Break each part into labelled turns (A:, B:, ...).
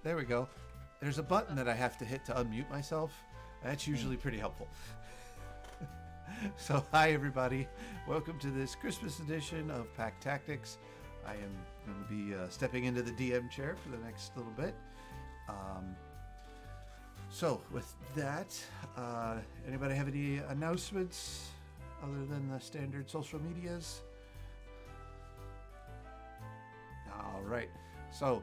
A: There we go. There's a button that I have to hit to unmute myself. That's usually pretty helpful. So, hi everybody. Welcome to this Christmas edition of Pact Tactics. I am going to be stepping into the DM chair for the next little bit. So, with that, anybody have any announcements other than the standard social medias? All right. So,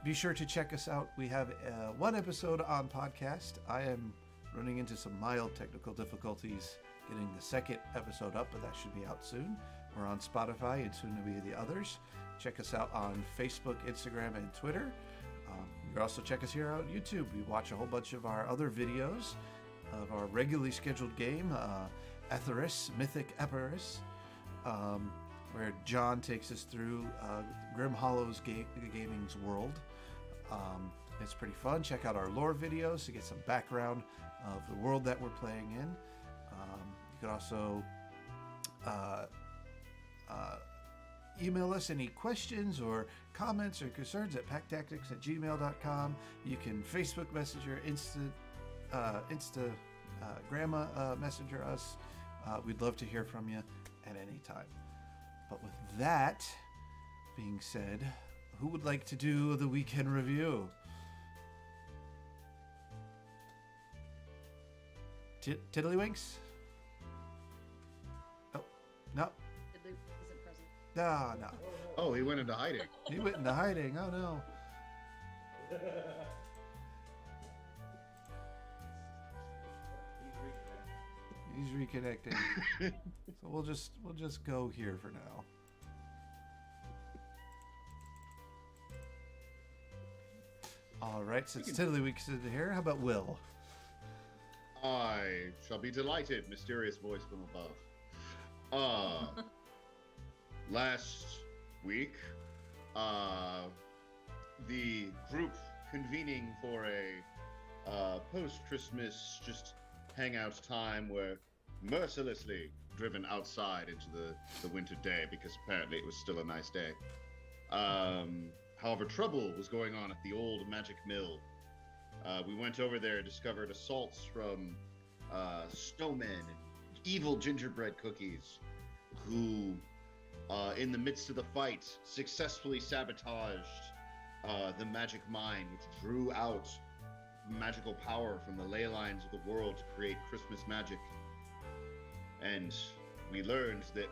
A: be sure to check us out. We have one episode on podcast. I am running into some mild technical difficulties getting the second episode up, but that should be out soon. We're on Spotify and soon to be the others. Check us out on Facebook, Instagram, and Twitter. You can also check us here on YouTube. We watch a whole bunch of our other videos of our regularly scheduled game, Etheris, Mythic Eperis, where John takes us through Grim Hollow's gaming's world. It's pretty fun. Check out our lore videos to get some background of the world that we're playing in. You can also email us any questions or comments or concerns at pacttactics@gmail.com. You can Facebook Messenger, Instagram Messenger us. We'd love to hear from you at any time. But with that being said, who would like to do the weekend review? Tiddlywinks? Oh, no.
B: Tiddly isn't present.
A: No, no.
C: Oh, he went into hiding.
A: He went into hiding. Oh, no. He's reconnecting. So we'll just go here for now. All right, since Tiddlywinks is here, how about Will?
C: I shall be delighted, mysterious voice from above. Last week, the group convening for a post-Christmas just hangout time were mercilessly driven outside into the winter day because apparently it was still a nice day. However, trouble was going on at the old magic mill. We went over there and discovered assaults from snowmen and evil gingerbread cookies who, in the midst of the fight, successfully sabotaged the magic mine, which drew out magical power from the ley lines of the world to create Christmas magic. And we learned that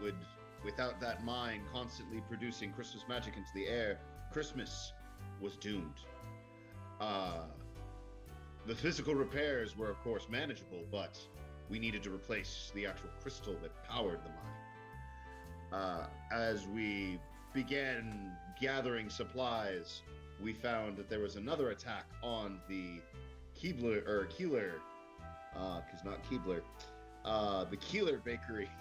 C: without that mine constantly producing Christmas magic into the air, Christmas was doomed. The physical repairs were, of course, manageable, but we needed to replace the actual crystal that powered the mine. As we began gathering supplies, we found that there was another attack on the Keebler, because not Keebler, the Keeler Bakery,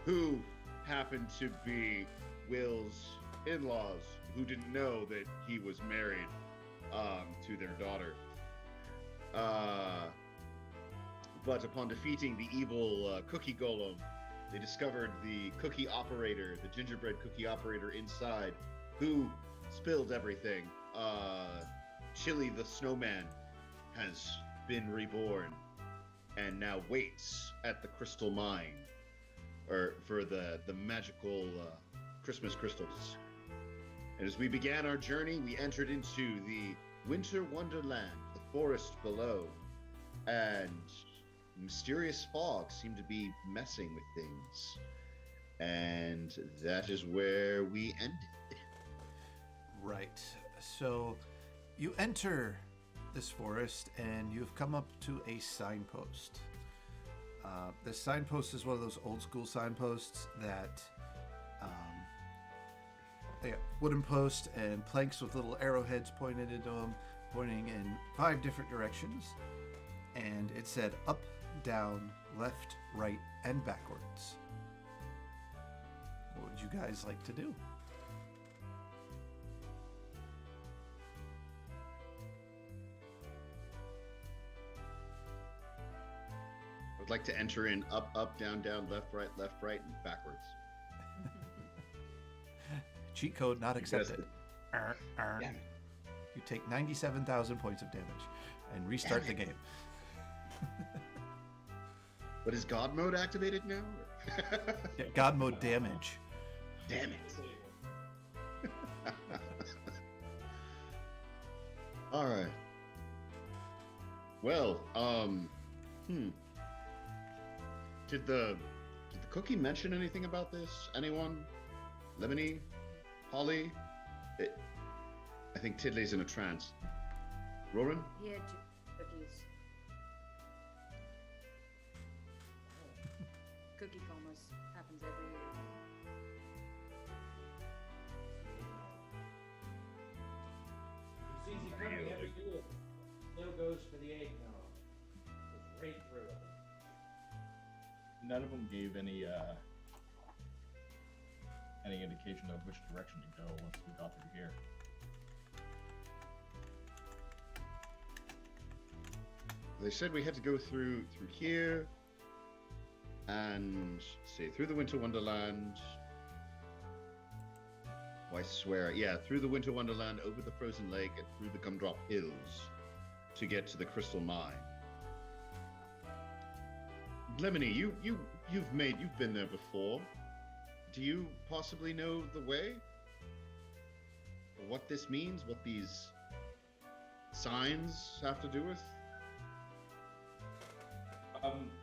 C: who happened to be Will's in-laws, who didn't know that he was married to their daughter. But upon defeating the evil cookie golem, they discovered the cookie operator, the gingerbread cookie operator inside, who spilled everything. Chili the snowman has been reborn and now waits at the crystal mine for the magical Christmas crystals. And as we began our journey, we entered into the winter wonderland, the forest below, and mysterious fog seemed to be messing with things. And that is where we ended.
A: Right. So you enter this forest and you've come up to a signpost. This signpost is one of those old school signposts that they got wooden posts and planks with little arrowheads pointed into them, pointing in 5 different directions. And it said up, down, left, right, and backwards. What would you guys like to do?
C: I'd like to enter in up, up, down, down, left, right, and backwards.
A: Cheat code not accepted.
C: Damn it.
A: You take 97,000 points of damage and restart the game.
C: But is God mode activated now?
A: Yeah, God mode damage.
C: Damn it. All right. Well, Did the cookie mention anything about this? Anyone? Lemony? Holly? I think Tiddley's in a trance. Roran?
B: He had 2 cookies. Cookie comas happens every year.
D: It's easy coming every year. Still goes for the eggnog. Goes right through it.
E: None of them gave any indication of which direction to go once we got through here.
C: They said we had to go through here, and say through the Winter Wonderland. Oh, I swear, yeah, through the Winter Wonderland, over the frozen lake, and through the Gumdrop Hills to get to the Crystal Mine. Lemony, you've been there before. Do you possibly know the way? Or what this means? What these signs have to do with?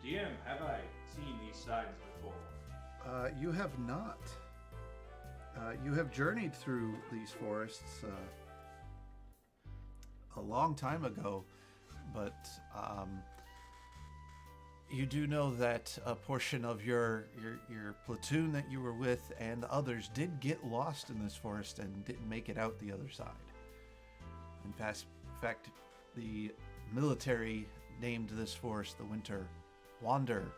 D: DM, have I seen these signs before?
A: You have not. You have journeyed through these forests a long time ago, but you do know that a portion of your platoon that you were with and others did get lost in this forest and didn't make it out the other side. In fact, the military named this forest the Winter Wonderland.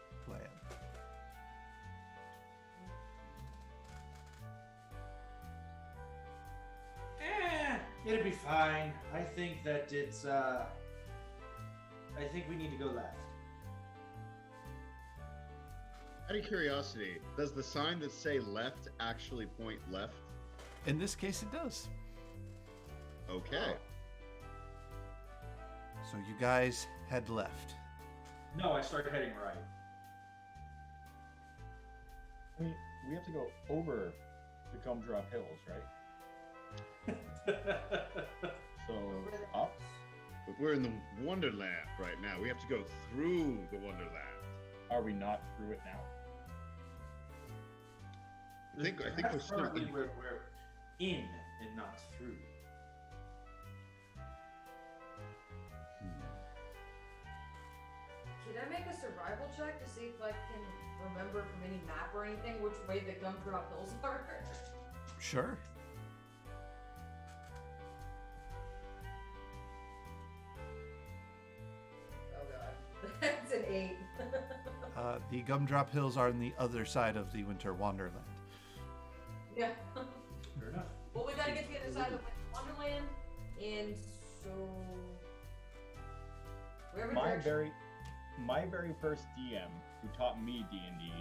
D: It'll be fine. I think that it's, I think we need to go left.
C: Out of curiosity, does the sign that say left actually point left?
A: In this case, it does.
C: Okay.
A: So you guys head left.
D: No, I started heading right.
E: I mean, we have to go over the Gumdrop Hills, right? So up.
C: But we're in the Wonderland right now. We have to go through the Wonderland.
E: Are we not through it now?
C: I think we're
D: That's
C: still
D: probably
C: in.
D: we're in and not through.
B: Should I make a survival check to see if I can remember from any map or anything which way the Gumdrop Hills are?
A: Sure.
B: Oh god. That's an 8.
A: The Gumdrop Hills are on the other side of the Winter Wonderland.
B: Yeah.
D: Fair enough.
B: Well, we gotta get to the other side of Wonderland, and so... Wherever
E: My
B: direction-
E: very first DM who taught me D&D,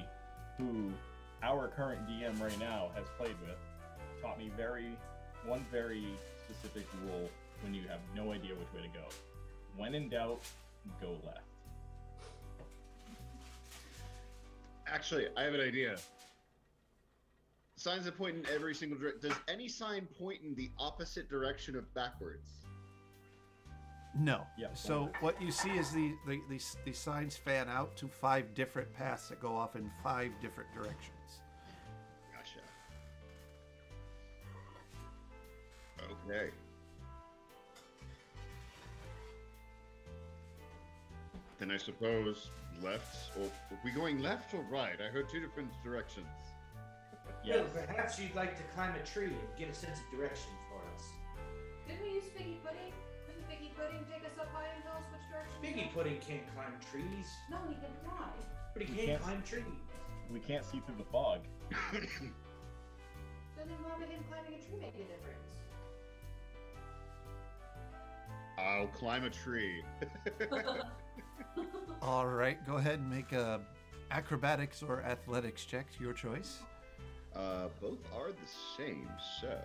E: who our current DM right now has played with, taught me one very specific rule when you have no idea which way to go. When in doubt, go left.
C: Actually, I have an idea. Signs that point in every single direction. Does any sign point in the opposite direction of backwards?
A: No.
E: Yeah,
A: So
E: forward.
A: what you see is the signs fan out to 5 different paths that go off in 5 different directions.
C: Gotcha. Okay. Then I suppose left, or are we going left or right? I heard 2 different directions.
E: Yes.
D: Well, perhaps you'd like to climb a tree and get a sense of direction for us.
B: Didn't we use Figgy Pudding? Didn't Figgy Pudding take us up high and tell us which direction? to
D: Biggie
B: go?
D: Pudding can't climb trees,
B: No, he can fly.
D: but he
E: We
D: can't
E: can't-
D: climb trees.
E: We can't see through the fog.
B: Doesn't Mama him climbing a tree make a difference?
C: I'll climb a tree.
A: All right, go ahead and make a acrobatics or athletics check, your choice.
C: Both are the same, so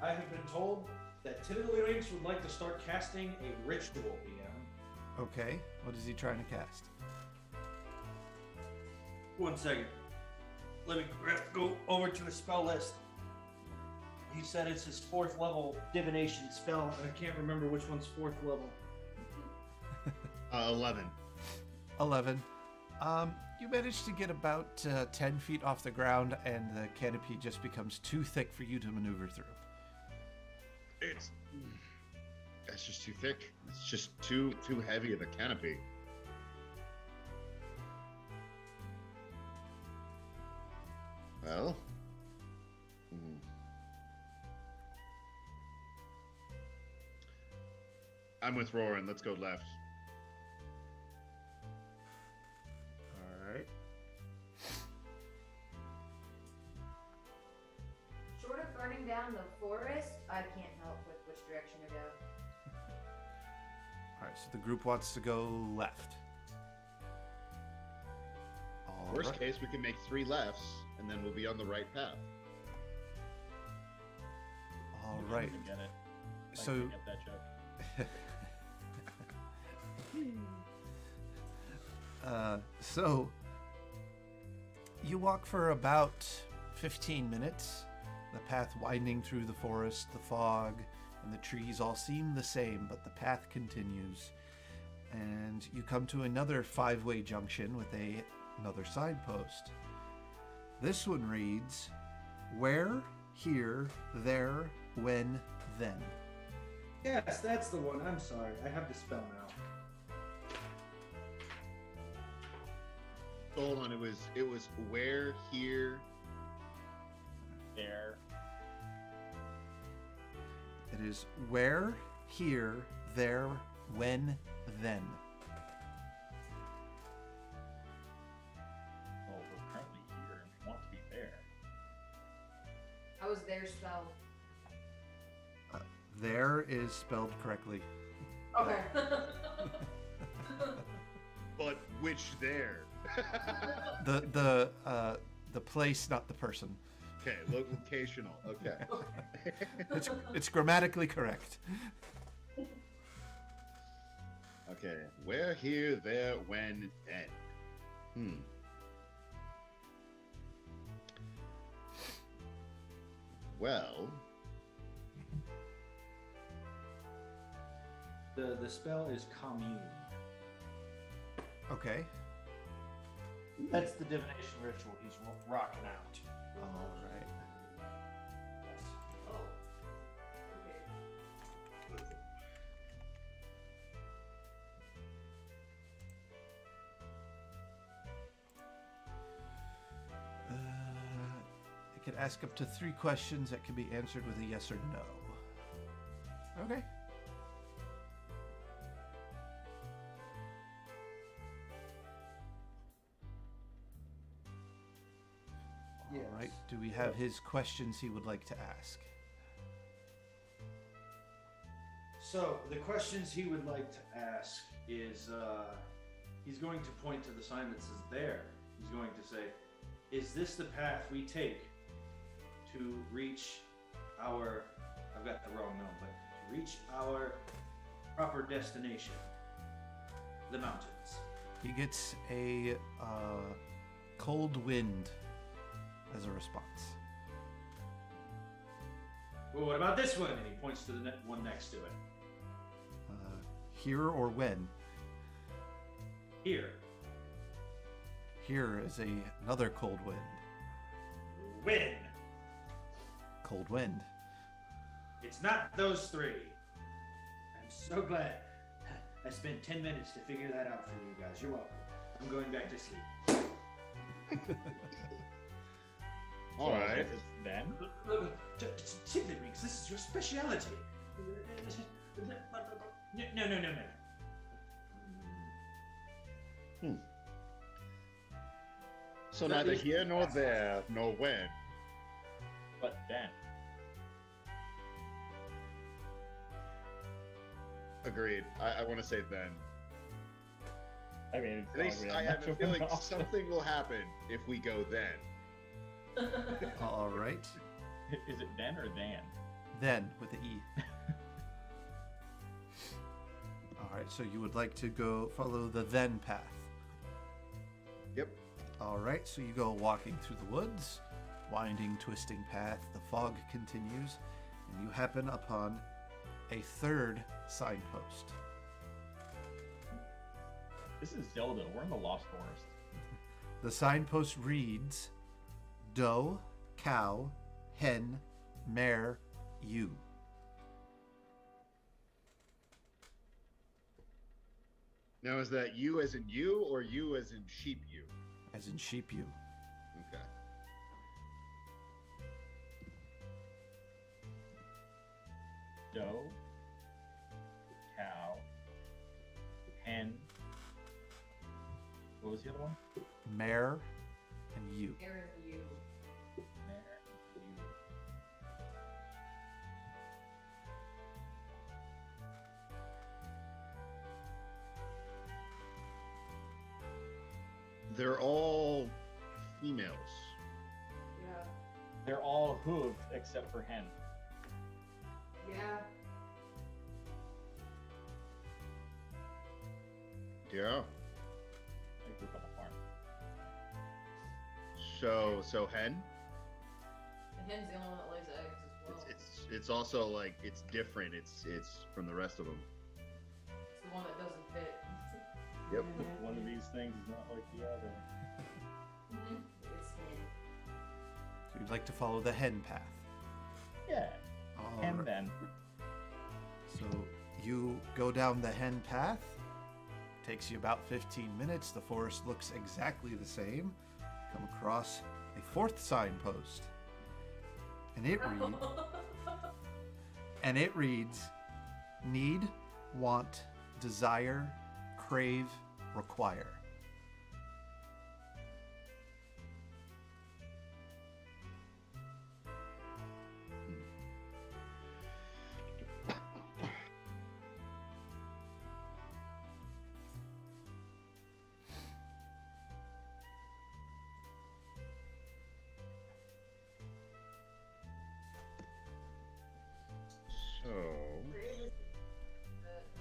D: I have been told that Tiddlywinks would like to start casting a ritual, DM.
A: Okay. What is he trying to cast?
D: 1 second. Let me go over to his spell list. He said it's his 4th level divination spell, and I can't remember which one's 4th level.
C: 11.
A: 11. You manage to get about 10 feet off the ground, and the canopy just becomes too thick for you to maneuver through.
C: That's just too thick. It's just too heavy of a canopy. Well. I'm with Roran. Let's go left.
A: All right.
B: Short of burning down the forest, I can't help with which direction to go.
A: All right, so the group wants to go left. All
C: Worst
A: right.
C: case, we can make 3 lefts, and then we'll be on the right path.
A: All right.
E: I get it.
A: So,
E: I get that joke.
A: so you walk for about 15 minutes, the path winding through the forest, the fog, and the trees all seem the same, but the path continues. And you come to another 5-way junction with another signpost. This one reads, where, here, there, when, then.
D: Yes, that's the one. I'm sorry. I have the spell now.
C: Hold on, it was where, here.
E: There.
A: It is where, here, there, when, then.
E: Well, we're currently here and we want to be there.
B: How was their spell?
A: There is spelled correctly.
B: Okay.
C: But which there?
A: The place, not the person.
C: Okay, locational. Okay.
A: It's grammatically correct.
C: Okay. Where, here, there, when, then. Well,
D: The spell is commune.
A: Okay.
D: That's the divination ritual he's rocking out.
A: All right.
B: Oh. Okay.
A: I can ask up to 3 questions that can be answered with a yes or no. Okay.
D: Yes.
A: All right. Do we have his questions he would like to ask?
D: So, the questions he would like to ask is, he's going to point to the sign that says there. He's going to say, is this the path we take to reach our, I've got the wrong note, but to reach our proper destination, the mountains?
A: He gets a cold wind as a response.
D: Well, what about this one? And he points to the one next to it.
A: Here or when?
D: Here.
A: Here is another cold wind.
D: Win.
A: Cold wind.
D: It's not those 3. I'm so glad. I spent 10 minutes to figure that out for you guys. You're welcome. I'm going back to sleep.
C: all right.
E: Then?
D: Tiddlywinks, this is your speciality. No.
C: So
D: That
C: neither
D: is-
C: here nor there, nor when.
E: But then.
C: Agreed. I want to say then.
E: I mean, it's
C: At
E: not
C: least
E: really
C: I have
E: much
C: a
E: of an
C: feeling
E: option.
C: something will happen if we go then.
A: All right.
E: Is it then or Dan?
A: Then with the E. All right, so you would like to go follow the then path.
C: Yep.
A: All right, so you go walking through the woods, winding, twisting path. The fog continues, and you happen upon a third signpost.
E: This is Zelda. We're in the Lost Forest.
A: The signpost reads, doe, cow, hen, mare, ewe.
C: Now, is that you as in you or you as in sheep you?
A: As in sheep ewe.
C: Okay.
E: Doe, cow, hen. What was the other one?
A: Mare and ewe.
B: Aaron, you.
E: Mare, ewe.
C: They're all females.
B: Yeah.
E: They're all hooved except for hen.
B: Yeah.
C: Yeah.
E: I grew up on a farm.
C: So hen.
B: And hen's the only one that lays eggs as well.
C: It's also like it's different. It's from the rest of them.
B: It's the one that doesn't fit.
C: Yep.
E: One of these things is not like the other.
B: It's hen.
A: So you'd like to follow the hen path.
E: Yeah.
A: All
E: Hen
A: right.
E: then.
A: So you go down the hen path. Takes you about 15 minutes. The forest looks exactly the same. Come across a fourth signpost. And it reads need, want, desire, crave, require.
C: So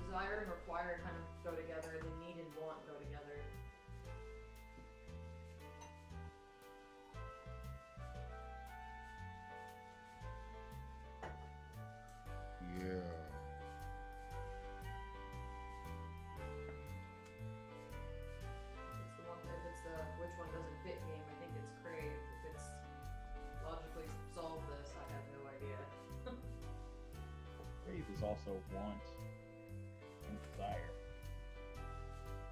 B: Desire and require kind of go together. The need and want go together.
C: yeah.
B: It's the one that if it's the which one doesn't fit game. I think it's crave. If it's logically solve this, I have no idea.
E: Crave is also want and desire.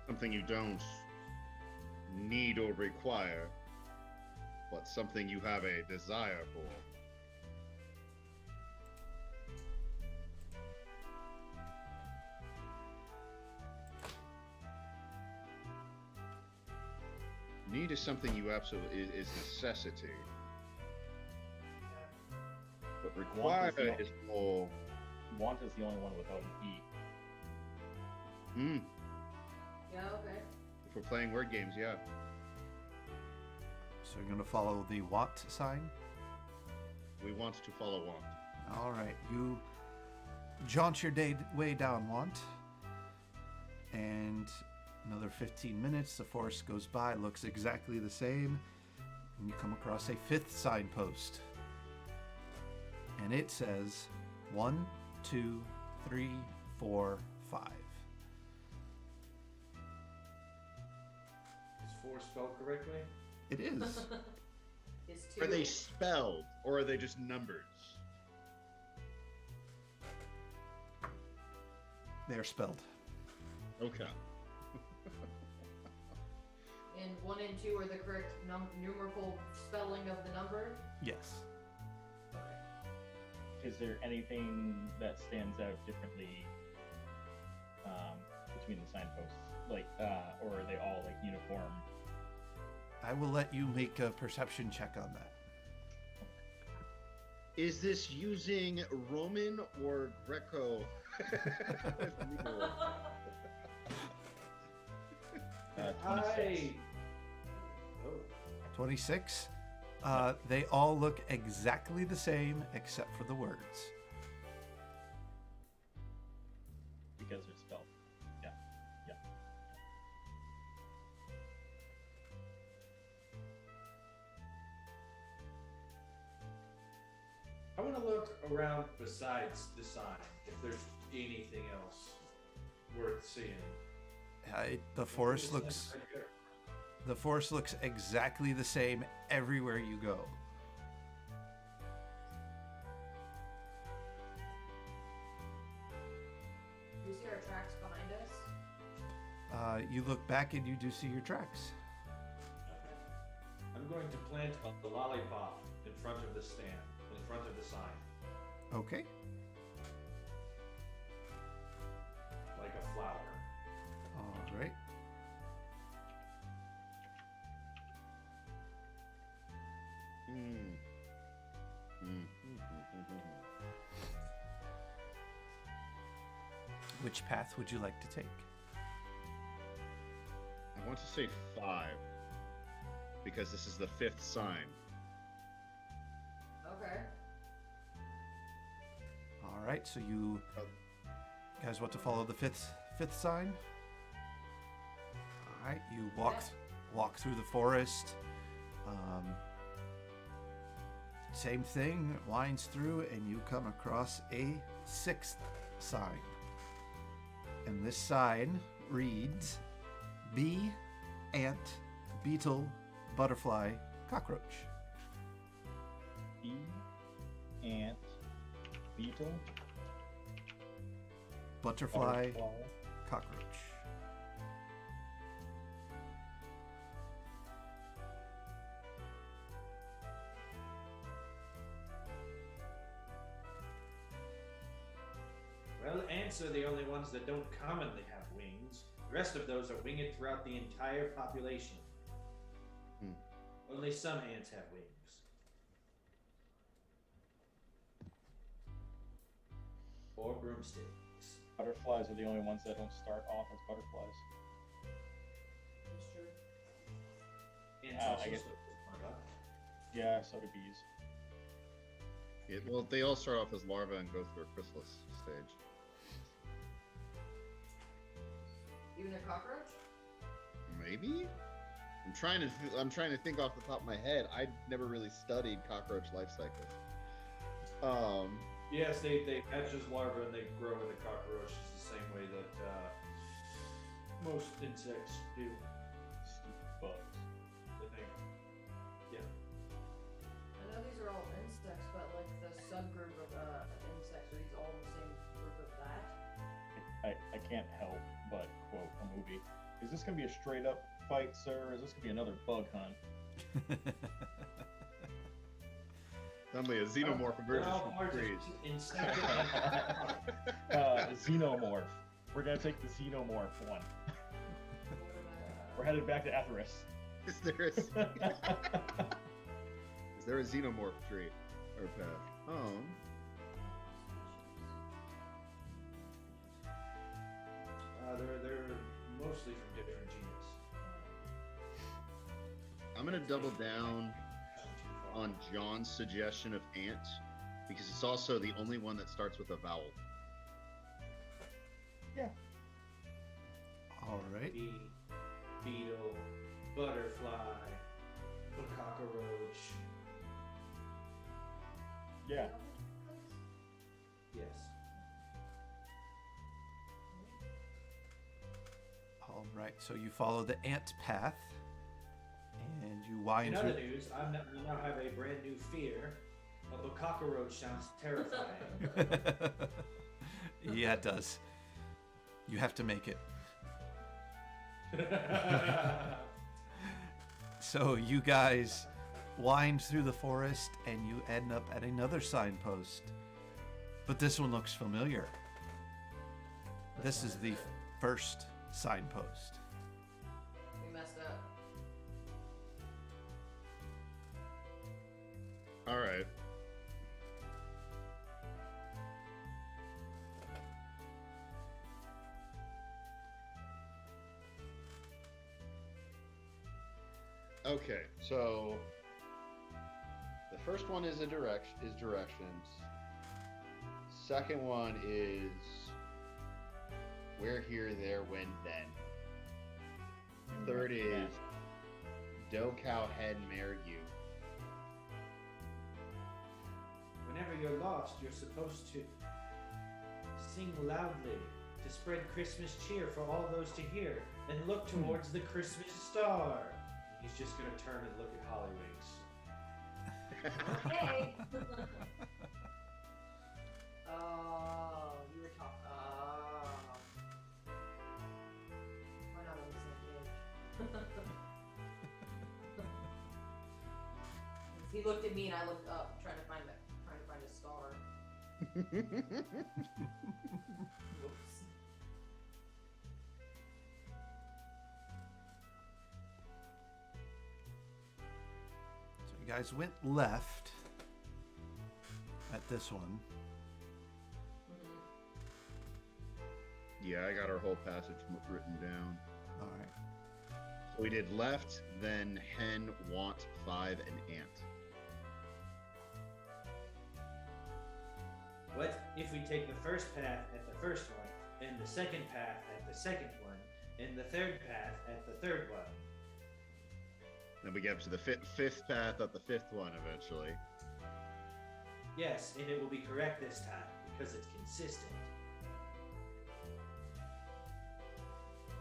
C: Something you don't need or require, but something you have a desire for. Need is something you absolutely is necessity, but require
E: not-
C: is more.
E: Want is the only one without an E.
B: Yeah. Okay.
C: If we're playing word games, yeah.
A: So you're going to follow the want sign.
C: We want to follow want.
A: All right, you jaunt your way down want, and another 15 minutes, the forest goes by, looks exactly the same, and you come across a fifth signpost. And it says 1, 2, 3, 4, 5.
D: Is 4 spelled correctly?
A: It is.
B: Is two.
C: Are they spelled or are they just numbers?
A: They are spelled.
C: Okay.
B: And 1 and 2 are the correct numerical spelling of the number?
A: Yes.
E: Is there anything that stands out differently between the signposts? Like, or are they all like uniform?
A: I will let you make a perception check on that.
C: Is this using Roman or Greco?
E: Uh, 26.
D: Oh.
A: 26. They all look exactly the same except for the words.
D: look around besides the sign if there's anything else worth seeing.
A: The forest
D: Right
A: looks
D: there.
A: the forest looks exactly the same everywhere you go.
B: Do you see our tracks behind us?
A: You look back and you do see your tracks.
D: I'm going to plant a lollipop in front of the stand, in front of the sign,
A: Okay.
D: like a flower.
A: All right. Which path would you like to take?
C: I want to say 5 because this is the 5th sign.
B: Okay.
A: All right. So you guys want to follow the fifth sign? All right. You walk through the forest. Same thing, winds through, and you come across a 6th sign. And this sign reads bee, ant, beetle, butterfly, cockroach.
E: Bee, ant, beetle,
A: Butterfly,
E: butterfly.
A: cockroach.
D: Well, ants are the only ones that don't commonly have wings. The rest of those are winged throughout the entire population. Only some ants have wings. Or broomsticks.
E: Butterflies are the only ones that don't start off as butterflies.
B: That's true.
D: Ants
E: I
D: also
E: guess-
D: start with larvae.
E: Yeah, so do bees.
C: Well, they all start off as larvae and go through a chrysalis stage.
B: Even a cockroach?
C: Maybe. I'm trying to think off the top of my head. I never really studied cockroach life cycles.
D: Yes, they hatch as larvae and they grow into cockroaches the same way that most insects do.
E: Stupid bugs.
D: I think. Yeah.
B: I know these are all insects, but like the subgroup of insects, are these all the same group of that?
E: I can't help but quote a movie. Is this gonna be a straight up fight, sir? Or is this gonna be another bug hunt?
C: Suddenly a xenomorph
D: They're
C: emerges
D: all
C: from
D: parts
C: the
D: of
C: trees.
D: insect.
E: Xenomorph. We're gonna take the xenomorph one. We're headed back to Etheris.
C: Is there a xenomorph tree or path?
D: They're mostly from different genus.
C: I'm gonna double down on John's suggestion of ant because it's also the only one that starts with a vowel.
A: All right.
D: Bee, beetle, butterfly, cockroach.
E: Yeah.
D: Yes.
A: All right. So you follow the ant path, and you wind
D: In other
A: through.
D: news, I now have a brand new fear of a cockroach. Sounds terrifying.
A: Yeah, it does. You have to make it. So you guys wind through the forest and you end up at another signpost. But this one looks familiar. This is the first signpost.
B: We messed up.
C: All right. Okay, so the first one is directions. Second one is where, here, there, when, then. Third is doe, cow, hen, mare, you.
D: whenever you're lost, you're supposed to sing loudly to spread Christmas cheer for all those to hear, and look towards the Christmas star. He's just gonna turn and look at Hollywinks.
B: Okay. Oh, you were talking. We're not on the same page. He looked at me and I looked up, trying to find a star. Whoops.
A: So you guys went left at this one.
C: Yeah, I got our whole passage written down.
A: All right.
C: So we did left, then hen, want, 5, and ant.
D: What if we take the first path at the first one, and the second path at the second one, and the third path at the third one?
C: Then we get to the fifth path at the fifth one eventually.
D: Yes, and it will be correct this time because it's consistent.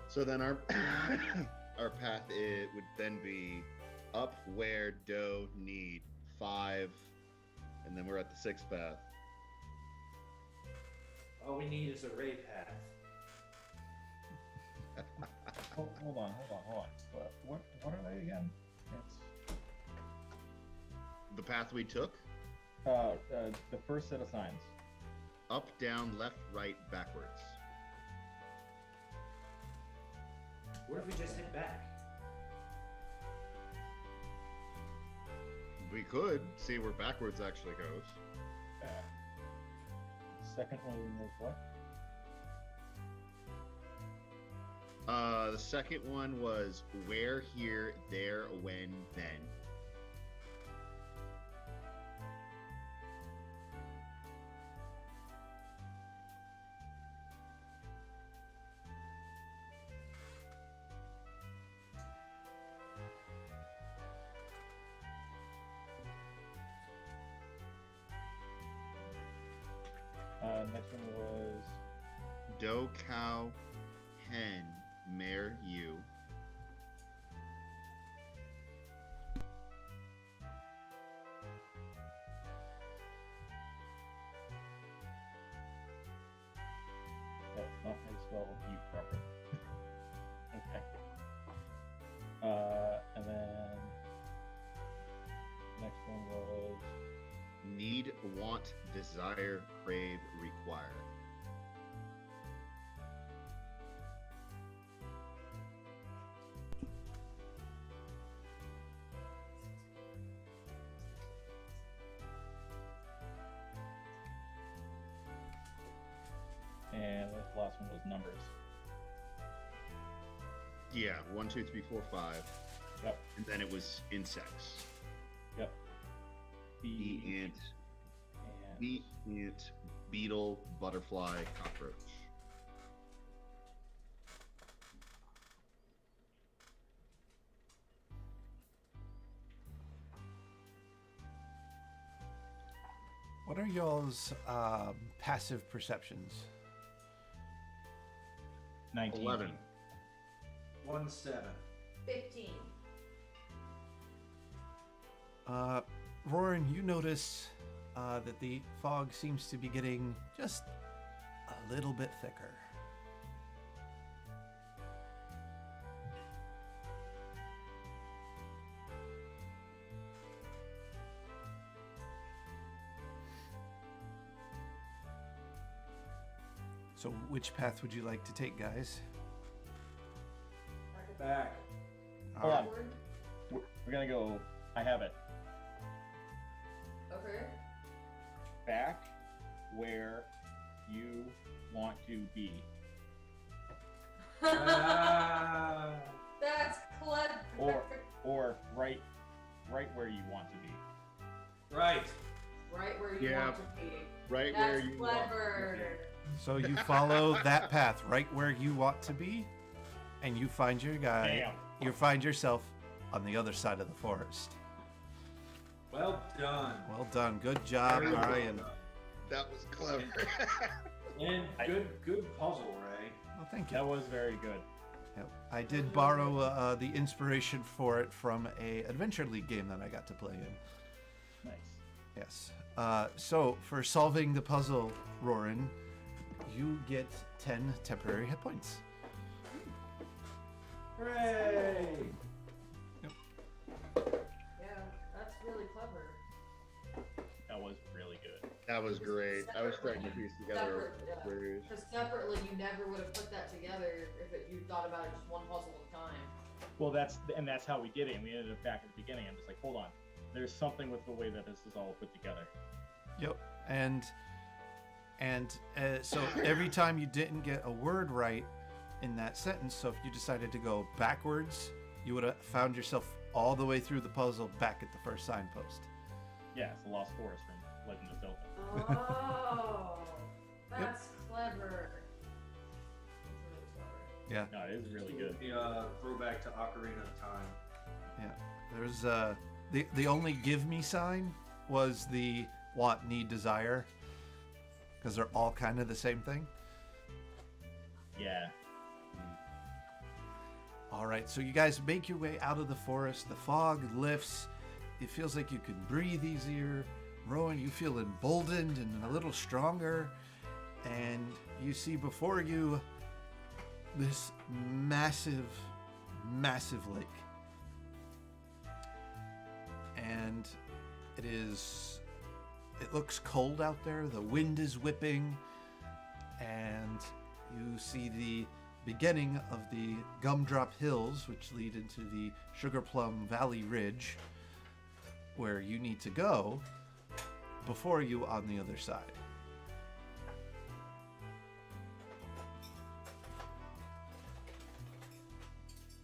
C: So then our our path would then be up where do need 5, and then we're at the 6th path.
D: All we need is a ray path.
E: Hold on. What are they again? It's
C: The path we took:
E: the first set of signs.
C: up, down, left, right, backwards.
D: What if we just hit back?
C: We could see where backwards actually goes.
E: Second one was what?
C: The second one was where, here, there, when, then.
E: Next one was
C: Doe, cow, hen, mare, ewe.
E: that's not how you spell you properly. Okay. And then next one was
C: Need, want, desire, crave, require.
E: and the last one was numbers.
C: Yeah, 1, 2, 3, 4, 5.
E: Yep.
C: And then it was insects.
E: Yep.
C: Bee, ant, bee, ant, beetle, butterfly, cockroach.
A: What are y'all's passive perceptions?
E: 19.
C: 11.
D: 1-7.
B: 15.
A: Roran, you notice that the fog seems to be getting just a little bit thicker. So which path would you like to take, guys?
D: Back.
E: Hold on.
B: Backward?
E: We're gonna go. I have it.
B: Okay.
E: Back where you want to be.
D: Ah.
B: That's clever.
E: Or right where you want to be.
D: Right.
B: Right where you
C: Yeah.
B: want to be.
C: Right
B: That's
C: where you
B: clever.
C: want.
A: So you follow that path right where you want to be, and you find your guy.
E: Damn.
A: You find yourself on the other side of the forest.
D: Well done.
A: Well done. Good job,
C: Very well
A: Ryan.
C: done. That was clever.
D: And good puzzle, Ray.
A: Well, thank you.
E: That was very good.
A: Yep. I did borrow the inspiration for it from a Adventure League game that I got to play in.
E: Nice.
A: Yes. So for solving the puzzle, Roran, you get 10 temporary hit points.
D: Hooray!
B: Yeah, that's really clever.
E: That was really good.
C: That was great. I was trying to piece together words.
B: Because separately, you never would have put that together if you thought about it just one puzzle at a time.
E: Well, that's how we did it. And we ended up back at the beginning. I'm just like, hold on. There's something with the way that this is all put together.
A: Yep. And so every time you didn't get a word right in that sentence, so if you decided to go backwards, you would have found yourself all the way through the puzzle back at the first signpost.
E: Yeah, it's the Lost Forest from Legend of Zelda.
B: Oh, that's clever. That's really clever.
A: Yeah.
E: No, it is really good.
D: The throwback to Ocarina of Time.
A: Yeah. There's the only give me sign was the want, need, desire, because they're all kind of the same thing.
E: Yeah.
A: All right, so you guys make your way out of the forest. The fog lifts. It feels like you can breathe easier. Rowan, you feel emboldened and a little stronger. And you see before you this massive, massive lake. And it looks cold out there. The wind is whipping. And you see the beginning of the Gumdrop Hills, which lead into the Sugar Plum Valley Ridge, where you need to go before you on the other side.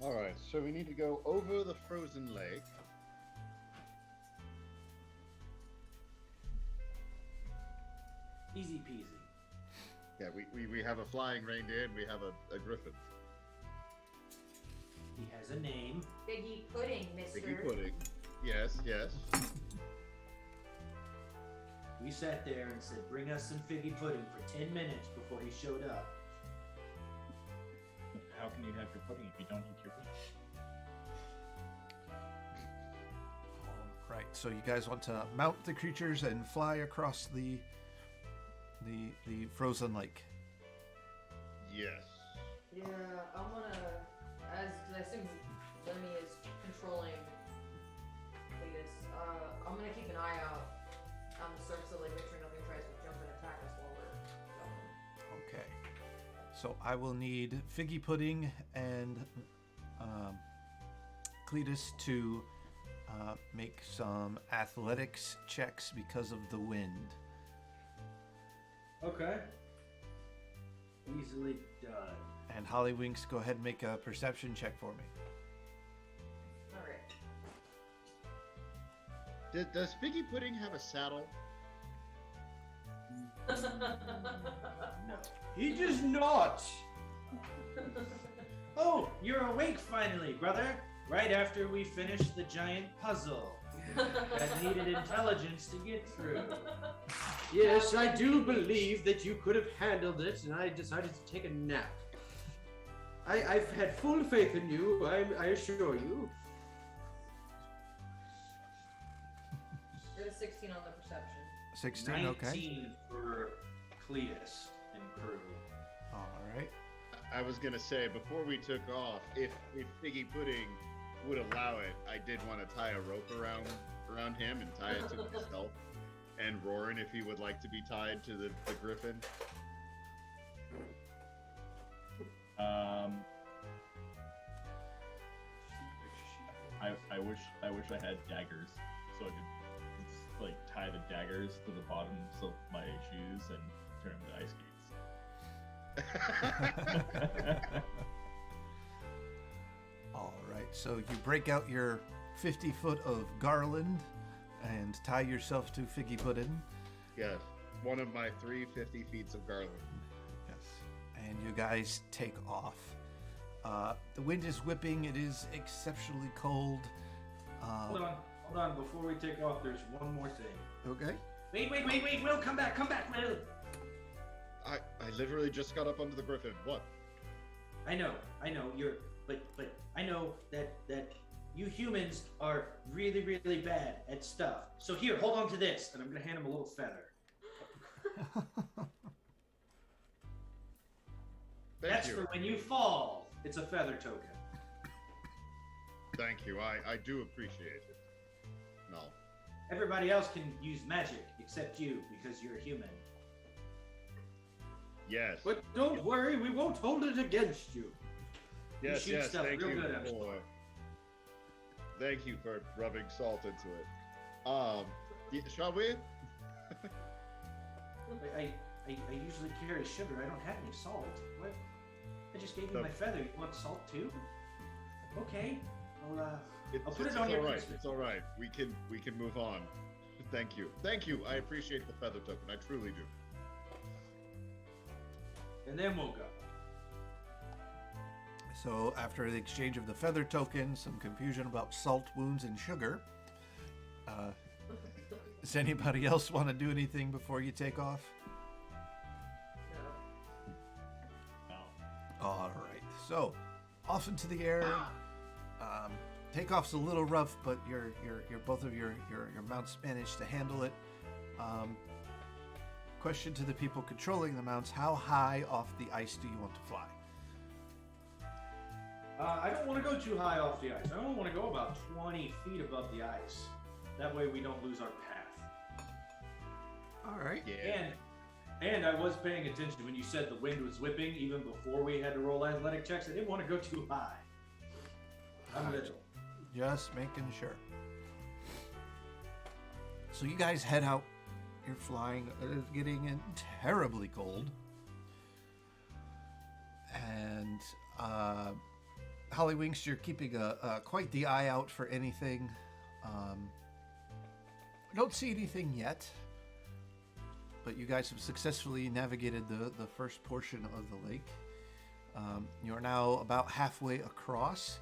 C: All right, so we need to go over the frozen lake.
D: Easy peasy.
C: Yeah, we have a flying reindeer and we have a griffin.
D: He has a name.
B: Figgy pudding, mister.
C: Figgy pudding. Yes, yes.
D: We sat there and said, bring us some figgy pudding for 10 minutes before he showed up.
E: How can you have your pudding if you don't eat your food?
A: All right, so you guys want to mount the creatures and fly across the frozen lake.
C: Yes.
B: Yeah, I'm gonna, cause I assume Lemmy is controlling Cletus. I'm gonna keep an eye out on the surface of the lake, make sure nothing tries to jump and attack us while we're going.
A: Okay. So I will need Figgy Pudding and Cletus to make some athletics checks because of the wind.
D: Okay. Easily done.
A: And Hollywinks, go ahead and make a perception check for me.
B: Alright.
C: Does Figgy Pudding have a saddle?
D: No. He does not. Oh, you're awake finally, brother. Right after we finished the giant puzzle that needed intelligence to get through.
F: Yes, I do believe that you could have handled it, and I decided to take a nap. I've had full faith in you, I assure you.
B: Get a 16 on the perception.
A: 16,
D: 19
A: okay.
D: for Cletus and crew.
A: All right.
C: I was gonna say before we took off, if Figgy Pudding would allow it, I did want to tie a rope around him and tie it to myself. And Roran, if he would like to be tied to the griffin.
E: I wish I had daggers so I could just, like tie the daggers to the bottoms of my shoes and turn them into ice skates.
A: All right. So you break out your 50 foot of garland and tie yourself to Figgy Pudding.
C: Yes, one of my 350 feet of garland.
A: Yes. And you guys take off. The wind is whipping. It is exceptionally cold.
D: Hold on. Hold on, before we take off, there's one more thing.
A: Okay.
F: Wait, Will, come back, Will.
C: I literally just got up under the griffin. What?
F: I know, but I know that you humans are really, really bad at stuff. So here, hold on to this, and I'm gonna hand him a little feather. That's
C: Thank
F: for
C: you.
F: when you fall. It's a feather token.
C: Thank you. I do appreciate it. No.
F: Everybody else can use magic except you because you're a human.
C: Yes.
F: But don't worry, we won't hold it against you.
C: Yes,
F: shoot
C: yes.
F: stuff
C: Thank
F: real
C: you
F: good, I'm
C: for. Thank you for rubbing salt into it. Shall we?
F: I usually carry sugar. I don't have any salt. What? I just gave you
C: No.
F: my feather. You want salt too? Okay. I'll put
C: It's
F: it on your
C: all right.
F: Christmas.
C: It's all right. We can move on. Thank you. Thank you. I appreciate the feather token. I truly do.
F: And then we'll go.
A: So after the exchange of the feather token, some confusion about salt, wounds, and sugar. Does anybody else want to do anything before you take off?
B: No.
E: No.
A: All right. So off into the air. Takeoff's a little rough, but your both of your mounts managed to handle it. Question to the people controlling the mounts: how high off the ice do you want to fly?
D: I don't want to go too high off the ice. I only want to go about 20 feet above the ice. That way we don't lose our path.
A: All right.
C: Yeah.
D: And I was paying attention when you said the wind was whipping even before we had to roll athletic checks. I didn't want to go too high. I'm vigilant.
A: Just making sure. So you guys head out. You're flying. It is getting terribly cold. And Hollywinks, you're keeping quite the eye out for anything. I don't see anything yet. But you guys have successfully navigated the first portion of the lake. You are now about halfway across.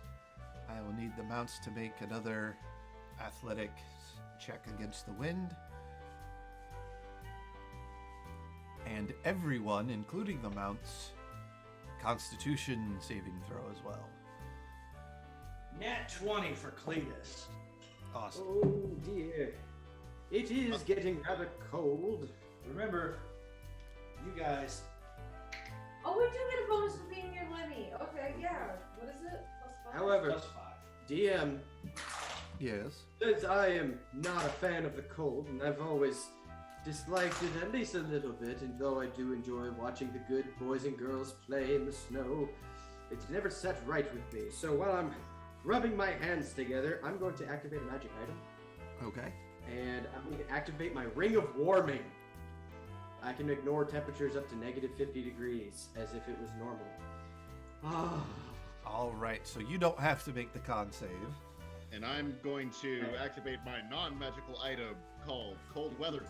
A: I will need the mounts to make another athletics check against the wind. And everyone, including the mounts, Constitution saving throw as well.
F: Nat 20 for Cletus.
A: Awesome.
F: Oh dear. It is getting rather cold. Remember, you guys.
B: Oh, we do get a bonus for being near Lemmy. Okay, yeah. What is it? +5?
F: However,
D: +5.
F: DM,
A: Yes.
F: since I am not a fan of the cold, and I've always disliked it at least a little bit, and though I do enjoy watching the good boys and girls play in the snow, it's never sat right with me. So while I'm rubbing my hands together, I'm going to activate a magic item,
A: Okay.
F: and I'm going to activate my Ring of Warming. I can ignore temperatures up to -50 degrees as if it was normal. Ah.
A: All right. So you don't have to make the con save.
C: And I'm going to activate my non-magical item called Cold Weather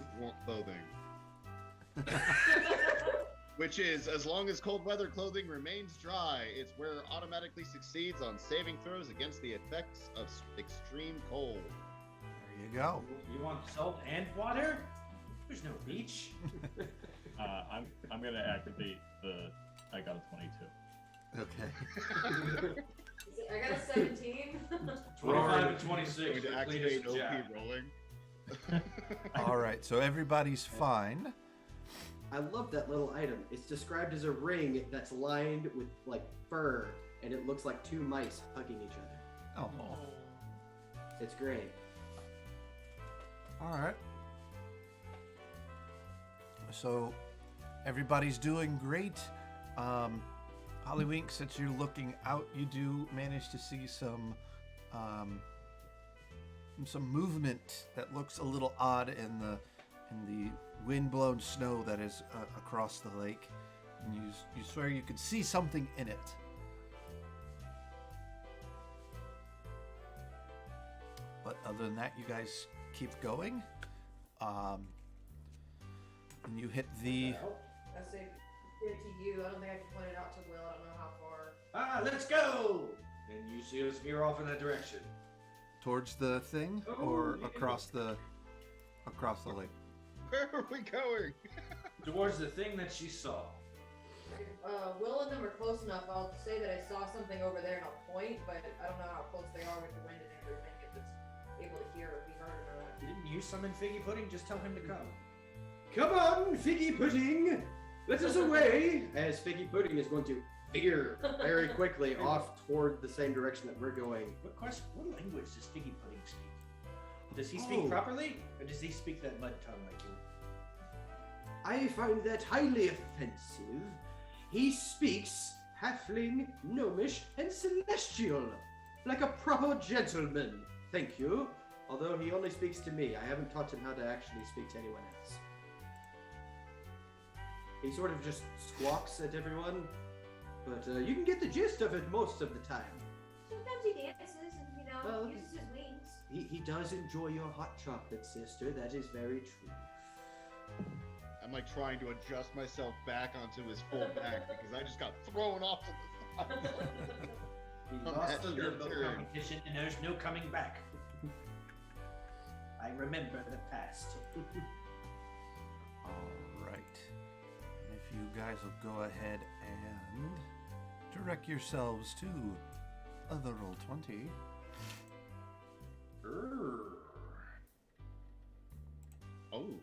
C: Clothing. Which is, as long as cold weather clothing remains dry, its wearer automatically succeeds on saving throws against the effects of extreme cold.
A: There you go.
D: You want salt and water? There's no beach.
E: I'm gonna activate the. I got a 22.
A: Okay.
B: I got a 17.
D: 25 and 26
C: Going
D: for
C: to
D: Cletus
C: activate
D: and
C: OP
D: Jack.
C: rolling.
A: All right. So everybody's fine.
F: I love that little item. It's described as a ring that's lined with like fur, and it looks like two mice hugging each other.
A: Oh.
F: It's great.
A: All right. So everybody's doing great. Hollywink, since you're looking out, you do manage to see some movement that looks a little odd in the wind-blown snow that is across the lake, and you swear you could see something in it. But other than that, you guys keep going. And you hit the.
B: I say give it to you. I don't think I can point it out to Will. I don't know how far.
D: Let's go! And you see us veer off in that direction.
A: towards the thing,
D: Oh,
A: or
D: yeah.
A: across the lake?
C: Where are we going?
D: Towards the thing that she saw.
B: Will and them are close enough. I'll say that I saw something over there and I'll point, but I don't know how close they are with the wind and everything, if it's able to hear or be heard or not.
D: Didn't you summon Figgy Pudding? Just tell him to come.
F: Come on, Figgy Pudding! Let us away! As Figgy Pudding is going to veer very quickly off toward the same direction that we're going.
D: What language does Figgy Pudding speak? Does he speak
F: Oh.
D: properly, or does he speak that mud tongue like you?
F: I find that highly offensive. He speaks halfling, gnomish, and celestial, like a proper gentleman. Thank you. Although he only speaks to me, I haven't taught him how to actually speak to anyone else. He sort of just squawks at everyone, but you can get the gist of it most of the time.
B: Sometimes he dances and,
F: Well,
B: uses his wings.
F: He does enjoy your hot chocolate, sister. That is very true.
C: I'm like trying to adjust myself back onto his full back because I just got thrown off to the side.
D: He
C: Oh,
D: lost
C: that's
D: the
C: your
D: limbo
C: turn.
D: competition, and there's no coming back. I remember the past.
A: All right. And if you guys will go ahead and direct yourselves to the roll 20.
C: Oh,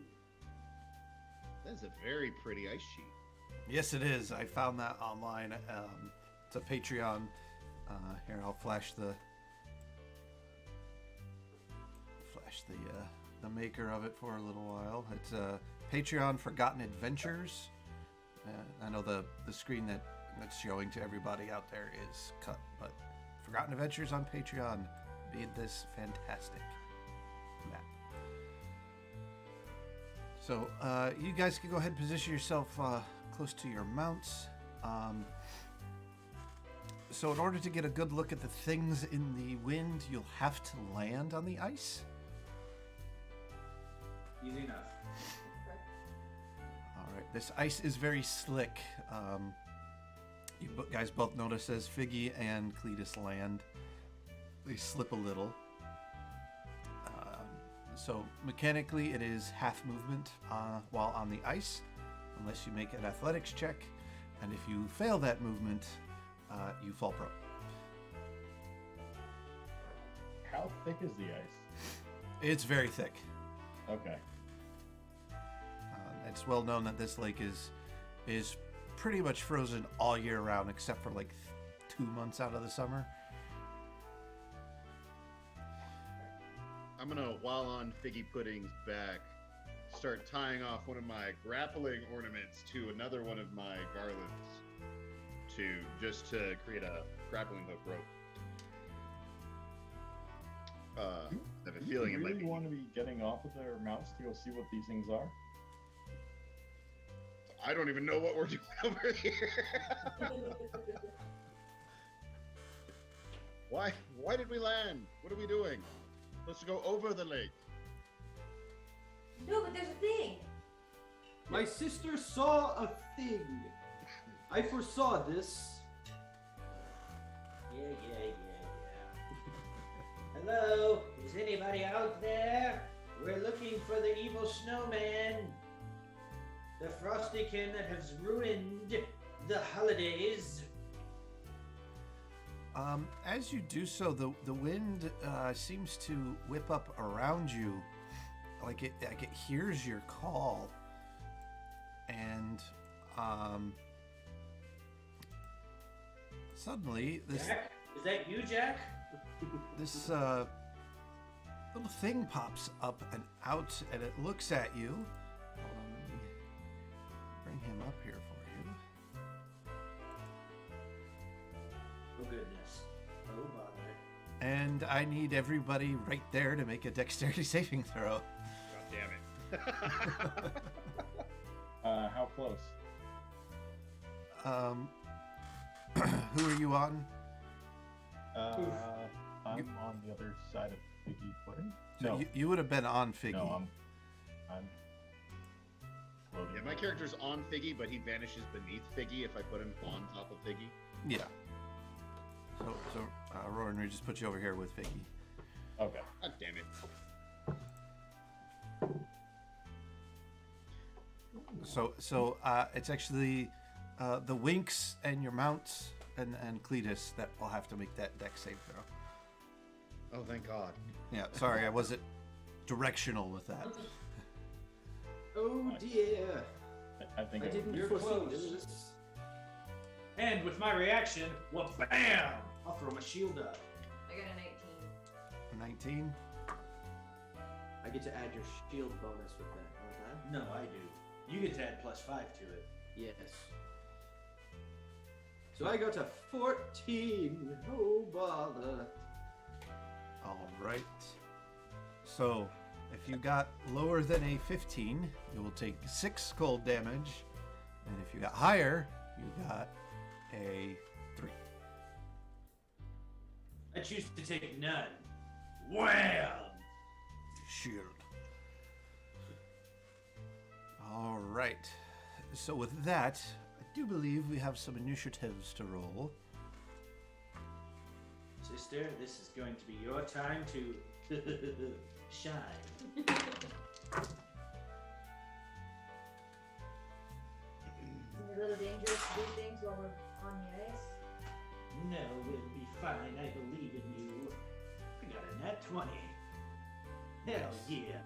C: that's a very pretty ice sheet.
A: Yes, it is. I found that online. It's a Patreon. Here, I'll flash the maker of it for a little while. It's Patreon Forgotten Adventures. I know the screen that's showing to everybody out there is cut, but Forgotten Adventures on Patreon made this fantastic map. So you guys can go ahead and position yourself close to your mounts. So in order to get a good look at the things in the wind, you'll have to land on the ice.
D: Easy enough.
A: All right, this ice is very slick. You guys both notice as Figgy and Cletus land, they slip a little. So mechanically, it is half movement while on the ice, unless you make an athletics check. And if you fail that movement, you fall prone.
E: How thick is the ice?
A: It's very thick.
E: Okay.
A: It's well known that this lake is pretty much frozen all year round, except for like 2 months out of the summer.
C: I'm gonna, while on Figgy Pudding's back, start tying off one of my grappling ornaments to another one of my garlands to create a grappling hook rope. I have a feeling
E: you
C: it might
E: really
C: be.
E: want to be getting off of their mounts to go see what these things are?
C: I don't even know what we're doing over here. Why did we land? What are we doing? Let's go over the lake.
B: No, but there's a thing.
F: My sister saw a thing. I foresaw this.
D: Yeah. Hello? Is anybody out there? We're looking for the evil snowman. The frostykin that has ruined the holidays.
A: As you do so, the wind seems to whip up around you, like it hears your call, and suddenly this
D: Jack? Is that you, Jack?
A: this little thing pops up and out, and it looks at you. Hold on, let me bring him up here for you.
D: Oh, goodness. Oh, bother.
A: And I need everybody right there to make a dexterity saving throw.
C: God damn it.
E: How close?
A: Who are you on?
E: I'm on the other side of Figgy Pudding.
A: So
E: No,
A: you would have been on Figgy.
E: no, I'm floating.
C: Yeah, my character's on Figgy, but he vanishes beneath Figgy if I put him on top of Figgy.
A: Yeah. So Roran, we just put you over here with Figgy.
E: Okay.
C: God damn it.
A: So it's actually the Winks and your mounts and Cletus that will have to make that deck save throw.
C: Oh, thank God.
A: Yeah, sorry, I wasn't directional with that.
F: Oh dear.
E: I think
F: I
E: it
F: didn't
D: You're
F: foresee
D: close.
F: this.
D: And with my reaction, well, bam! I'll throw my shield up.
B: I got an 18.
A: 19.
F: I get to add your shield bonus with that, don't
D: No, I do. You get to add +5 to it.
F: I? Yes. So I got a 14. Oh bother.
A: All right. So if you got lower than a 15, you will take 6 cold damage. And if you got higher, you got a 3.
D: I choose to take none. Wham!
A: Shield. All right. So with that, I do believe we have some initiatives to roll.
D: Sister, this is going to be your time to shine.
B: Is it a little dangerous to do things while we're on the ice?
D: No, it'll be fine. I believe in you. I got a nat 20. Hell yeah.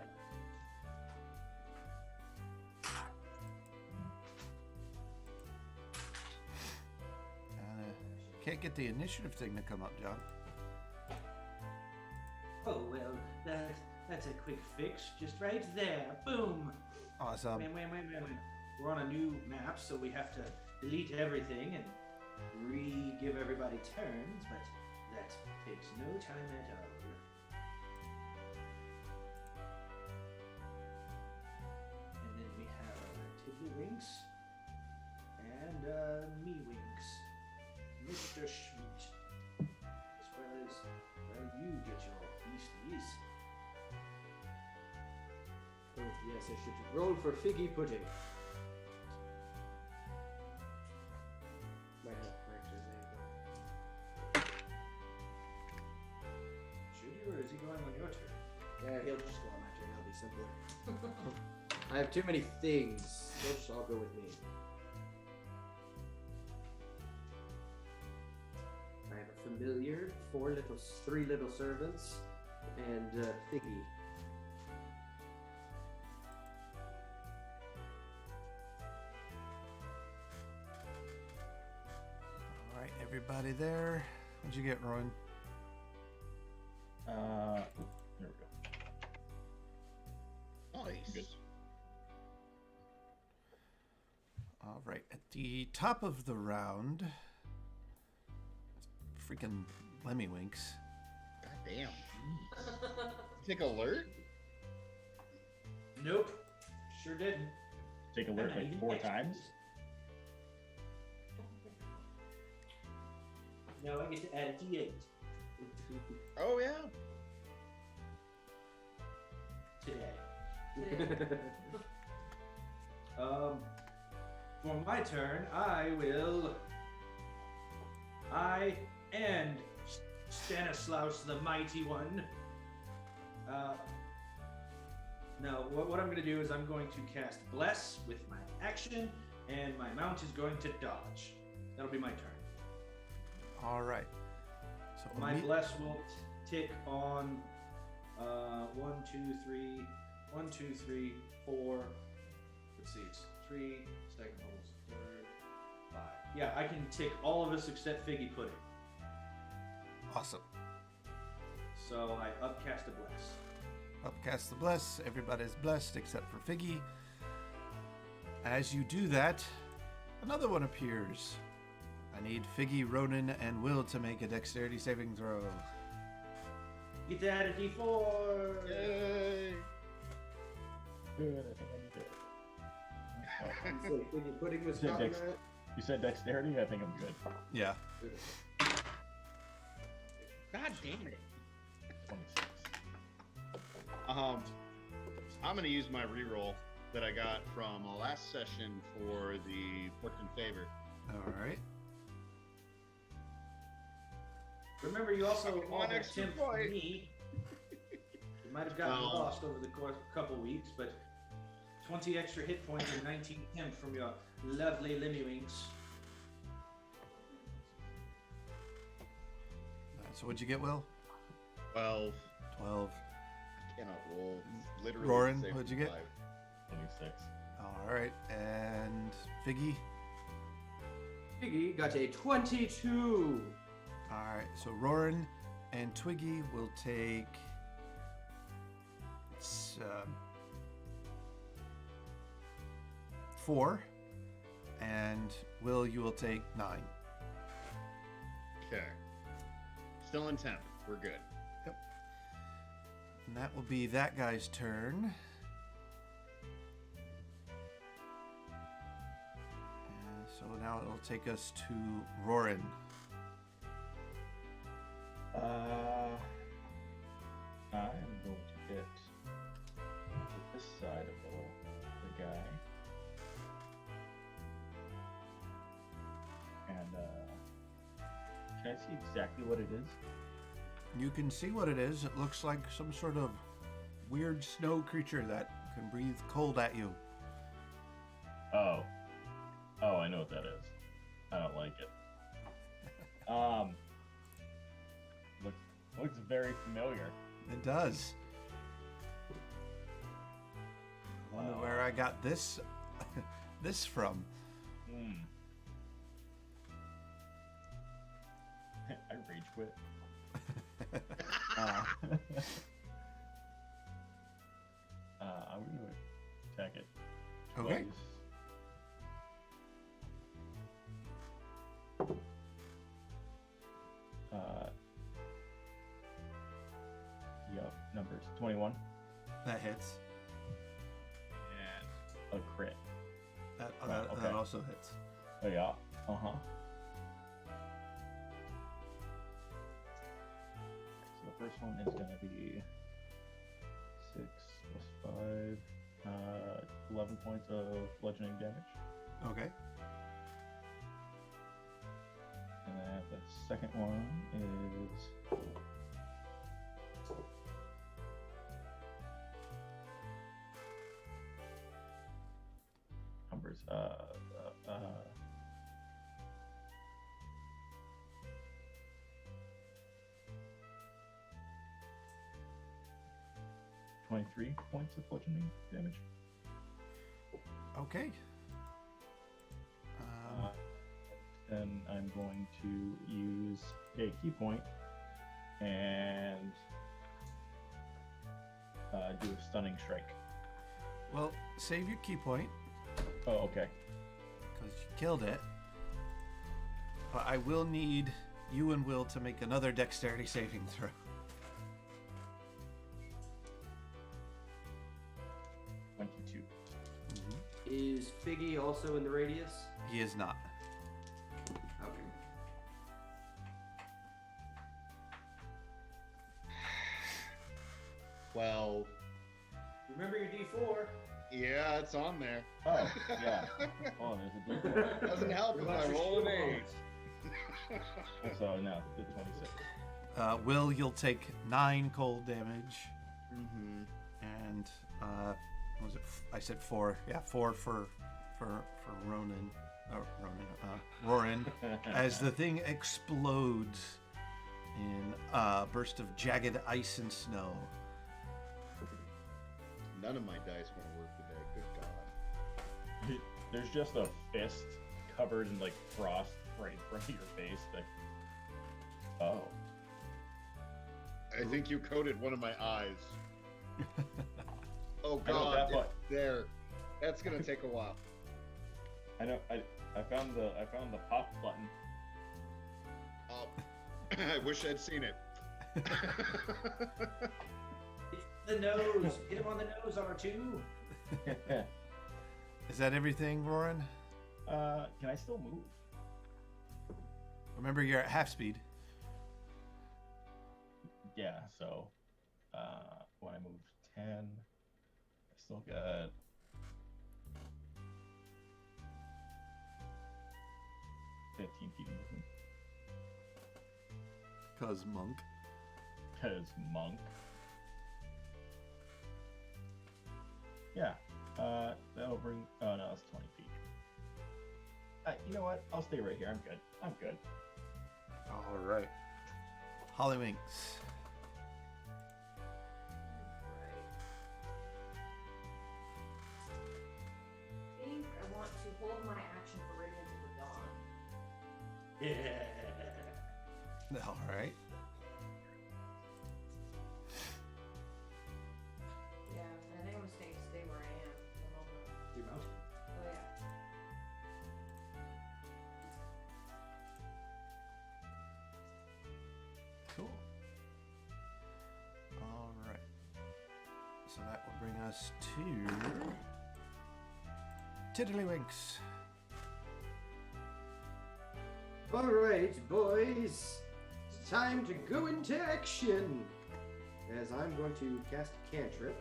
A: Can't get the initiative thing to come up, John.
D: Oh, well, that's a quick fix. Just right there. Boom.
A: Awesome.
D: Wait. We're on a new map, so we have to delete everything and re-give everybody turns, but that takes no time at all. And then we have Tiddly Winks and Me Winks. Mr. Schmeat. As well as, well, you get your beasties.
F: Oh yes, I should roll for figgy pudding. Might have characters there.
D: Should you, or is he going on your turn?
F: Yeah, he'll just go on my turn. It'll be simpler. I have too many things. He'll just all go with me. I have a familiar, 3 little servants, and Figgy.
A: All right, everybody there. What'd you get, Rowan?
E: There we go.
C: Nice.
E: Good.
A: All right, at the top of the round, freaking Lemmy Winks.
C: God damn. Take alert?
D: Nope. Sure didn't.
E: Take alert
D: I'm not
E: like
D: even
E: 4
D: extras.
E: times.
D: No, I get to add a D8
C: Oh, yeah.
D: today. For my turn, I and Stanislaus the Mighty One. No, what I'm going to do is I'm going to cast Bless with my action, and my mount is going to dodge. That'll be my turn.
A: All right. So
D: My Bless will tick on 1, 2, 3, 4. Let's see, it's 3, second levels, third, 5. Yeah, I can tick all of us except Figgy Pudding.
A: Awesome.
D: So I upcast a Bless.
A: Upcast the bless. Everybody's blessed except for Figgy. As you do that, another one appears. I need Figgy, Ronan, and Will to make a dexterity saving throw.
D: Get to add a D4!
C: Yay.
E: Good, I think I'm good.
F: So Figgy pudding was
E: Said
F: gotten
E: dex-
F: that.
E: You said dexterity? I think I'm good.
A: Yeah.
C: God damn it.
E: 26.
C: I'm gonna use my reroll that I got from last session for the Fortune Favor.
A: All right.
D: Remember, you also
C: One
D: all have
C: extra
D: temp
C: point.
D: me. might have gotten
C: Oh.
D: lost over the course of a couple weeks, but 20 extra hit points and 19 temp from your lovely Lemmy-winks.
A: So what'd you get, Will?
C: 12.
A: 12.
C: I cannot roll. It's literally
A: Roarin,
C: the same
A: what'd you
C: as
A: get?
C: 5.
E: 26.
A: All right. And Figgy?
F: Piggy got a 22.
A: All right. So Roran and Twiggy will take... It's, 4. And Will, you will take 9.
C: Okay. Still in temp. We're good.
A: And that will be that guy's turn. And so now it'll take us to Roran.
E: I'm going to get this side of the guy. And, can I see exactly what it is?
A: You can see what it is. It looks like some sort of weird snow creature that can breathe cold at you.
E: Oh. Oh, I know what that is. I don't like it. Looks very familiar.
A: It does. I wonder where I got this this from.
E: I rage quit. I'm gonna attack it.
A: Okay.
E: Yup, numbers 21
A: That hits.
E: and a crit.
A: That,
E: Wow,
A: that
E: okay.
A: also hits.
E: Oh yeah, uh-huh. So the first one is gonna be 6 plus 5, 11 points of bludgeoning damage.
A: Okay.
E: And then the second one is numbers 23 points of bludgeoning damage.
A: Okay.
E: Then I'm going to use a key point and do a stunning strike.
A: Well, save your key point
E: Oh, okay.
A: because you killed it. But I will need you and Will to make another dexterity saving throw.
F: Is Figgy also in the radius?
A: He is not.
F: Okay.
C: Well,
D: Remember your D4.
C: yeah, it's on there.
E: Oh, yeah. Oh, there's a D4.
C: Doesn't help if I
D: Watch your
C: roll an
D: shield
C: 8.
E: So now the 26.
A: Will, you'll take 9 cold damage.
C: Mm-hmm.
A: And what was it? I said 4. Yeah, 4 for Ronan. Roran. As the thing explodes in a burst of jagged ice and snow.
C: None of my dice want to work today. Good God.
E: There's just a fist covered in like frost right in front of your face. Like, oh.
C: I think you coated one of my eyes. Oh
E: I know
C: God,
E: that much.
C: there. That's gonna take a while.
E: I know. I found the pop button.
C: Oh, I wish I'd seen it.
D: The nose. Hit him on the nose, R2.
A: Is that everything, Roran?
E: Can I still move?
A: Remember, you're at half speed.
E: Yeah. So, when I move 10, I still got 15 feet of movement.
A: Because monk.
E: Cause monk. Yeah. That'll bring. Oh no, that's 20 feet. You know what? I'll stay right here. I'm good. I'm good.
A: All right. Hollywinks.
B: I think I want to hold my action for Radiant of the Dawn.
D: Yeah.
A: All right.
B: Yeah, and I think I'm gonna stay where I am for the moment.
D: You mouse?
B: Oh yeah.
A: Cool. All right. So that will bring us to Tiddlywinks.
F: All right, boys. It's time to go into action. As I'm going to cast a cantrip.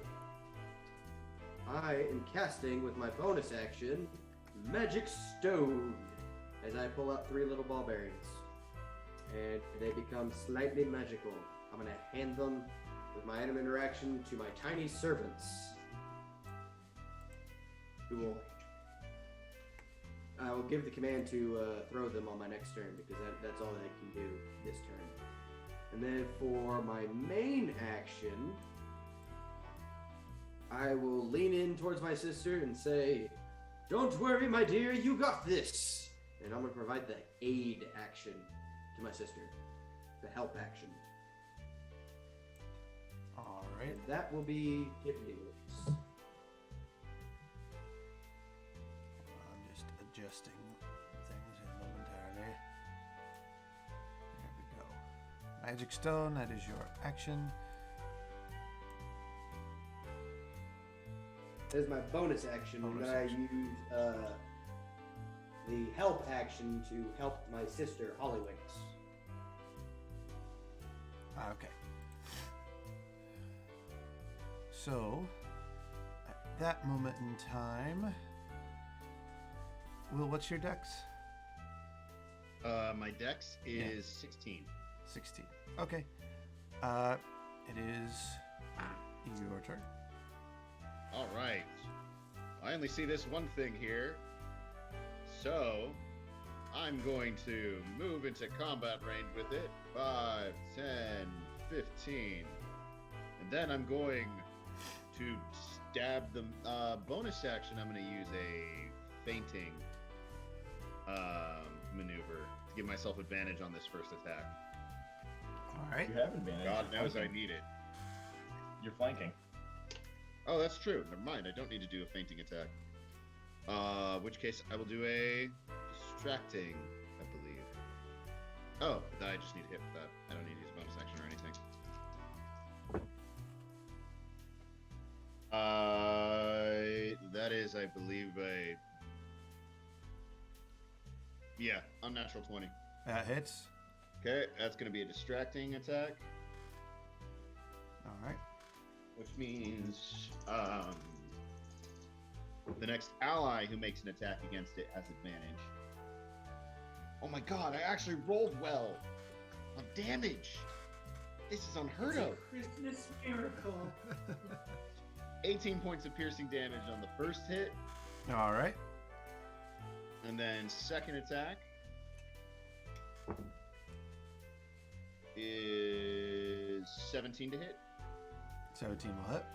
F: I am casting with my bonus action Magic Stone. As I pull out 3 little ball bearings. And they become slightly magical. I'm going to hand them with my item interaction to my tiny servants. Who will... I will give the command to throw them on my next turn because that's all they can do this turn. And then for my main action, I will lean in towards my sister and say, "Don't worry, my dear, you got this." And I'm going to provide the aid action to my sister, the help action.
A: All right.
F: And that will be Tiddlywinks.
A: I'm just adjusting things here momentarily. There we go. Magic Stone, that is your action.
F: That is my bonus action,
A: Bonus
F: and then
A: action.
F: I use the help action to help my sister, Hollywinks.
A: Okay. So, at that moment in time, Will, what's your dex?
C: My dex is 16.
A: 16. Okay. It is your turn.
C: All right. I only see this one thing here. So, I'm going to move into combat range with it. 5, 10, 15. And then I'm going to stab the bonus action. I'm going to use a fainting maneuver to give myself advantage on this first attack.
A: All right.
E: You have advantage.
C: God
E: You're
C: knows I
E: flanking.
C: need it.
E: You're flanking.
C: Oh, that's true. Never mind. I don't need to do a fainting attack. Which case I will do a distracting, I believe. Oh, I just need to hit with that. I don't need to use a bonus action or anything. That is, I believe, a unnatural 20.
A: That hits.
C: Okay, that's going to be a distracting attack,
A: All right.
C: which means the next ally who makes an attack against it has advantage. Oh my god, I actually rolled well on damage. This is unheard of.
D: Christmas miracle.
C: 18 points of piercing damage on the first hit,
A: All right.
C: and then second attack is 17 to hit.
A: 17 will hit.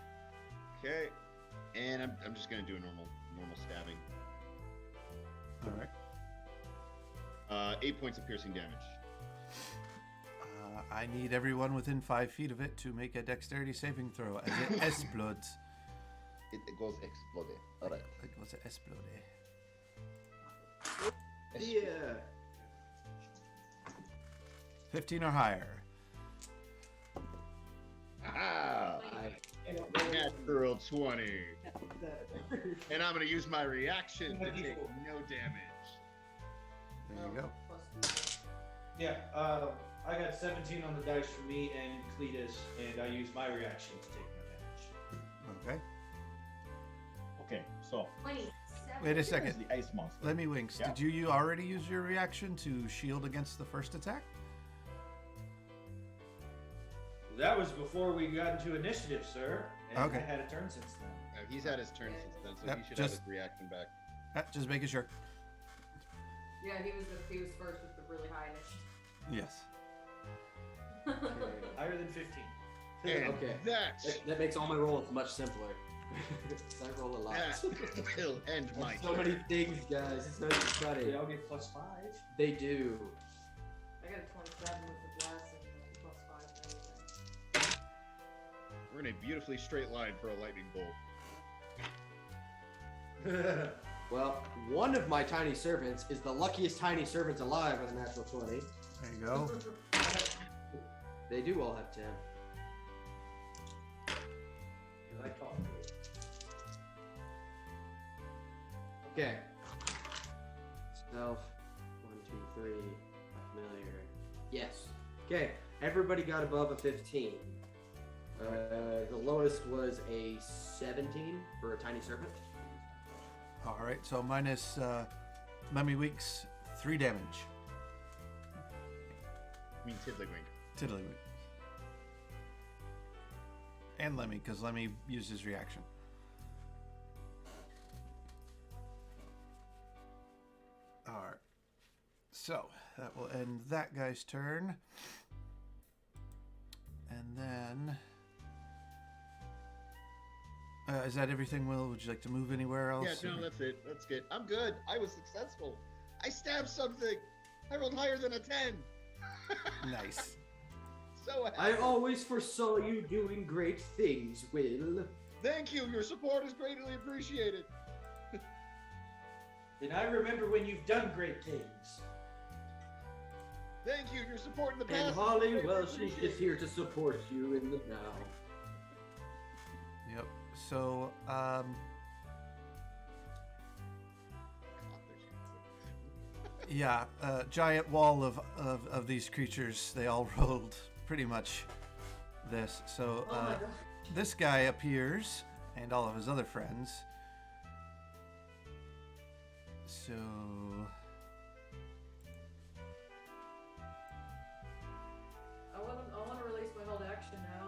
C: Okay, and I'm just gonna do a normal stabbing.
A: All right.
C: 8 points of piercing damage.
A: I need everyone within 5 feet of it to make a dexterity saving throw as it explodes.
C: It goes explode. All right.
A: It goes to explode.
F: Yeah.
A: 15 or higher.
C: Ah, natural 20, and I'm gonna use my reaction to take no damage.
A: There you go.
B: Plus 2.
D: Yeah, I got 17 on the dice for me and Cletus, and I used my reaction to take no damage.
A: Okay.
E: Okay, so
B: 27.
A: Wait a
E: here's
A: second.
E: the ice monster.
A: Let me winks.
E: Yeah.
A: Did you already use your reaction to shield against the first attack?
D: That was before we got into initiative, sir. And
A: Okay.
D: I had a turn since then.
C: He's had his turn since then, so
A: Yep,
C: he should
A: just-
C: have his reaction back.
A: Just making sure.
B: Yeah, he was first with the really high initiative.
A: Yes.
D: Higher than 15.
C: And
F: Okay.
C: that
F: That makes all my rolls much simpler. 'Cause I roll a lot.
C: will end my
F: There's so
C: turn.
F: many things, guys. It's not even funny.
D: They all get +5.
F: They do.
B: I got a 27 with the bless and +5 and everything.
C: We're in a beautifully straight line for a lightning bolt.
F: Well, one of my tiny servants is the luckiest tiny servants alive with a natural 20.
A: There you go.
F: They do all have 10.
D: I talk to it.
F: Okay. Stealth. 1, 2, 3. Familiar. Yes. Okay. Everybody got above a 15. The lowest was a 17 for a tiny serpent.
A: All right. So minus Lemmy Weeks 3 damage.
C: I mean, Tiddlywink.
A: Tiddlywink. And Lemmy, because Lemmy used his reaction. All right. So that will end that guy's turn. And then. Is that everything, Will? Would you like to move anywhere else?
C: Yeah, no, that's it. That's good. I'm good. I was successful. I stabbed something. I rolled higher than a 10.
A: Nice.
C: So happy.
F: I always foresaw you doing great things, Will.
C: Thank you. Your support is greatly appreciated.
D: And I remember when you've done great things.
C: Thank you. Your support in the past.
F: And
C: is
F: Holly,
C: greatly
F: well, she's
C: appreciated.
F: just here to support you in the now.
A: Yep. So, yeah, giant wall of these creatures. They all rolled pretty much this. So
B: Oh my god.
A: this guy appears, and all of his other friends. So
B: I want to release my hold action now.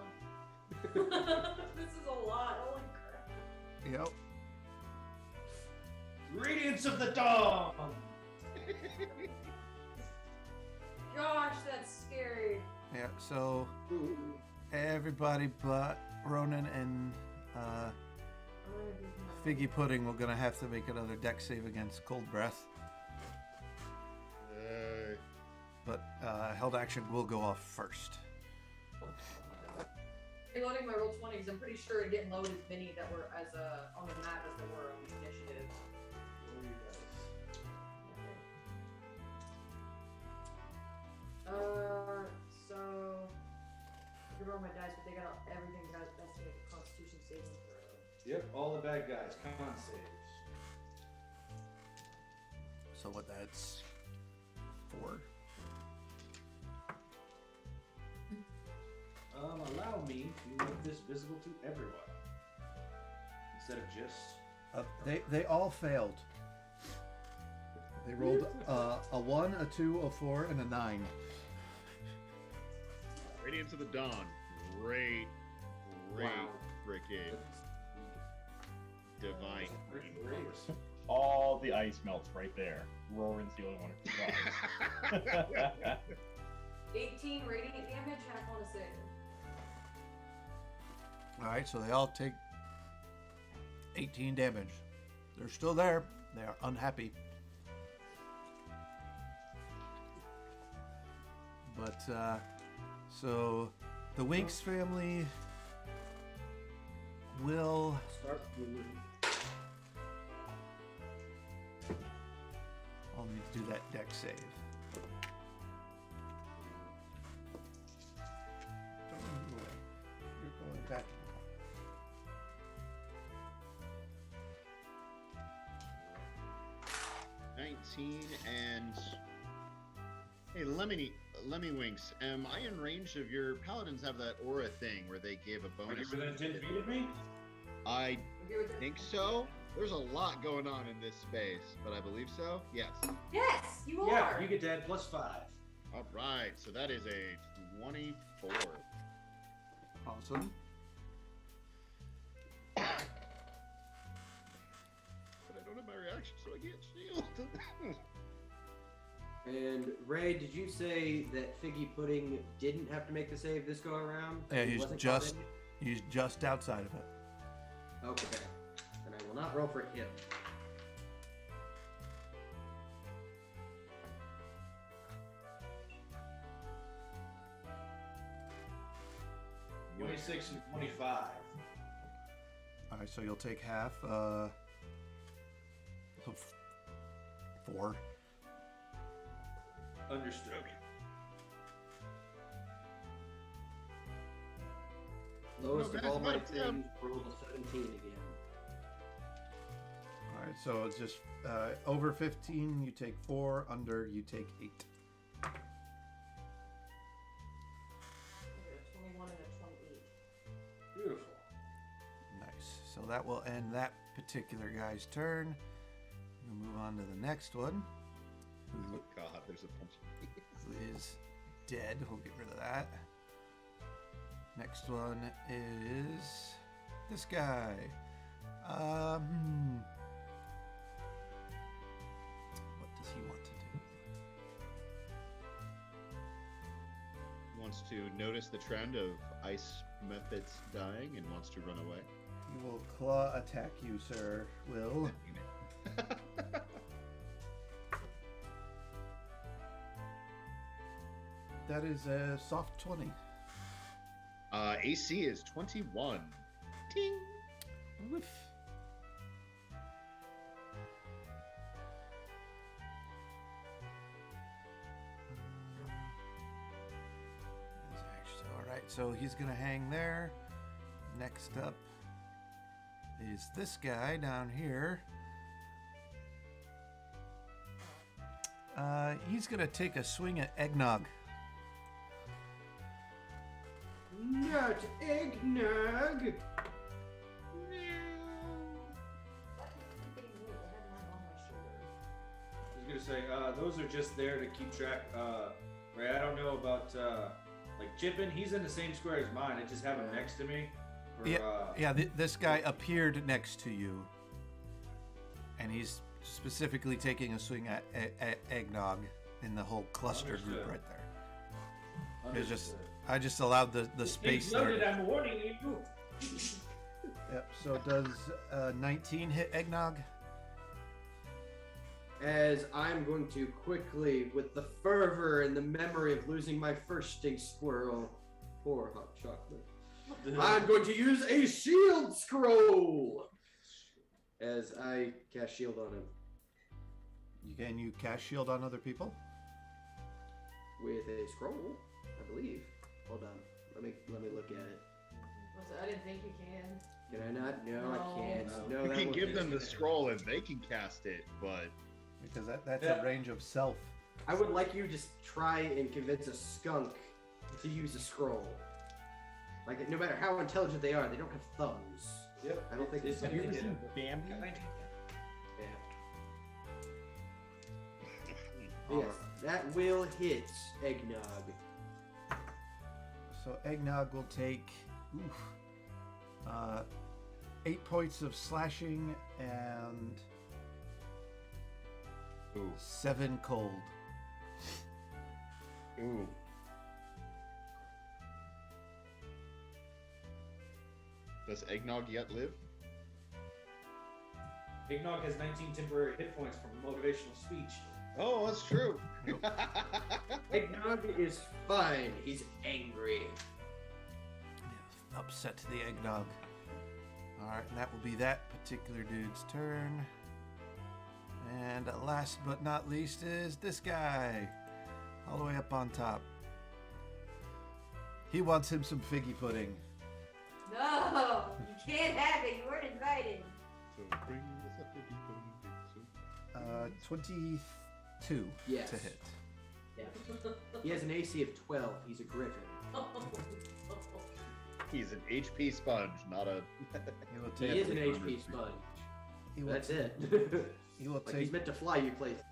B: This is a lot. Holy crap.
A: yep.
D: Radiance of the Dawn!
B: Gosh, that's scary.
A: Yeah. So everybody but Ronan and
B: I'm gonna do my-
A: Figgy Pudding we're gonna have to make another deck save against Cold Breath. But held action will go off first.
B: Reloading my roll 20 because I'm pretty sure it didn't load as many that were as on the map as there were on the initiative. So I can roll my dice, but they got everything has to make a Constitution saving throw.
D: Yep, all the bad guys. Con saves.
A: So what? That's 4.
D: Allow me to make this visible to everyone. Instead of just...
A: They all failed. They rolled a 1, a 2, a 4, and a 9.
C: Radiance of the Dawn. Great
F: Wow.
C: freaking divine.
E: All the ice melts right there. Roran's the only one who survives.
B: 18 radiant damage, half on a save.
A: All right, so they all take 18 damage. They're still there. They are unhappy. But so the Winks family will
F: Start moving.
A: I'll need to do that deck save. Don't move away. You're going back.
C: 19 and hey, Lemmy Winks. Am I in range of your paladins? Have that aura thing where they give a
D: Are you
C: bonus?
D: within 10 feet of me?
C: I
B: Okay with it?
C: think so. There's a lot going on in this space, but I believe so. Yes.
B: Yes, you
D: Yeah,
B: are.
D: you get to add +5.
C: All right. So that is a 24.
A: Awesome.
F: And Ray, did you say that Figgy Pudding didn't have to make the save this go around?
A: Yeah,
F: He
A: he's
F: wasn't
A: just
F: caught
A: he's just outside of it.
F: in? Okay. Then I will not roll for him.
C: You
D: 26 and 25.
A: All right, so you'll take half. So 4.
D: Understood.
F: Lowest
C: No,
F: of all my
C: that's not
F: things rolled a 17 again.
A: All right, so it's just over 15, you take 4. Under, you take 8.
B: Okay, a 21 and a 28.
D: Beautiful.
A: Nice. So that will end that particular guy's turn. We'll move on to the next one,
C: Oh God, there's a bunch of these.
A: who is dead. We'll get rid of that. Next one is this guy. What does he want to do?
C: Wants to notice the trend of ice methods dying and wants to run away.
A: He will claw attack you, sir. Will. That is a soft 20.
C: AC is 21. Ting.
A: Woof. All right, so he's gonna hang there. Next up is this guy down here. He's gonna take a swing at eggnog.
F: Not eggnog!
D: I was gonna say, those are just there to keep track. Ray, I don't know about like Chippin. He's in the same square as mine. I just have him next to me. For,
A: Yeah, this guy appeared next to you, and he's specifically taking a swing at eggnog in the whole cluster group
D: Understood.
A: right there. It's just
D: Understood.
A: I just allowed the space
D: Noted,
A: there.
D: I'm warning you.
A: Yep. So does 19 hit eggnog?
F: As I'm going to quickly, with the fervor and the memory of losing my first stink squirrel, poor hot chocolate, I'm going to use a shield scroll as I cast shield on him
A: Can you cast shield on other people?
F: with a scroll, I believe. Hold on, let me look at it.
B: I didn't think you can.
F: Can I not? No,
B: No.
F: I can't. No,
C: You
F: that
C: can
F: one
C: give them the
F: can't.
C: scroll and they can cast it, but
A: Because that's
D: Yeah.
A: a range of self.
F: I would like you to just try and convince a skunk to use a scroll. Like, no matter how intelligent they are, they don't have thumbs.
D: Yep.
F: I don't think
D: It's
F: it's
E: Have you ever
D: something
E: seen Bambi?
F: Yes, that will hit eggnog.
A: So eggnog will take 8 points of slashing and
C: ooh,
A: 7 cold.
C: ooh. Does eggnog yet live?
D: Eggnog has 19 temporary hit points from motivational speech.
C: Oh, that's true.
F: Eggnog is fine. He's angry.
A: Yeah, upset the eggnog. Alright, and that will be that particular dude's turn. And last but not least is this guy. All the way up on top. He wants him some figgy pudding.
B: No, you can't have it. You weren't invited.
C: So bring this up to people.
A: 22
F: Yes.
A: to hit.
F: Yeah. He has an AC of 12. He's a griffin.
C: He's an HP sponge, not a.
A: He will
F: He
A: take.
F: is an HP sponge.
A: He will
F: That's it.
A: He will
F: Like
A: take.
F: he's meant to fly you places.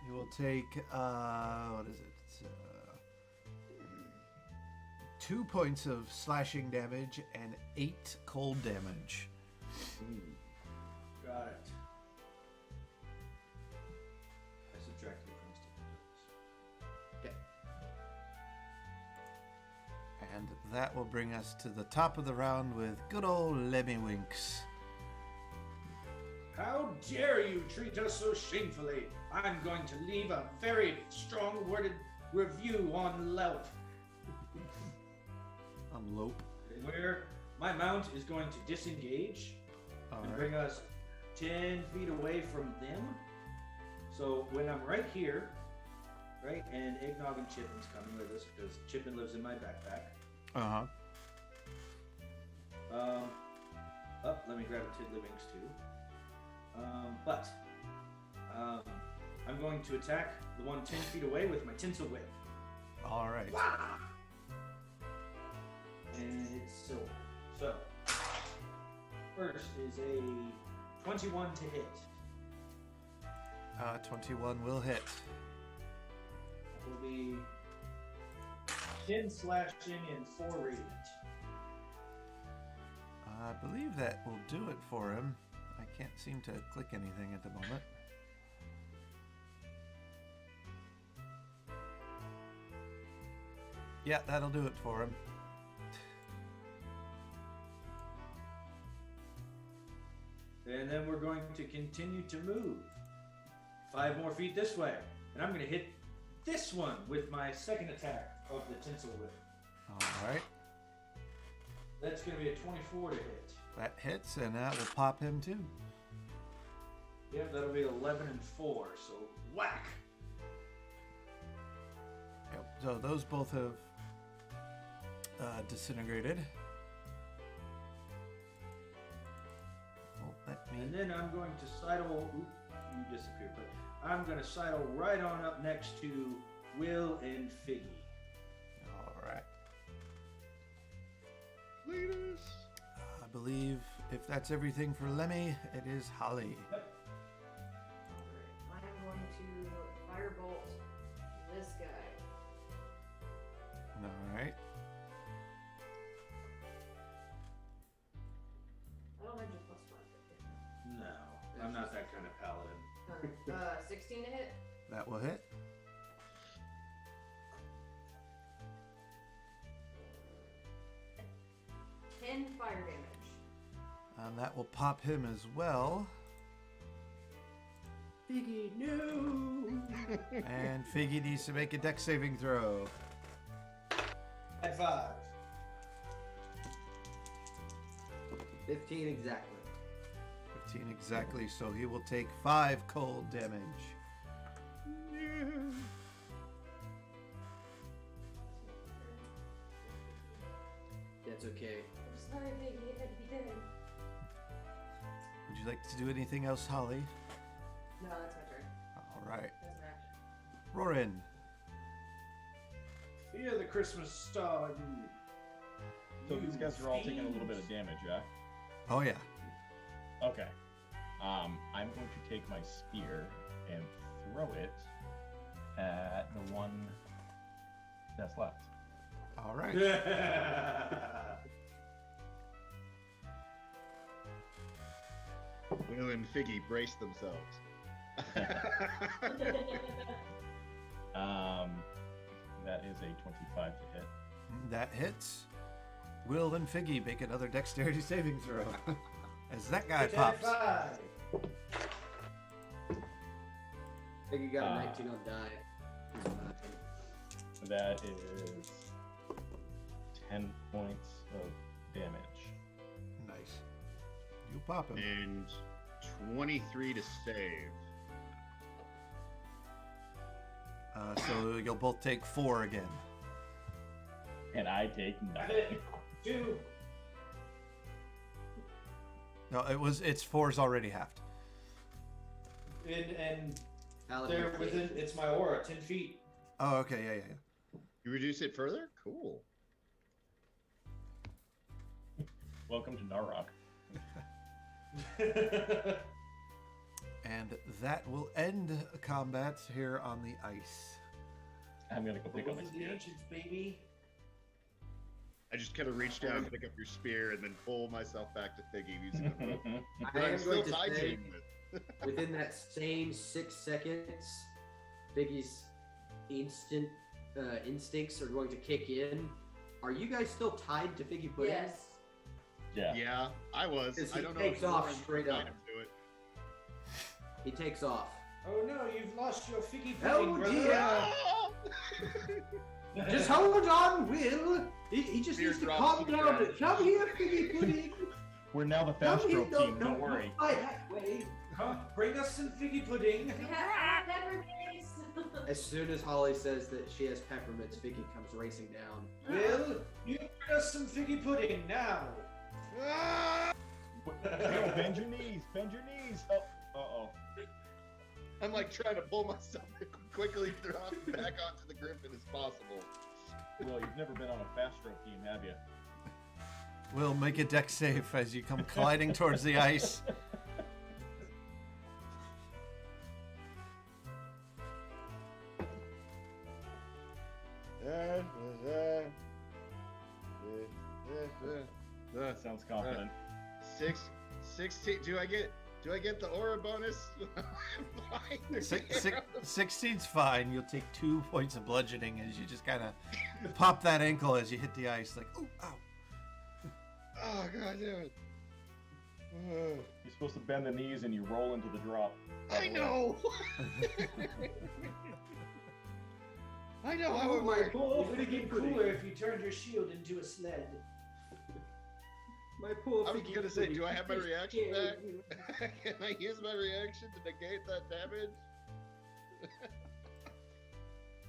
A: He will take. What is it? 2 points of slashing damage and 8 cold damage.
D: Got it.
A: that will bring us to the top of the round with good old Lemmy Winks.
D: How dare you treat us so shamefully? I'm going to leave a very strong-worded review on Lope,
A: Lope.
D: where my mount is going to disengage
A: All
D: and
A: right.
D: bring us 10 feet away from them. So when I'm right here, right, and Eggnog and Chippin's coming with us because Chippin lives in my backpack.
A: Uh-huh.
D: Let me grab a Tiddlywinks too. I'm going to attack the one 10 feet away with my tinsel whip.
A: All right.
D: And it's silver. So, first is a 21 to hit.
A: 21 will hit.
D: That will be 10 slashing and 4 radiant.
A: I believe that will do it for him. I can't seem to click anything at the moment. Yeah, that'll do it for him.
D: And then we're going to continue to move 5 more feet this way. And I'm going to hit this one with my second attack of the tinsel whip.
A: All right.
D: That's going to be a 24 to hit.
A: That hits, and that will pop him too.
D: Yep, that'll be 11 and 4. So whack!
A: Yep. So those both have disintegrated. Oh, let me.
D: And then I'm going to sidle. Oop, you disappeared, but I'm going to sidle right on up next to Will and Figgy.
A: All right.
C: Lead us.
A: I believe if that's everything for Lemmy, it is Holly.
B: I am going to firebolt this guy.
A: All right.
B: I don't have just plus 5.
D: No, I'm not that kind of paladin.
B: 16 to hit.
A: That will hit.
B: 10 fire damage.
A: And that will pop him as well.
F: Figgy, no!
A: And Figgy needs to make a dex saving throw.
D: At 5.
F: 15 exactly.
A: 15 exactly, so he will take 5 cold damage.
F: That's okay.
B: I'm sorry, Piggy, it had to be dead.
A: Would you like to do anything else, Holly?
B: No, that's my turn.
A: All right.
B: That's an action.
A: Rorin.
D: Fear the Christmas star.
E: So these guys are all taking a little bit of damage, yeah?
A: Oh, yeah.
E: Okay. I'm going to take my spear and throw it at the one that's left.
A: All right.
C: Will and Figgy brace themselves.
E: That is a 25 to hit.
A: That hits. Will and Figgy make another dexterity saving throw. As that guy pops.
F: Figgy got a 19 on die. He's fine.
E: That is 10 points of damage.
A: Nice. You pop him.
C: And 23 to save.
A: So you'll both take 4 again.
E: And I take nothing.
D: 2.
A: No, it's 4's already halved.
D: And
F: Paladin
D: they're within. It's my aura, 10 feet.
A: Oh, okay, yeah.
C: You reduce it further? Cool.
E: Welcome to Narok.
A: And that will end combat here on the ice.
E: I'm gonna go pick up my
D: the
E: spear.
D: ancients, baby.
C: I just kind of reach down, pick up your spear, and then pull myself back to Figgy using the rope.
F: I
C: But I'm
F: am
C: still
F: going to
C: tied to
F: say,
C: him with.
F: within that same 6 seconds, Figgy's instincts are going to kick in, are you guys still tied to Figgy Pudding?
B: Yes.
E: Yeah.
C: Yeah, I was.
F: Because
C: I
F: he
C: don't know.
F: takes
C: if
F: off
C: Lauren
F: straight
C: tied
F: up.
C: him to it.
F: He takes off.
D: Oh no, you've lost your figgy
F: Oh,
D: pudding, brother.
F: dear. Just hold on, Will. He just
C: Fear
F: needs to
C: drops
F: calm
C: to the
F: down.
C: ground.
F: Come here, Figgy Pudding.
E: We're now the
F: Come
E: fast
F: here.
E: stroke team. Don't worry.
F: By that way.
D: Come, bring us some figgy pudding.
B: We have peppermints.
F: As soon as Holly says that she has peppermints, Figgy comes racing down.
D: Will, you bring us some figgy pudding now.
E: No, bend your knees. Bend your knees. Oh. Uh-oh.
C: I'm like trying to pull myself to quickly drop back onto the griffin as possible.
E: Well, you've never been on a fast stroke team, have you?
A: Will, make a deck save as you come colliding towards the ice.
E: That sounds confident.
C: 16. Do I get the aura bonus? Fine.
A: 16's fine. You'll take 2 points of bludgeoning as you just kind of pop that ankle as you hit the ice. Like, ooh, ow.
C: Oh god damn it.
E: You're supposed to bend the knees and you roll into the drop.
C: I know. I know how it
F: my
C: works.
F: poor
D: It would have been
F: Figgy Pudding.
D: cooler if you turned your shield into a sled.
F: My poor
C: I was
F: Figgy
C: gonna say,
F: Pudding.
C: do I have my
F: Just
C: reaction
F: scared
C: back?
F: you.
C: Can I use my reaction to negate that damage?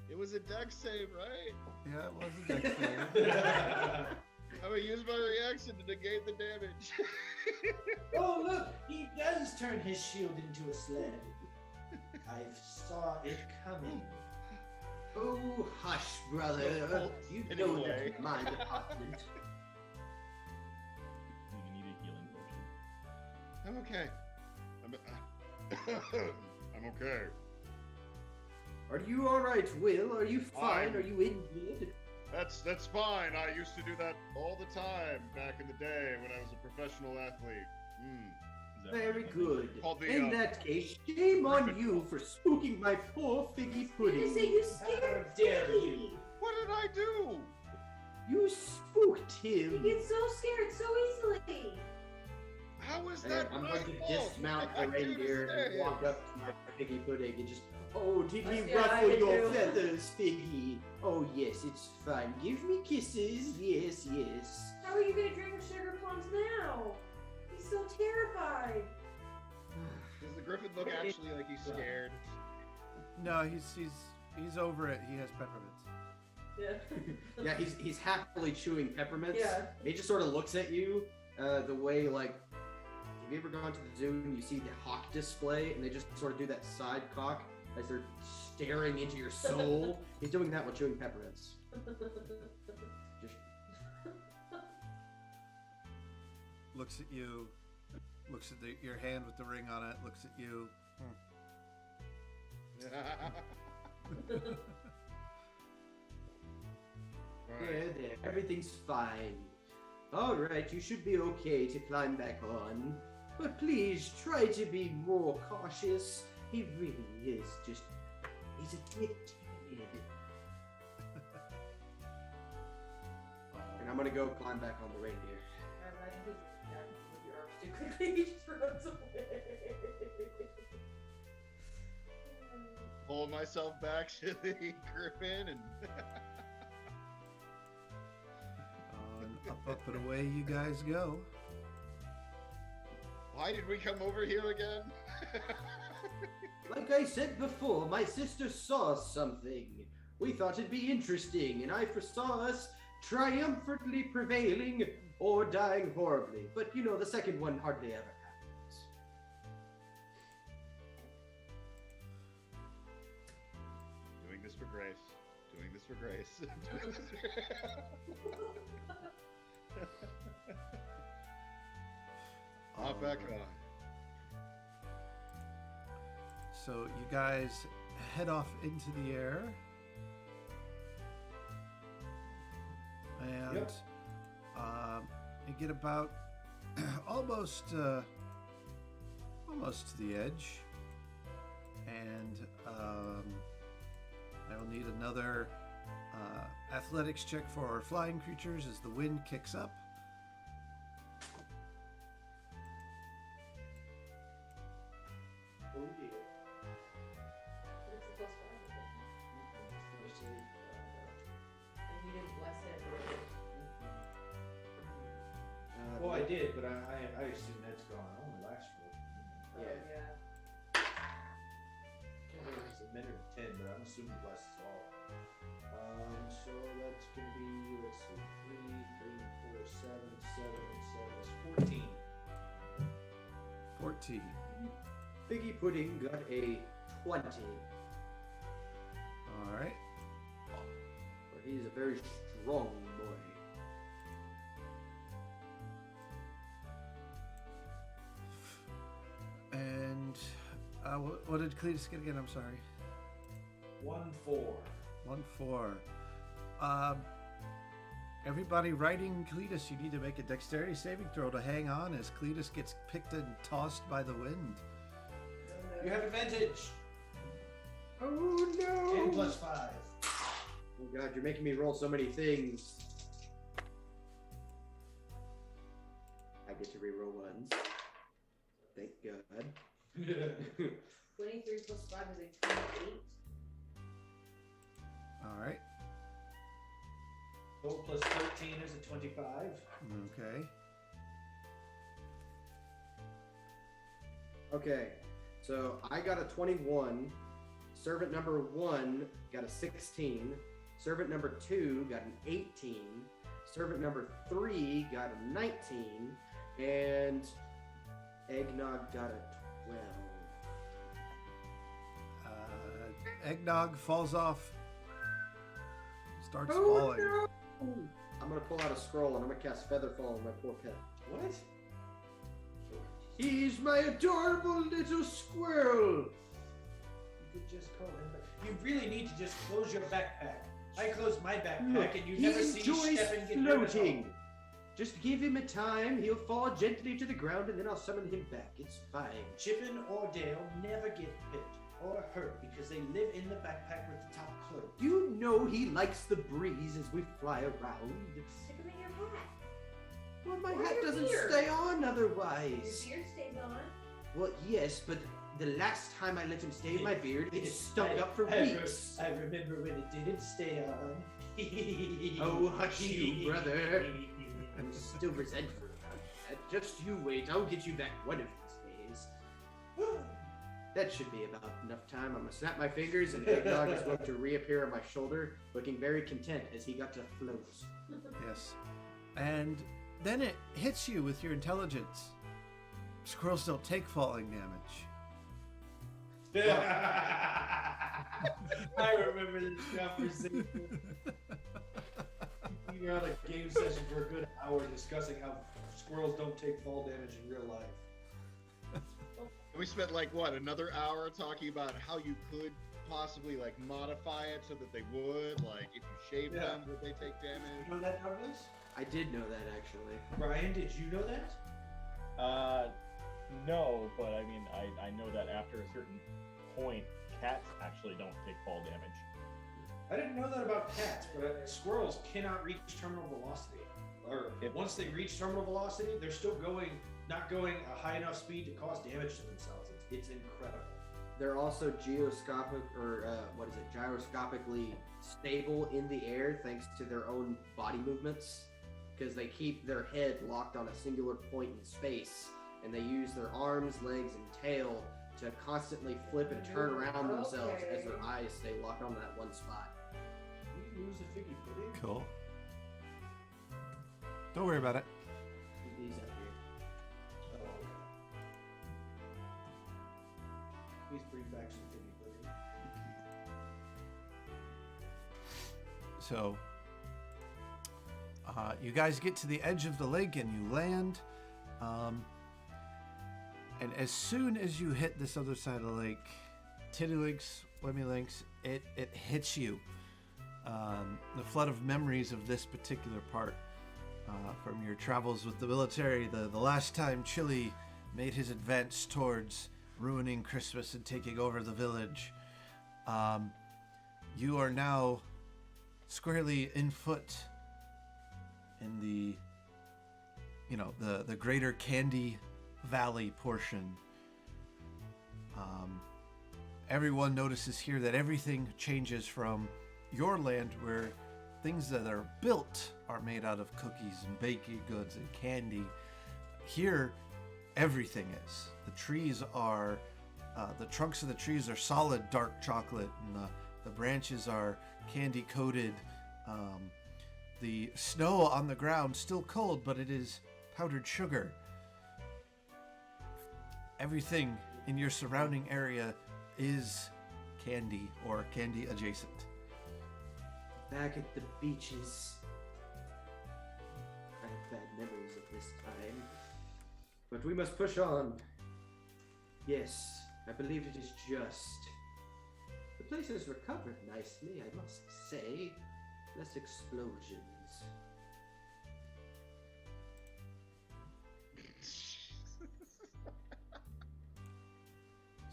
C: It was a deck save, right?
A: Yeah, it was a deck save.
C: I'm gonna use my reaction to negate the damage.
D: Oh look, he does turn his shield into a sled. I saw it coming.
F: Oh, hush, brother. You know
C: Anyway.
F: that's my department.
E: You need a healing potion.
C: I'm okay. I'm okay.
F: Are you alright, Will? Are you fine?
C: I'm-
F: Are you injured?
C: That's fine. I used to do that all the time back in the day when I was a professional athlete.
E: Is that
F: Very
E: right?
F: good.
C: Called the,
F: In that case, shame on you for spooking my poor Figgy
B: Did
F: Pudding.
B: you say you
D: How
B: scared
D: dare
B: Figgy?
D: you?
C: What did I do?
F: You spooked
B: He
F: him.
B: gets so scared so easily.
C: How is
F: And
C: that
F: I'm
C: my
F: going to
C: fault?
F: dismount
C: I
F: the
C: do
F: reindeer and
C: say.
F: walk up to my Figgy Pudding and just, oh, did he
B: Yeah, I
F: ruffle
B: did
F: your
B: too.
F: feathers, Figgy? Oh, yes, it's fine. Give me kisses. Yes, yes.
B: How are you gonna drink the sugar plums now? He's so terrified.
C: Does the griffin look actually like he's scared?
A: No, he's over it. He has peppermints.
B: Yeah.
F: Yeah, he's happily chewing peppermints.
B: Yeah.
F: He just sort of looks at you the way, like, have you ever gone to the zoo and you see the hawk display and they just sort of do that side cock as they're staring into your soul? He's doing that while chewing peppermints. Just,
A: Looks at you. Looks at your hand with the ring on it. Looks at you.
F: there, everything's fine. Alright, you should be okay to climb back on. But please try to be more cautious. He really is just. He's a bit timid. And I'm gonna go climb back on the reindeer.
B: I imagine he's with your arms too quickly. He just runs away.
C: Pull myself back to the griffin and
A: Up and away you guys go.
C: why did we come over here again?
F: Like I said before, my sister saw something. We thought it'd be interesting, and I foresaw us triumphantly prevailing or dying horribly. But you know, the second one hardly ever happens.
C: Doing this for grace. Doing this for grace. Doing this for- Hop back on.
A: So you guys head off into the air. And
D: Yep.
A: you get about almost to the edge. And I will need another Athletics check for our flying creatures as the wind kicks up.
D: Oh dear.
B: What's the plus 5? And you didn't bless it.
D: Well, I did, but I assume that's gone. I only last for.
B: Yeah.
D: Can't remember if it's a minute or 10, but I'm assuming bless is all. So that's gonna be, let's see, 3, 4, 7, 7, 7 is 14.
A: 14.
F: Biggie Pudding got a 20.
A: All right.
F: But he's a very strong boy.
A: And what did Cletus get again? I'm sorry.
D: 1-4.
A: 1-4. Everybody riding Cletus, you need to make a dexterity saving throw to hang on as Cletus gets picked and tossed by the wind.
D: You have advantage.
F: Oh
D: 10
F: no!
D: plus 5.
F: Oh god, you're making me roll so many things. I get to reroll ones. Thank God.
B: 23 plus 5 is a 28.
A: All right.
D: 12 plus 13 is a 25.
A: Okay.
F: Okay, so I got a 21. Servant number 1 got a 16. Servant number 2 got an 18. Servant number 3 got a 19. And Eggnog got a 12.
A: Eggnog falls off. Starts
F: Oh,
A: falling.
F: no! I'm gonna pull out a scroll and I'm gonna cast Featherfall on my poor pet.
D: What?
F: He's my adorable little squirrel.
D: You could just call him back. You really need to just close your backpack. I closed my backpack
F: Look,
D: and you
F: he
D: never see
F: enjoys
D: Stefan get
F: floating. Just give him a time, he'll fall gently to the ground and then I'll summon him back. It's fine.
D: Chippin or Dale never get hit or hurt because they live in the backpack with the top closed.
F: You know he likes the breeze as we fly around.
B: Stick him in your hat.
F: Well, my
B: Or
F: hat
B: your
F: doesn't
B: beard.
F: stay on otherwise.
B: Your beard stays on.
F: Well, yes, but the last time I let him stay in my beard, it stunk up for
D: I
F: weeks.
D: I remember when it didn't stay on.
F: Oh, hush you, brother. I'm still resentful about that. Just you wait, I'll get you back one of these days. That should be about enough time. I'm gonna snap my fingers and Eggnog is going to reappear on my shoulder, looking very content as he got to float.
A: Yes. And then it hits you with your intelligence. Squirrels don't take falling damage.
D: I remember this conversation. We were on a game session for a good hour discussing how squirrels don't take fall damage in real life.
C: We spent like what, another hour talking about how you could possibly like modify it so that they would, like if you shave
D: Yeah.
C: them, would they take damage?
D: You know that, Douglas?
F: I did know that actually.
D: Brian, did you know that?
E: No, but I mean, I know that after a certain point, cats actually don't take fall damage.
D: I didn't know that about cats, but squirrels cannot reach terminal velocity. Or once they reach terminal velocity, they're still not going a high enough speed to cause damage to themselves. It's incredible.
F: They're also gyroscopically stable in the air thanks to their own body movements, because they keep their head locked on a singular point in space, and they use their arms, legs, and tail to constantly flip and turn around themselves as their eyes stay locked on that one spot.
D: You lose a figgy pudding?
A: Cool. Don't worry about it.
F: He's up here.
D: Oh, okay. Please bring back some figgy pudding.
A: So, you guys get to the edge of the lake and you land. And as soon as you hit this other side of the lake, Tiddlywinks, Wemmylinks, it hits you. The flood of memories of this particular part from your travels with the military, the last time Chili made his advance towards ruining Christmas and taking over the village. You are now squarely in foot in the, the greater Candy Valley portion. Everyone notices here that everything changes from your land, where things that are built are made out of cookies and baking goods and candy. Here, everything is. The trees are, the trunks of the trees are solid dark chocolate, and the branches are candy coated. The snow on the ground still cold, but it is powdered sugar. Everything in your surrounding area is candy or candy adjacent.
F: Back at the beaches. I have bad memories of this time. But we must push on. Yes, I believe it is just. The place has recovered nicely, I must say. Less explosions.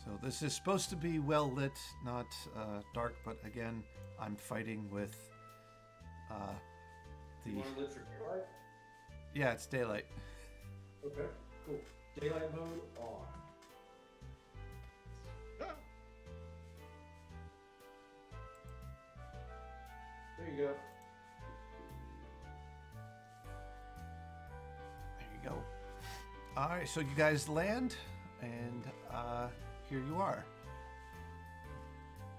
A: So this is supposed to be well lit, not dark, but again, I'm fighting with the...
D: You want to live for daylight?
A: Yeah, it's daylight.
D: Okay, cool. Daylight mode on. There you go.
A: There you go. All right, so you guys land, and here you are.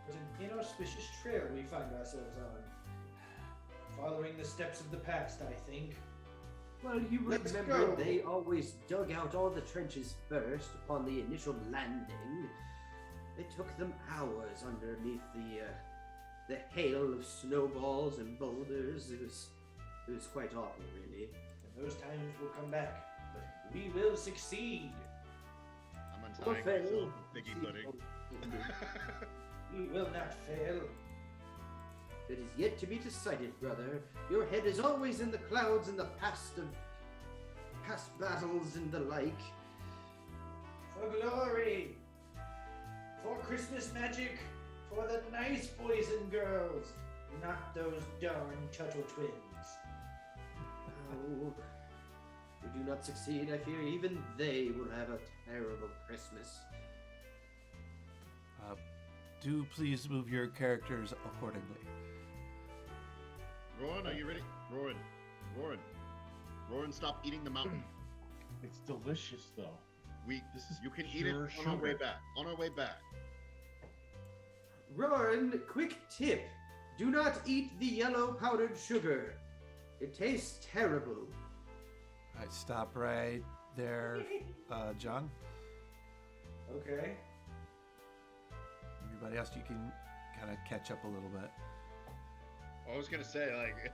G: It was an inauspicious trail we find ourselves on. Following the steps of the past, I think.
F: Well, you
G: Let's
F: remember
G: go.
F: they always dug out all the trenches first upon the initial landing. It took them hours underneath the hail of snowballs and boulders. It was quite awful, really.
G: And those times will come back. But we will succeed.
C: I'm
F: Or
C: untying
F: fail.
C: myself from Piggy Pudding.
G: We will not fail.
F: It is yet to be decided, brother. Your head is always in the clouds and the past battles and the like.
G: For glory. For Christmas magic. For the nice boys and girls. Not those darn Tuttle twins.
F: Oh, if we do not succeed, I fear even they will have a terrible Christmas.
A: Do please move your characters accordingly.
C: Rowan, are you ready? Rowan, stop eating the mountain.
E: It's delicious though.
C: You can eat it
E: pure
C: on our way
E: sugar.
C: back. On our way back.
F: Roran, quick tip. Do not eat the yellow powdered sugar. It tastes terrible.
A: All right, stop right there, John.
G: Okay.
A: Everybody else, you can kind of catch up a little bit.
C: I was gonna say, like,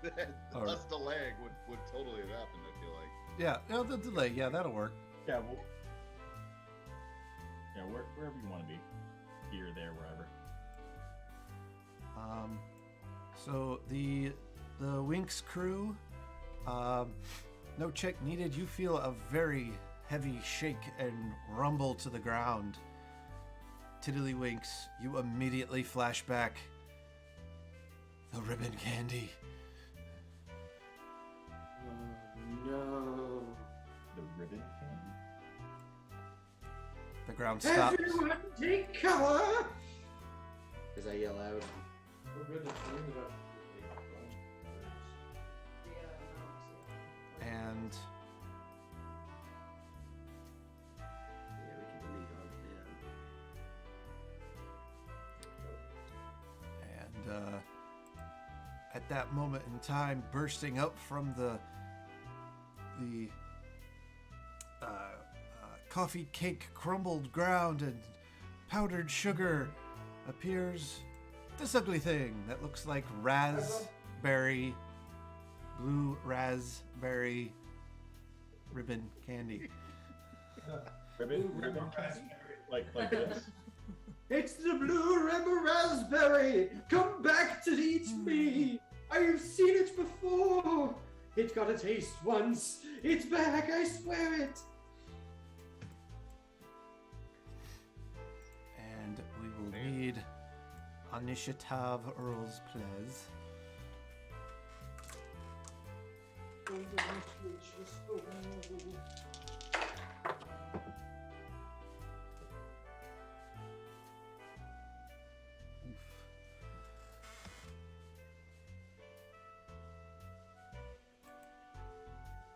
A: Or-
C: us delaying would totally have happened, I feel like.
A: Yeah, no, the delay. Yeah, that'll work.
E: Yeah, wherever you want to be. Here, there, wherever.
A: So the Winx crew, no check needed. You feel a very heavy shake and rumble to the ground. Tiddlywinks, you immediately flash back. The ribbon candy.
F: Oh no.
E: The ribbon candy.
A: The ground stops.
F: Everyone take cover! As I yell out.
G: We're good at doing it.
A: And
F: Yeah, we can delete all of them.
A: And at that moment in time, bursting up from the coffee cake crumbled ground and powdered sugar appears this ugly thing that looks like raspberry, blue raspberry ribbon candy.
E: Ribbon candy? Like this?
F: It's the blue ribbon raspberry! Come back to eat me! I've seen it before! It got a taste once. It's back, I swear it!
A: And we will need initiative rules, please.
G: Let's go.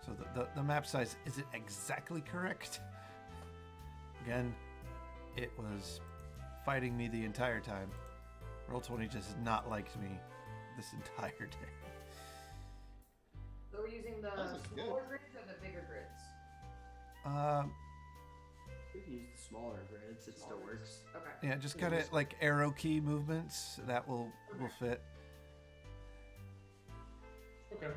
A: So the map size, is it exactly correct? Again, it was fighting me the entire time. Roll20 just has not liked me this entire day.
B: So we're using the
C: This is good.
B: smaller grids or the bigger grids?
F: We can use the smaller grids. It still works.
B: Okay.
A: Yeah, just kind of like arrow key movements. That will fit.
D: Okay.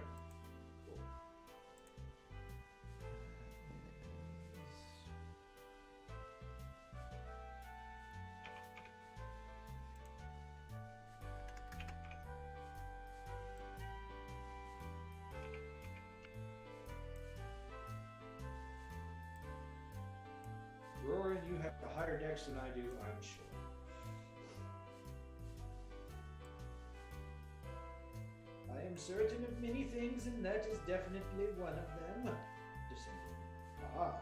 G: Roran, you have a higher dex than I do, I'm sure. I am certain of many things, and that is definitely one of them. Descending. Ah.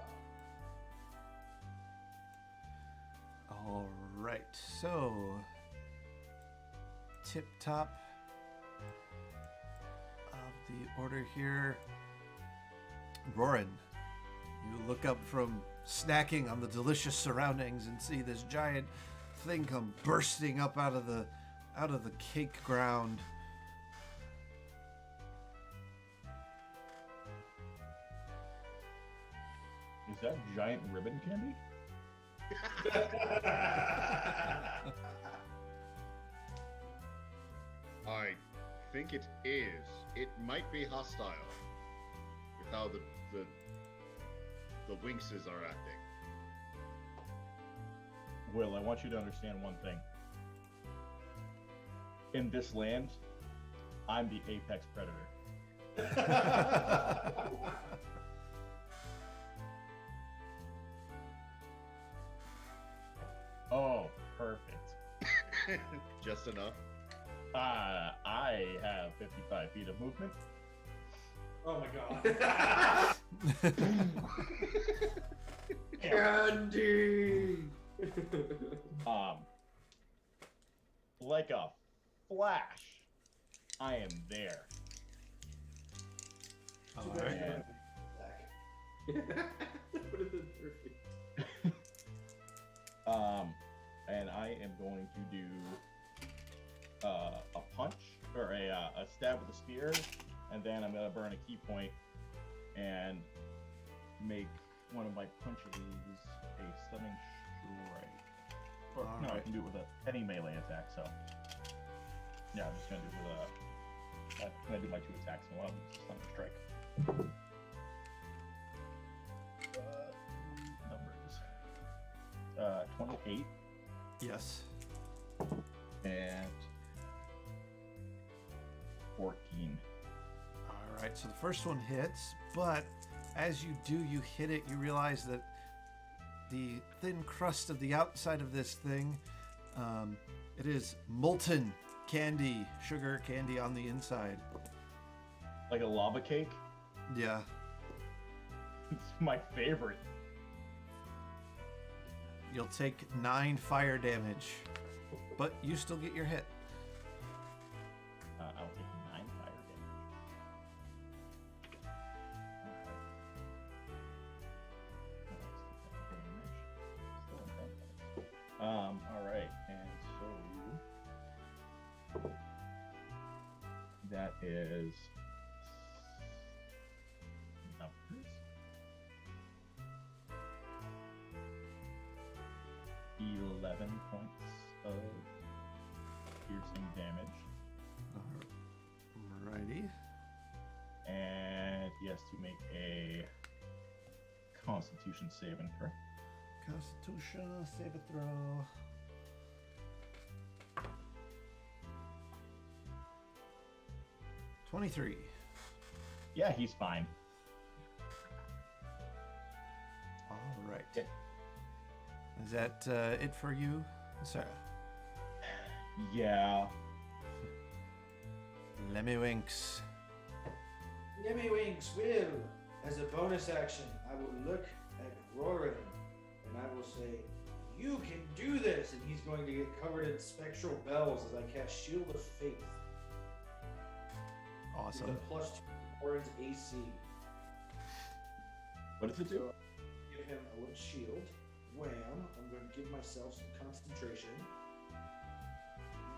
A: All right, so tip top of the order here. Roran, you look up from snacking on the delicious surroundings and see this giant thing come bursting up out of the cake ground.
E: Is that giant ribbon candy?
C: I think it is. It might be hostile with how the Winxes are acting.
E: Will, I want you to understand one thing. In this land, I'm the apex predator. Oh, perfect.
C: Just enough.
E: I have 55 feet of movement.
D: Oh my god.
F: Candy!
E: Like a flash, I am there.
A: All
D: Too bad
A: right.
D: you went back.
F: That would have been perfect.
E: And I am going to do a punch or a stab with a spear, and then I'm gonna burn a key point and make one of my punches a stunning strike. Or
A: All
E: no, I
A: right.
E: can do it with any melee attack. So yeah, I'm just gonna do it with I'm gonna do my 2 attacks and one of them is a stunning strike. Numbers. 28
A: Yes.
E: and 14.
A: All right, so the first one hits, but as you do, you hit it, you realize that the thin crust of the outside of this thing, it is molten candy, sugar candy on the inside.
E: Like a lava cake.
A: Yeah.
E: It's my favorite.
A: You'll take 9 fire damage, but you still get your hit.
E: I'll take 9 fire damage. All right, and so that is numbers. 11 points of piercing damage.
A: Alrighty.
E: And he has to make a Constitution saving throw.
A: Constitution, save a throw. $23.
E: Yeah, he's fine.
A: All right.
E: Yeah.
A: Is that it for you, Sarah?
E: Yeah.
A: Lemmy Winks.
G: Demi Wings will, as a bonus action, I will look at Roran and I will say, "You can do this," and he's going to get covered in spectral bells as I cast Shield of Faith.
A: Awesome.
G: With a +2 Roran's AC.
E: What does it do?
G: So give him a little shield. Wham! I'm going to give myself some concentration.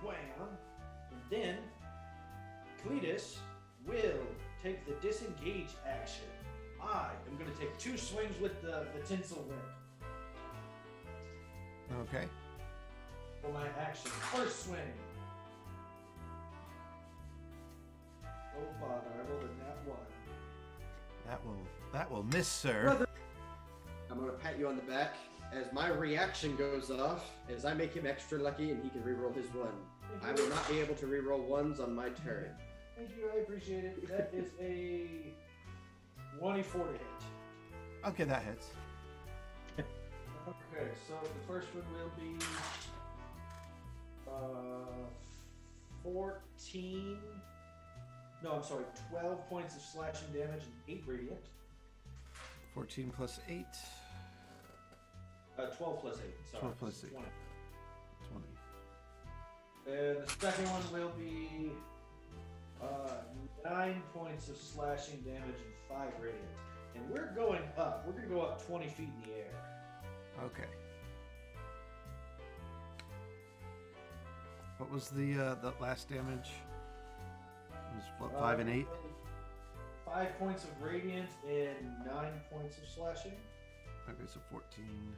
G: Wham! And then Cletus will take the disengage action. I am going to take 2 swings with the tinsel whip
A: Okay.
G: for my action. First swing. Oh bother! I rolled a nat 1.
A: That will miss, sir.
F: Brother. I'm gonna pat you on the back as my reaction goes off, as I make him extra lucky and he can reroll his 1. I will not be able to reroll 1s on my turn.
G: Thank you, I appreciate it. That is a 24 to hit.
A: Okay, that hits.
G: Okay, so the first one will be 14. No, I'm sorry, 12 points of slashing damage and 8 radiant.
A: 14 plus 8.
G: 12 plus 8. Sorry.
A: 12 plus 8.
G: 20.
A: 20.
G: And the second one will be 9 points of slashing damage and 5 radiant. And we're going up. We're going to go up 20 feet in the air.
A: Okay. What was the last damage? It was what, 5 and 8?
G: 5 points of radiant and 9 points of slashing.
A: Okay, so 14.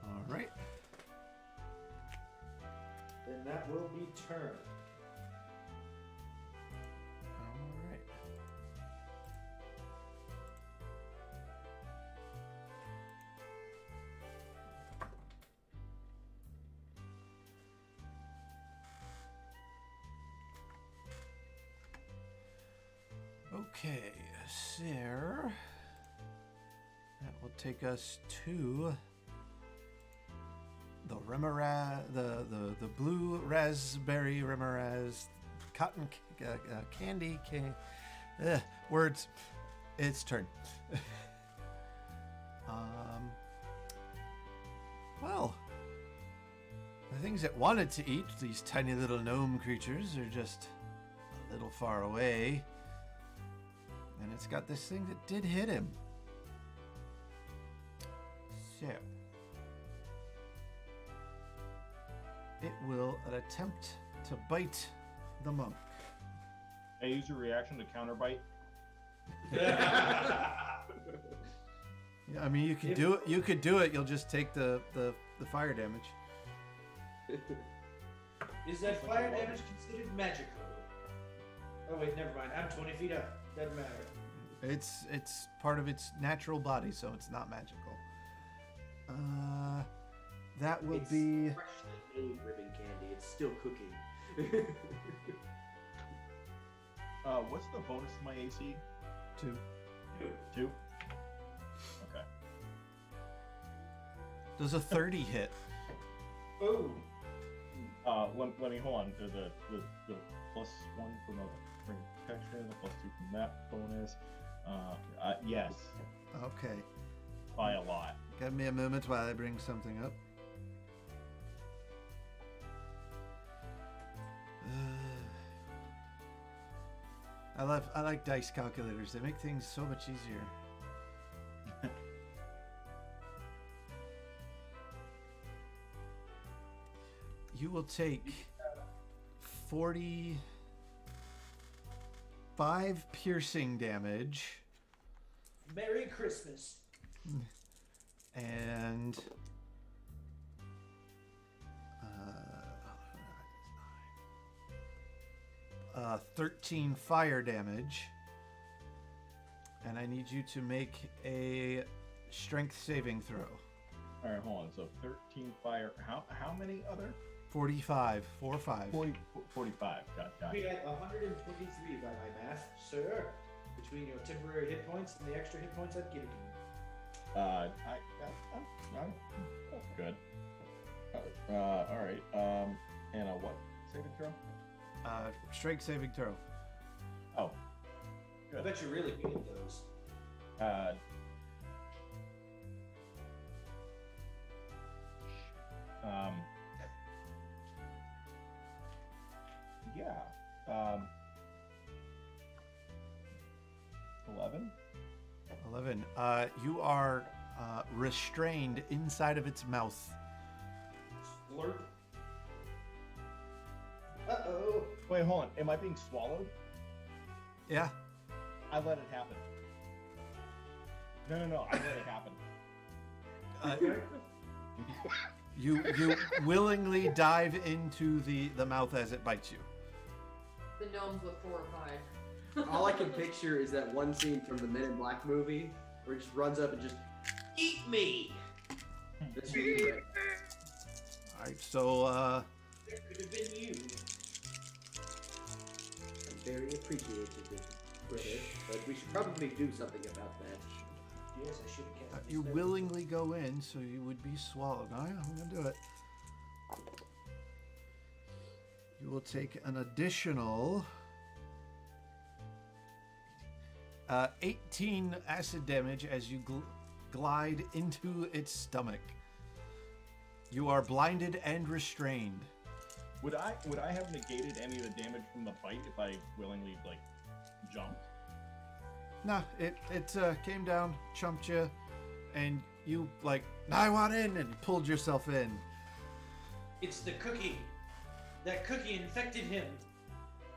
A: All right.
G: Then that will be turn.
A: All right. Okay, sir. That will take us to the the blue raspberry remoraz cotton candy words. Its turn. Well, the things it wanted to eat, these tiny little gnome creatures, are just a little far away. And it's got this thing that did hit him. So it will attempt to bite the monk.
E: I use your reaction to counterbite.
A: Yeah, I mean, you could do it. You could do it. You'll just take the fire damage.
G: Is that fire damage considered magical? Oh wait, never mind. I'm 20 feet up. Doesn't matter.
A: It's part of its natural body, so it's not magical. That will
F: It's
A: be
F: freshly made ribbon candy. It's still cooking.
E: What's the bonus to my AC?
A: 2.
E: 2? Okay.
A: Does a 30 hit?
G: Oh.
E: Let me hold on to the +1 from the protection, the +2 from that bonus. Yes,
A: Okay.
E: by a lot.
A: Give me a moment while I bring something up. I like dice calculators. They make things so much easier. You will take 45 piercing damage.
G: Merry Christmas.
A: And 13 fire damage. And I need you to make a strength saving throw.
E: All right, hold on. So 13 fire. How many other?
A: 45. 45.
E: 45. Got
G: Be
E: it.
G: at 123 by my math, sir. Between your temporary hit points and the extra hit points I've given you.
E: I'm good. All right. And a what saving throw?
A: Strength saving throw.
E: Oh.
D: I
E: Good.
D: bet you're really good at those.
E: Uh, um, yeah. 11?
A: 11. You are restrained inside of its mouth.
D: Slurp.
F: Uh-oh.
E: Wait, hold on. Am I being swallowed?
A: Yeah.
E: I let it happen. No. I let it happen.
A: You willingly dive into the mouth as it bites you.
B: The gnomes look horrified.
F: All I can picture is that one scene from the Men in Black movie where he just runs up and just, eat me! That's really great.
A: All right. So
D: It could have been you.
F: I'm very appreciative of it, brother, but we should probably do something about that.
G: Yes, I should have cast.
A: you willingly go in, so you would be swallowed. Oh, yeah, I'm gonna do it. You will take an additional 18 acid damage as you glide into its stomach. You are blinded and restrained.
E: Would I have negated any of the damage from the bite if I willingly jumped?
A: Nah, it came down, chumped you, and you I want in, and pulled yourself in.
G: It's the cookie. That cookie infected him.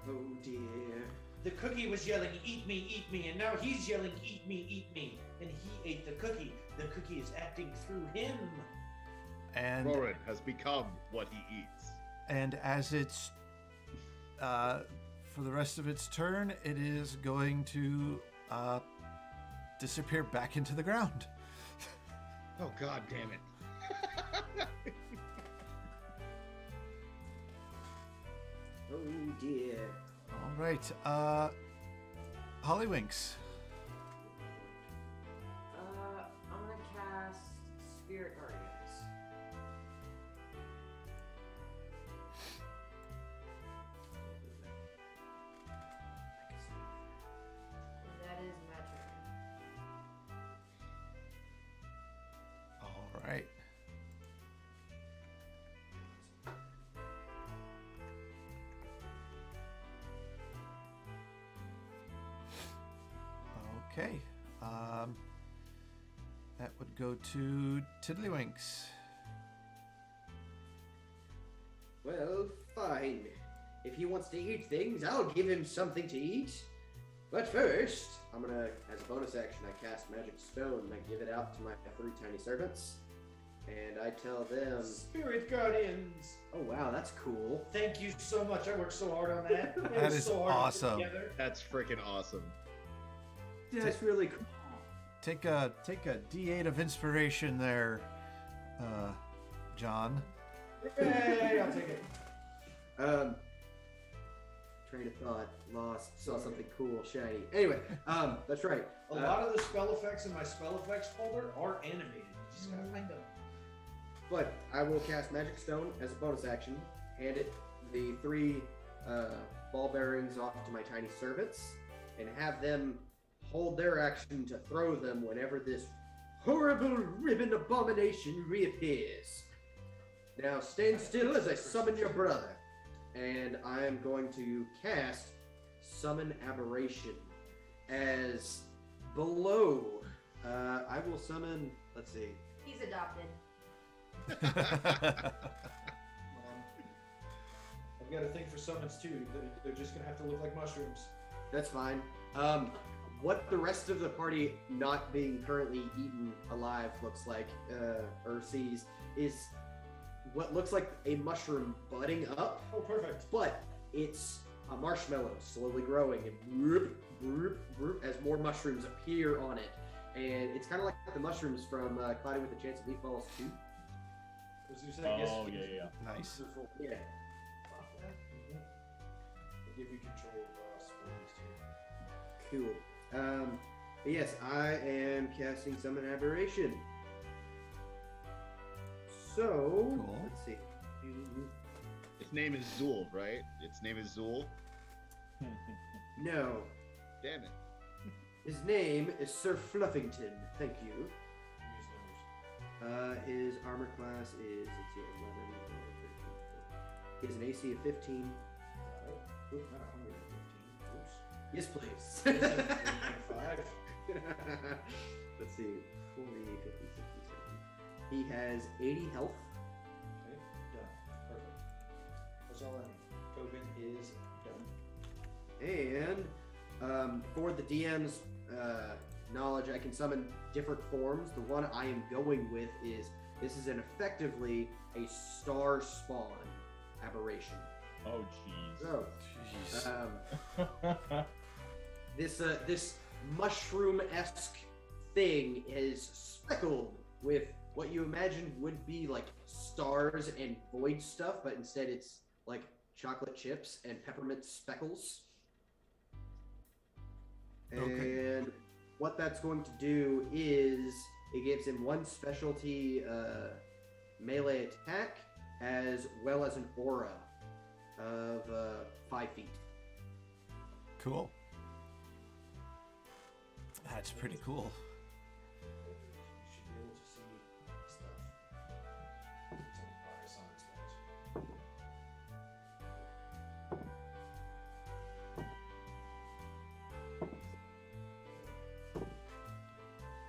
F: Oh dear.
G: The cookie was yelling, eat me, and now he's yelling, eat me, and he ate the cookie. The cookie is acting through him.
A: And
C: Roran has become what he eats.
A: and as it's for the rest of its turn, it is going to disappear back into the ground.
C: Oh god damn it.
F: Oh dear.
A: All right, Hollywinks.
B: I'm gonna cast Spirit Guardians. And that is my turn.
A: All right. Okay. That would go to Tiddlywinks.
F: Well, fine. If he wants to eat things, I'll give him something to eat. But first, I'm gonna, as a bonus action, I cast Magic Stone and I give it out to my 3 tiny servants. And I tell them,
G: Spirit Guardians.
F: oh wow, that's cool.
G: Thank you so much. I worked so hard on that. It
A: That
G: was
A: is
G: so hard to put
A: awesome.
G: together.
C: That's freaking awesome.
F: That's really cool.
A: Take a D8 of inspiration there, John.
G: Hey, I'll take it.
F: Train of thought, lost, saw something cool, shiny. Anyway, that's right.
G: A lot of the spell effects in my spell effects folder are animated. You just gotta find them.
F: But I will cast Magic Stone as a bonus action, hand it the 3 ball bearings off to my tiny servants, and have them hold their action to throw them whenever this horrible ribbon abomination reappears. Now stand still as I summon your brother. And I am going to cast Summon Aberration. As below, I will summon, let's see,
B: He's adopted.
G: I've got a thing for summons too. They're just gonna have to look like mushrooms.
F: that's fine. What the rest of the party not being currently eaten alive looks like, or sees, is what looks like a mushroom budding up,
G: Oh, perfect.
F: but it's a marshmallow slowly growing and whoop, whoop, whoop, as more mushrooms appear on it. And it's kind of like the mushrooms from Cloudy with a Chance of Meatballs 2.
G: As you said, I guess
E: Oh, yeah.
A: Nice.
G: they're full.
F: Yeah.
G: They give you control of spoilers too.
F: Cool. But yes, I am casting Summon Aberration. So,
A: Cool.
F: let's see.
C: Its name is Zool, right? Its name is Zool.
F: No.
C: Damn it.
F: His name is Sir Fluffington. Thank you. His armor class is, let's see, 11, 13, 14. He has an AC of 15.
G: Oop, not 115. Oops.
F: Yes, please.
G: 5.
F: Let's see, 40, 50, 60, 70. He has 80 health.
G: Okay, done. Perfect. That's all I need. Tobin is done.
F: And for the DM's knowledge, I can summon different forms. The one I am going with is this is effectively a star spawn aberration.
E: Oh, jeez.
F: So,
A: Jeez.
F: this mushroom-esque thing is speckled with what you imagine would be like stars and void stuff, but instead it's like chocolate chips and peppermint speckles.
A: Okay.
F: And what that's going to do is it gives him one specialty melee attack as well as an aura of 5 feet.
A: Cool. That's pretty cool.
G: You should be able to see stuff. It's only by summon spells.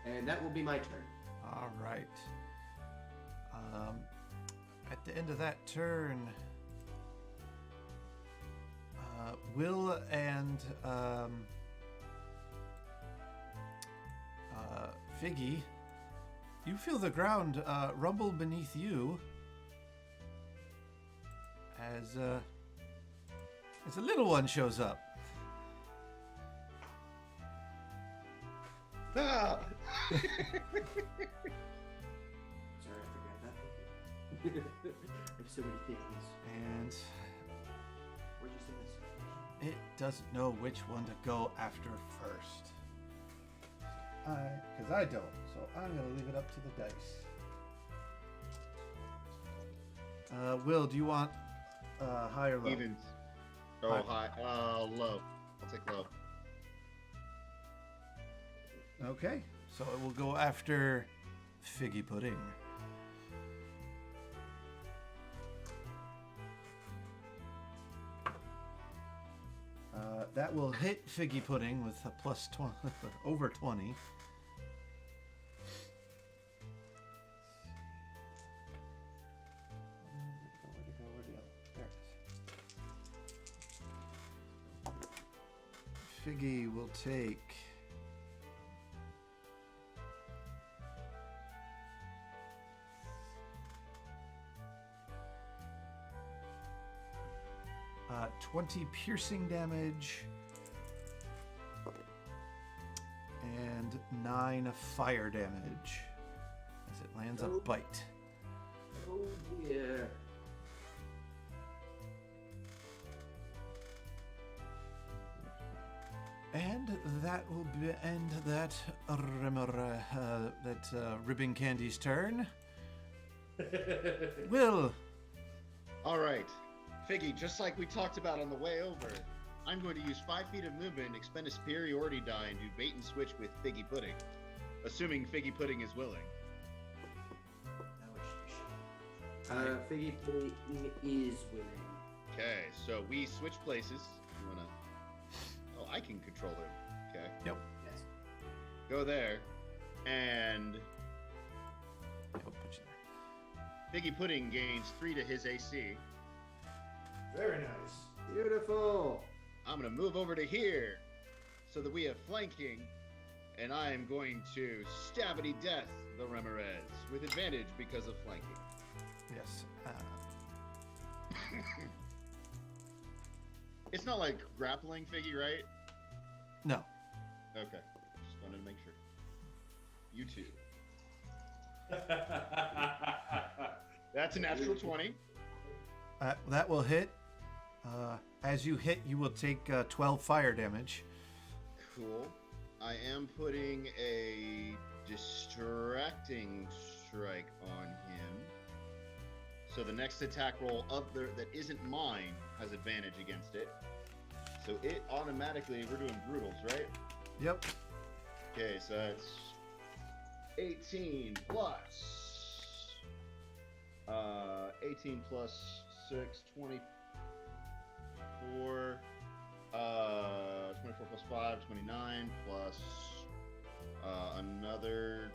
F: And that will be my turn.
A: All right. At the end of that turn, Will and Figgy, you feel the ground rumble beneath you as a little one shows up.
C: Ah!
F: Sorry, I forgot that. I have so many things.
A: And
F: Where'd you say this?
A: it doesn't know which one to go after first. Because I don't, so I'm going to leave it up to the dice. Will, do you want high or low?
C: Evens. Oh, high. Low. I'll take low.
A: Okay, so it will go after Figgy Pudding. That will hit Figgy Pudding with a plus 20, over 20. Where'd it go? There it is. Figgy will take 20 piercing damage and 9 fire damage as it lands a bite.
F: Oh dear.
A: And that will end that Ribbon Candy's turn. Will.
C: All right. Figgy, just like we talked about on the way over, I'm going to use 5 feet of movement, expend a superiority die, and do bait and switch with Figgy Pudding. Assuming Figgy Pudding is willing.
F: Figgy Pudding is willing.
C: Okay, so we switch places. You wanna... Oh, I can control him. Okay.
A: Yep.
F: Yes.
C: Go there, and
A: I'll put you there.
C: Figgy Pudding gains 3 to his AC.
G: Very nice.
F: Beautiful.
C: I'm gonna move over to here, so that we have flanking, and I am going to stabbity death the Remerez with advantage because of flanking.
A: Yes.
C: It's not like grappling Figgy, right?
A: No.
C: Okay, just wanted to make sure. You too. That's a natural 20.
A: That will hit. As you hit, you will take 12 fire damage.
C: Cool. I am putting a distracting strike on him. So the next attack roll that isn't mine has advantage against it. So it automatically, we're doing brutals, right?
A: Yep.
C: Okay, so it's 18 plus 18 plus 6, 24. 24 plus 5, 29 plus another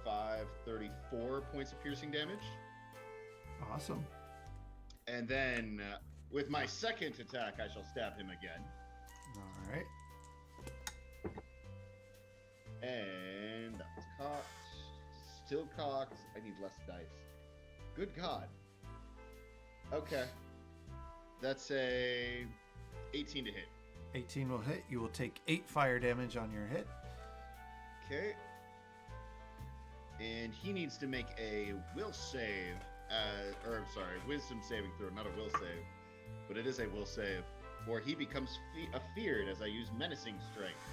C: 5, 34 points of piercing damage.
A: Awesome.
C: And then with my second attack, I shall stab him again.
A: All right.
C: And that was cocked. Still cocked. I need less dice. Good God. Okay. That's a 18 to hit.
A: 18 will hit. You will take 8 fire damage on your hit.
C: Okay. And he needs to make a will save. Wisdom saving throw, not a will save. But it is a will save. Or he becomes feared as I use menacing strength.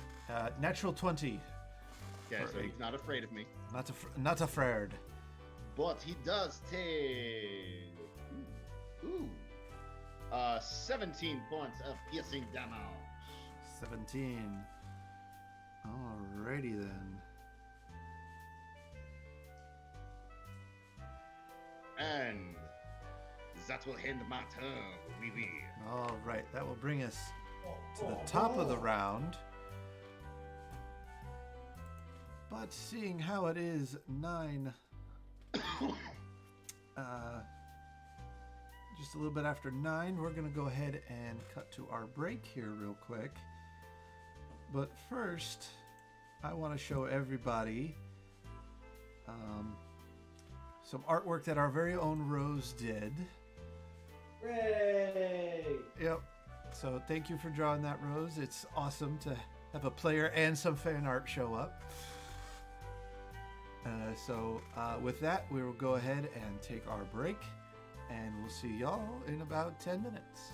A: Natural 20.
C: Okay, so he's not afraid of me.
A: Not afraid.
C: But he does take... 17 points of piercing damage.
A: 17. Alrighty then.
C: And that will end my turn, oui, oui.
A: All right, that will bring us to the top of the round. But seeing how it is 9, just a little bit after 9, we're going to go ahead and cut to our break here real quick. But first, I want to show everybody some artwork that our very own Rose did.
G: Hooray!
A: Yep. So thank you for drawing that, Rose. It's awesome to have a player and some fan art show up. With that, we will go ahead and take our break, and we'll see y'all in about 10 minutes.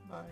A: Bye.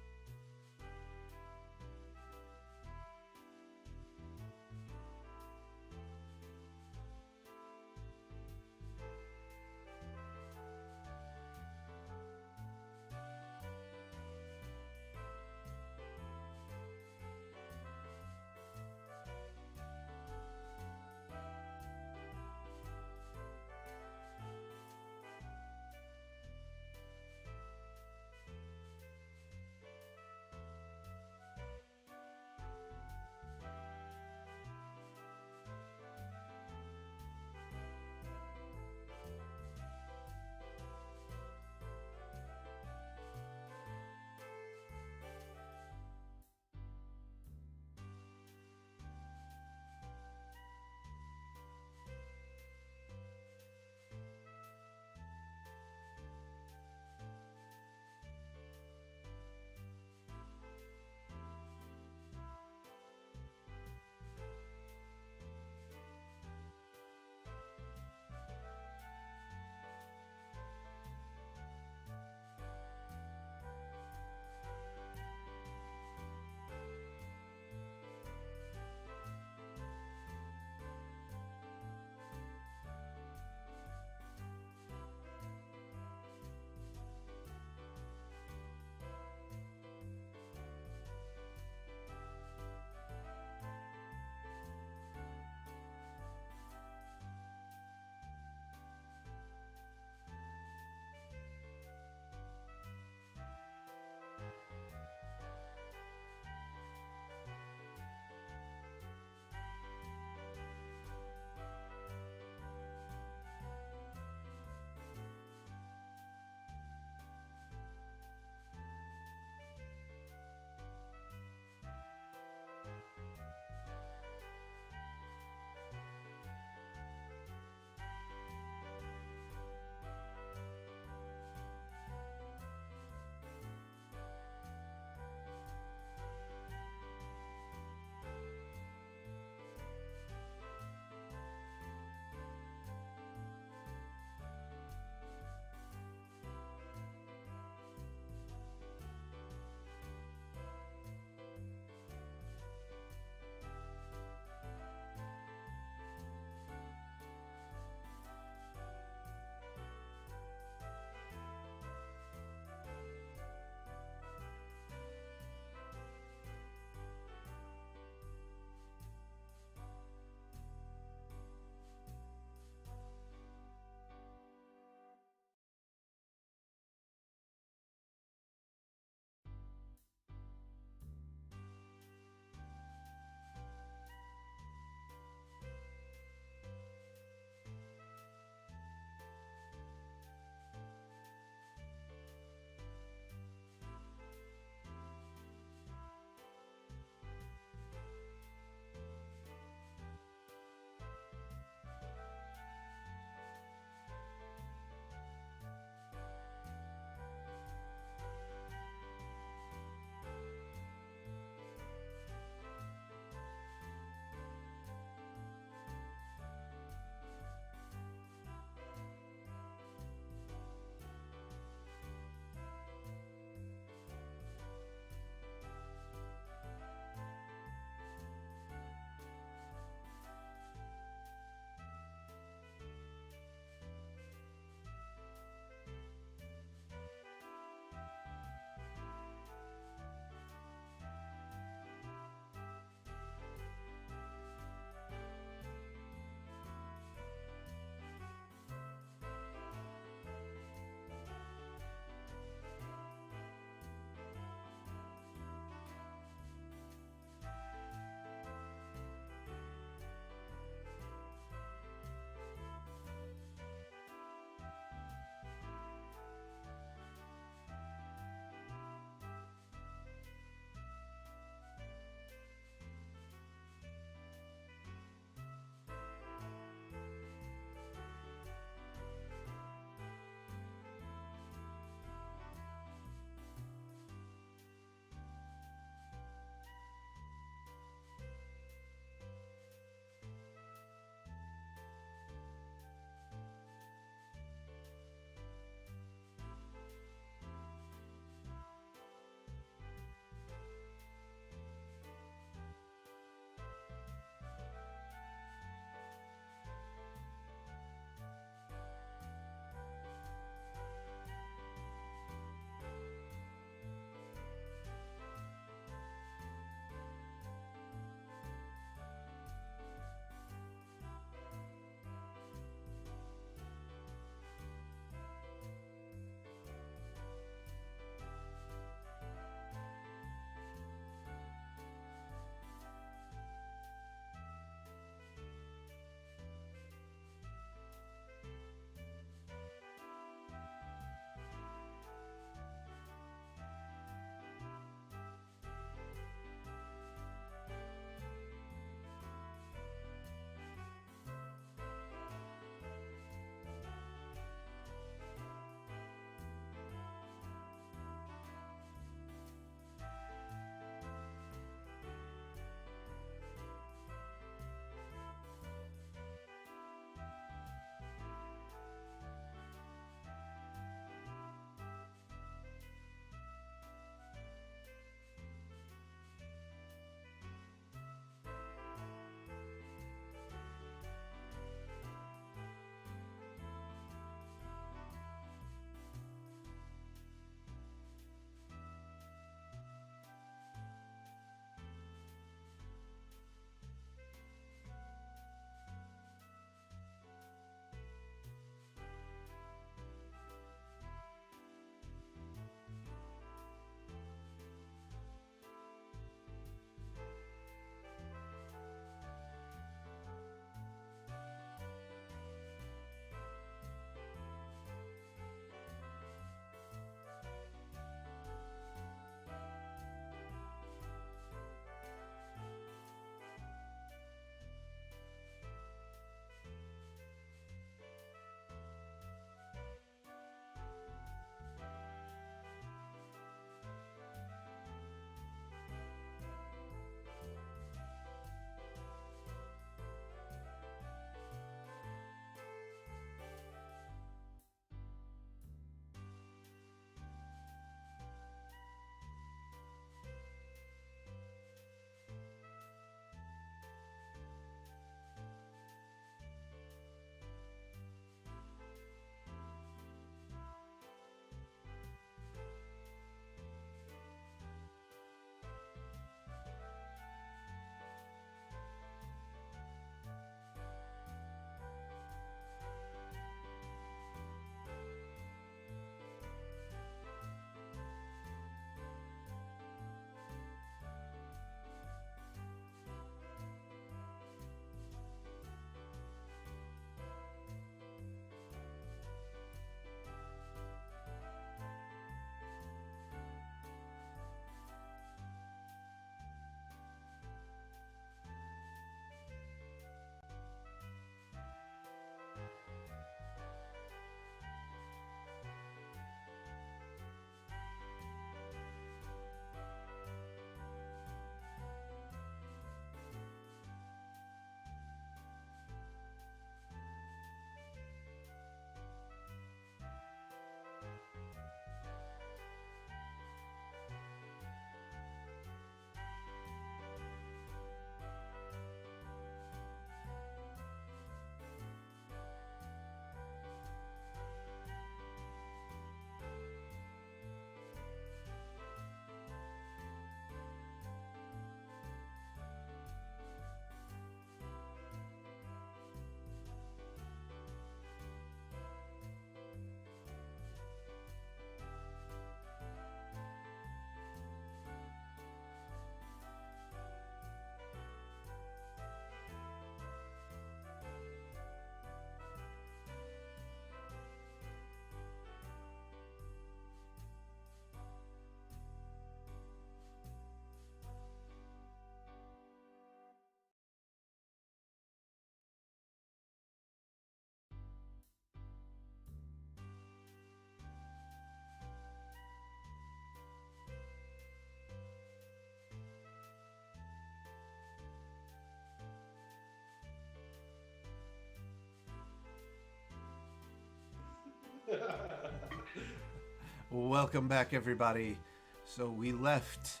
A: Welcome back, everybody. So we left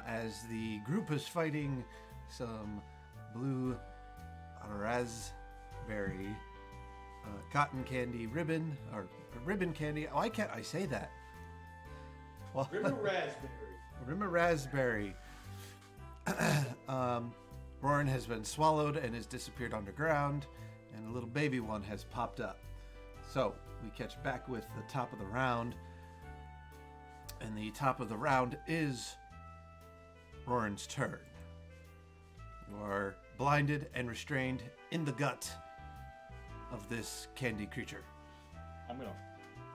A: as the group is fighting some blue raspberry cotton candy ribbon, or ribbon candy. Why can't I say that? Well,
G: River raspberry.
A: Rimmer raspberry. Roran has been swallowed and has disappeared underground, and a little baby one has popped up. So we catch back with the top of the round, and the top of the round is Roran's turn. You are blinded and restrained in the gut of this candy creature.
E: I'm gonna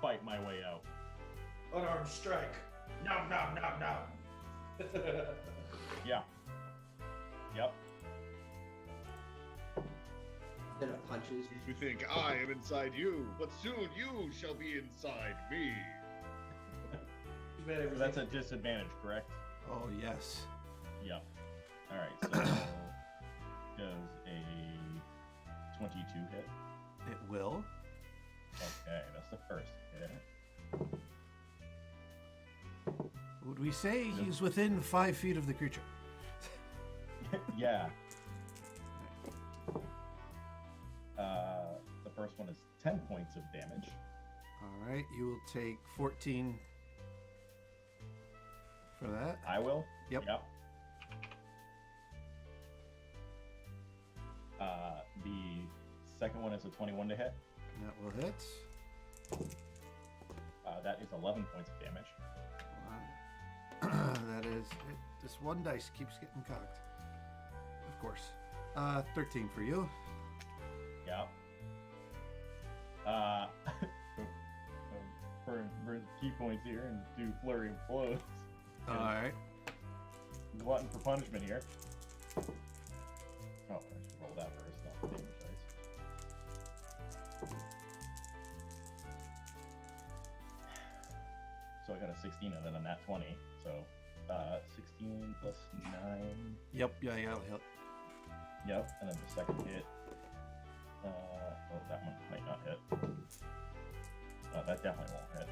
E: fight my way out.
G: Unarmed strike. Nom nom nom nom.
E: Yeah. Yep.
F: Then it punches.
C: You think I am inside you, but soon you shall be inside me.
G: Too bad everything-
E: That's a disadvantage, correct?
A: Oh, yes.
E: Yep. All right. So does a 22 hit?
A: It will.
E: Okay, that's the first hit.
A: Would we say he's within 5 feet of the creature?
E: Yeah. The first one is 10 points of damage.
A: All right, you will take 14 for that.
E: I will.
A: Yep.
E: Yep. The second one is a 21 to hit.
A: That will hit.
E: That is 11 points of damage.
A: That is it. This one dice keeps getting cocked. Of course. 13 for you.
E: Yep. Burn key points here and do flurry of blows.
A: All right.
E: Glutton for punishment here. Oh, I should roll that first, not the damage dice. So I got a 16 and then a nat 20. So 16 plus 9.
A: Yep. Yeah. It'll hit.
E: Yep. And then the second hit. Oh, that one might not hit. That definitely won't hit.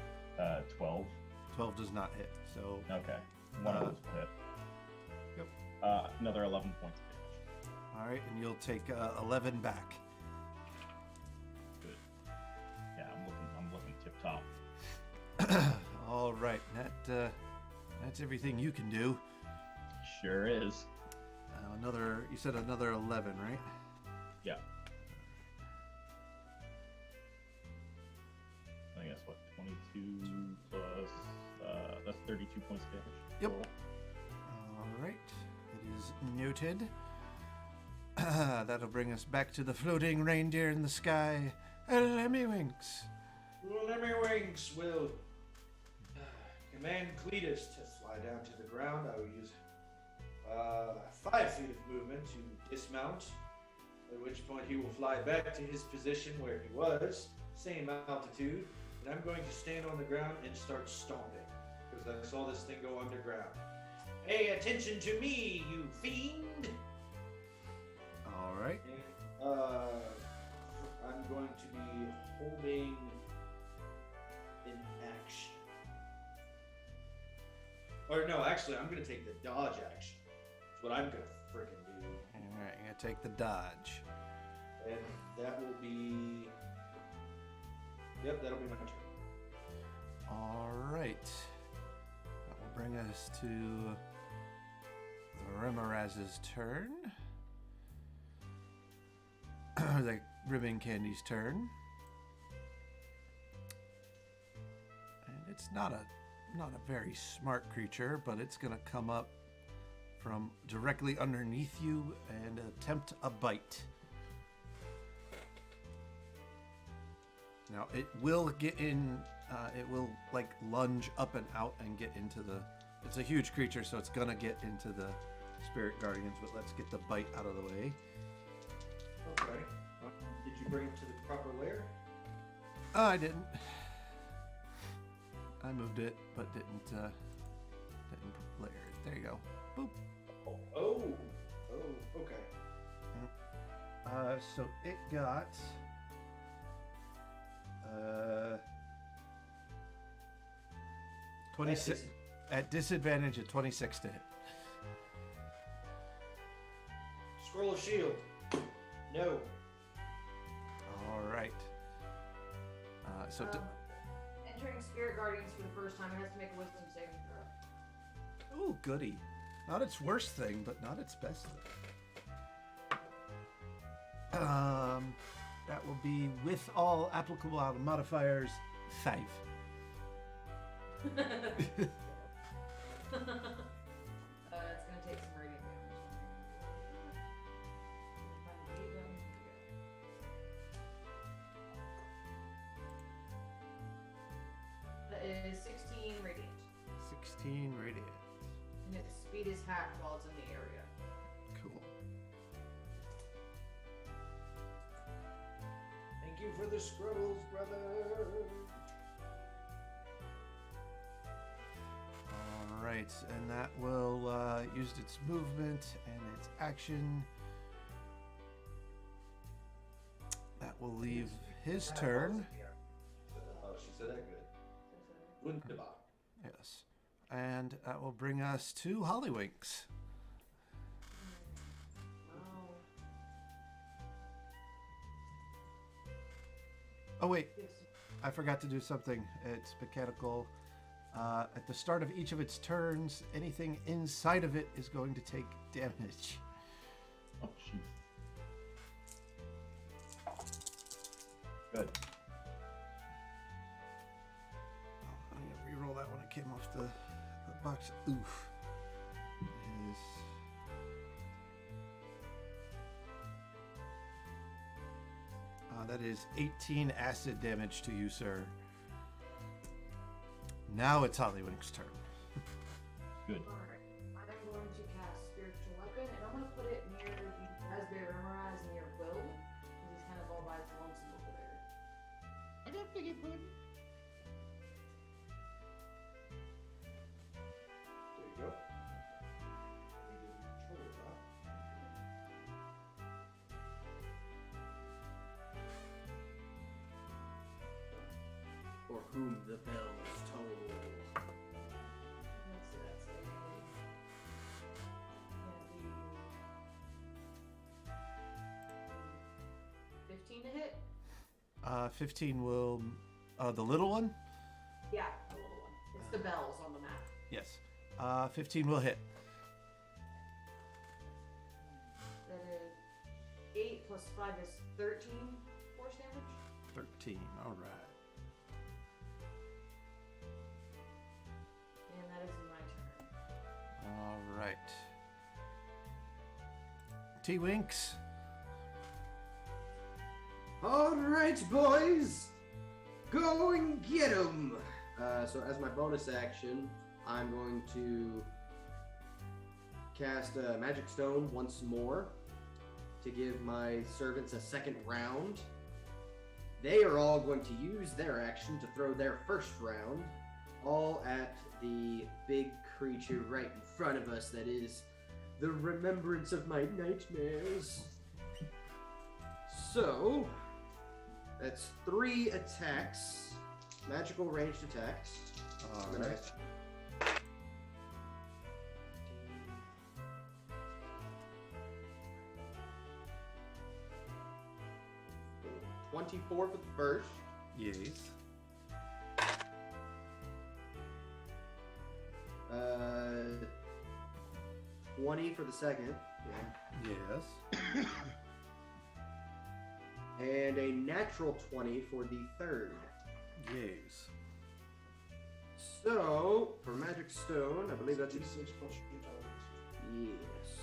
E: 12.
A: 12 does not hit. So
E: Okay. One of those will hit.
A: Yep.
E: Another 11 points of damage.
A: all right, and you'll take 11 back.
E: Good. Yeah, I'm looking tip top.
A: All right. That's everything you can do.
E: Sure is.
A: You said another 11, right?
E: Yeah. I guess what, 22 plus that's 32 points of damage.
A: Yep.
E: Total.
A: All right. It is noted. That'll bring us back to the floating reindeer in the sky. Lemmywinks.
G: Lemmerwings will command Cletus to fly down to the ground. I will use 5 feet of movement to dismount, at which point he will fly back to his position where he was, same altitude, and I'm going to stand on the ground and start stomping, because I saw this thing go underground. Pay attention to me, you fiend!
A: All right.
G: And, I'm going to be holding an action. Or no, actually, I'm going to take the dodge action. That's what I'm going to freaking do.
A: All right. You're gonna take the dodge.
G: And that will be... Yep, that'll be my turn.
A: All right. That will bring us to Remoraz's turn. The Ribbon Candy's turn. And it's not a very smart creature, but it's gonna come up from directly underneath you and attempt a bite. Now it will get in. It will like lunge up and out and get into the. It's a huge creature, so it's gonna get into the Spirit Guardians. But let's get the bite out of the way.
G: Okay. Did you bring it to the proper layer?
A: I didn't. I moved it, but didn't layer it. There you go. Boop.
G: Oh, okay.
A: So it got 26 at disadvantage at 26 to hit.
G: Scroll of shield. No.
A: All right. So
B: Entering Spirit Guardians for the first time, it has to make a Wisdom saving throw.
A: ooh, goody. Not its worst thing, but not its best thing. That will be with all applicable modifiers 5.
B: It's gonna take some radiant damage. That is 16 radiant.
A: 16 radiant.
B: And its speed is hacked while it's in the area.
A: Cool.
G: Thank you for the scrolls, brother.
A: All right, and that will use its movement and its action. That will leave his turn.
D: Oh, she said that good.
G: Wunderbar.
A: Yes. And that will bring us to Hollywinks.
B: Oh.
A: Oh, wait. I forgot to do something. It's mechanical. At the start of each of its turns, anything inside of it is going to take damage.
E: Oh, jeez. Good.
A: I'm going to reroll that when it came off the box. Oof. Is... that is 18 acid damage to you, sir. Now it's Hollywinks' turn.
E: Good.
B: Alright. I'm going to cast Spiritual Weapon, and I'm going to put it near the Raspberry Memorize near Will, because he's kind of all by his lonesome over there.
C: I got Piggy Pudding.
G: There you go. You can control that.
F: For whom the bells toll.
B: That's a 15 to hit?
A: 15 will... the little one?
B: Yeah, the little one. It's the bells on the map.
A: Yes. 15 will hit.
B: That is 8 plus 5 is 13 force damage.
A: 13, all right.
B: And that is my turn.
A: All right. T-Winks.
F: All right, boys, go and get 'em. So as my bonus action, I'm going to cast a Magic Stone once more to give my servants a second round. They are all going to use their action to throw their first round, all at the big creature right in front of us that is the remembrance of my nightmares. So, that's 3 attacks, magical ranged attacks.
A: All
F: And then
A: right.
F: 24 for the first,
A: Yes.
F: 20 for the second,
A: Yes.
F: and a natural 20 for the third.
A: Yes.
F: So, for Magic Stone, I believe that's
G: D6 plus your targets.
F: Yes.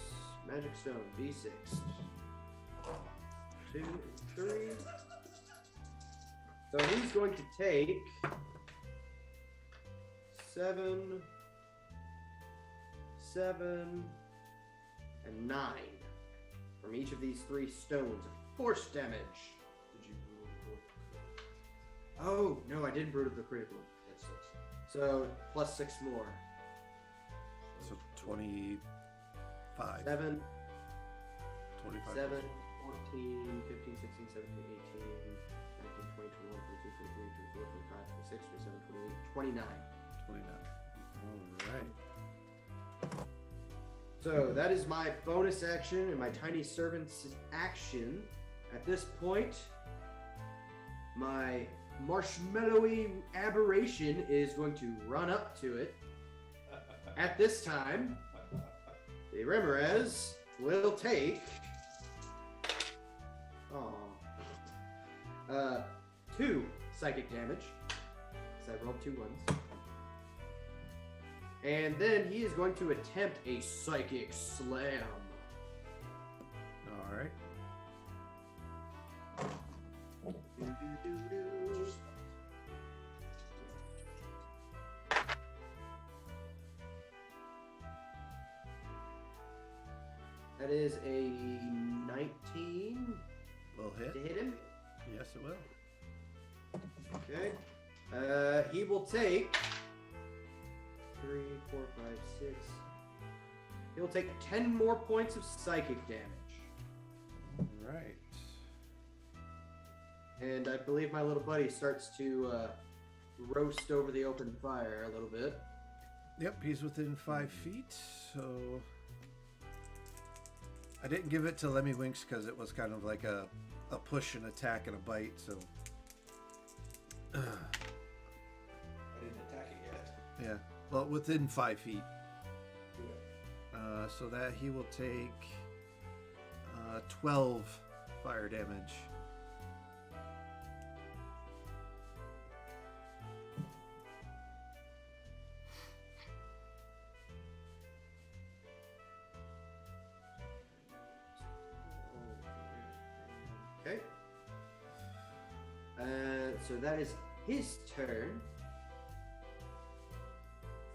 F: Magic Stone, D6. 2 and 3. So he's going to take 7, 7, and 9 from each of these 3 stones of force damage.
G: Did you roll
F: Oh, no, I didn't brutal the critical.
G: That's 6.
F: So, plus 6 more.
A: So 25.
F: 7,
A: 25.
F: 7, 14, 15, 16, 17, 18, 19, 20, 21, 22, 23, 24, 25, 26, 27, 28, 29.
A: 29. All right.
F: So that is my bonus action and my tiny servant's action. At this point, my marshmallowy aberration is going to run up to it. At this time, the Remirez will take 2 psychic damage. Because I rolled 2 ones. And then he is going to attempt a psychic slam.
A: All right.
F: That is a 19
A: Will hit.
F: to hit him.
A: Yes, it will.
F: Okay. He will take 3, 4, 5, 6. He'll take 10 more points of psychic damage.
A: All right.
F: And I believe my little buddy starts to roast over the open fire a little bit.
A: Yep, he's within 5 feet, so I didn't give it to Lemmy Winks because it was kind of like a push, an attack, and a bite, so
G: I didn't attack it yet.
A: yeah. Well, within 5 feet.
G: Yeah.
A: So that he will take 12 fire damage.
F: Okay. So that is his turn.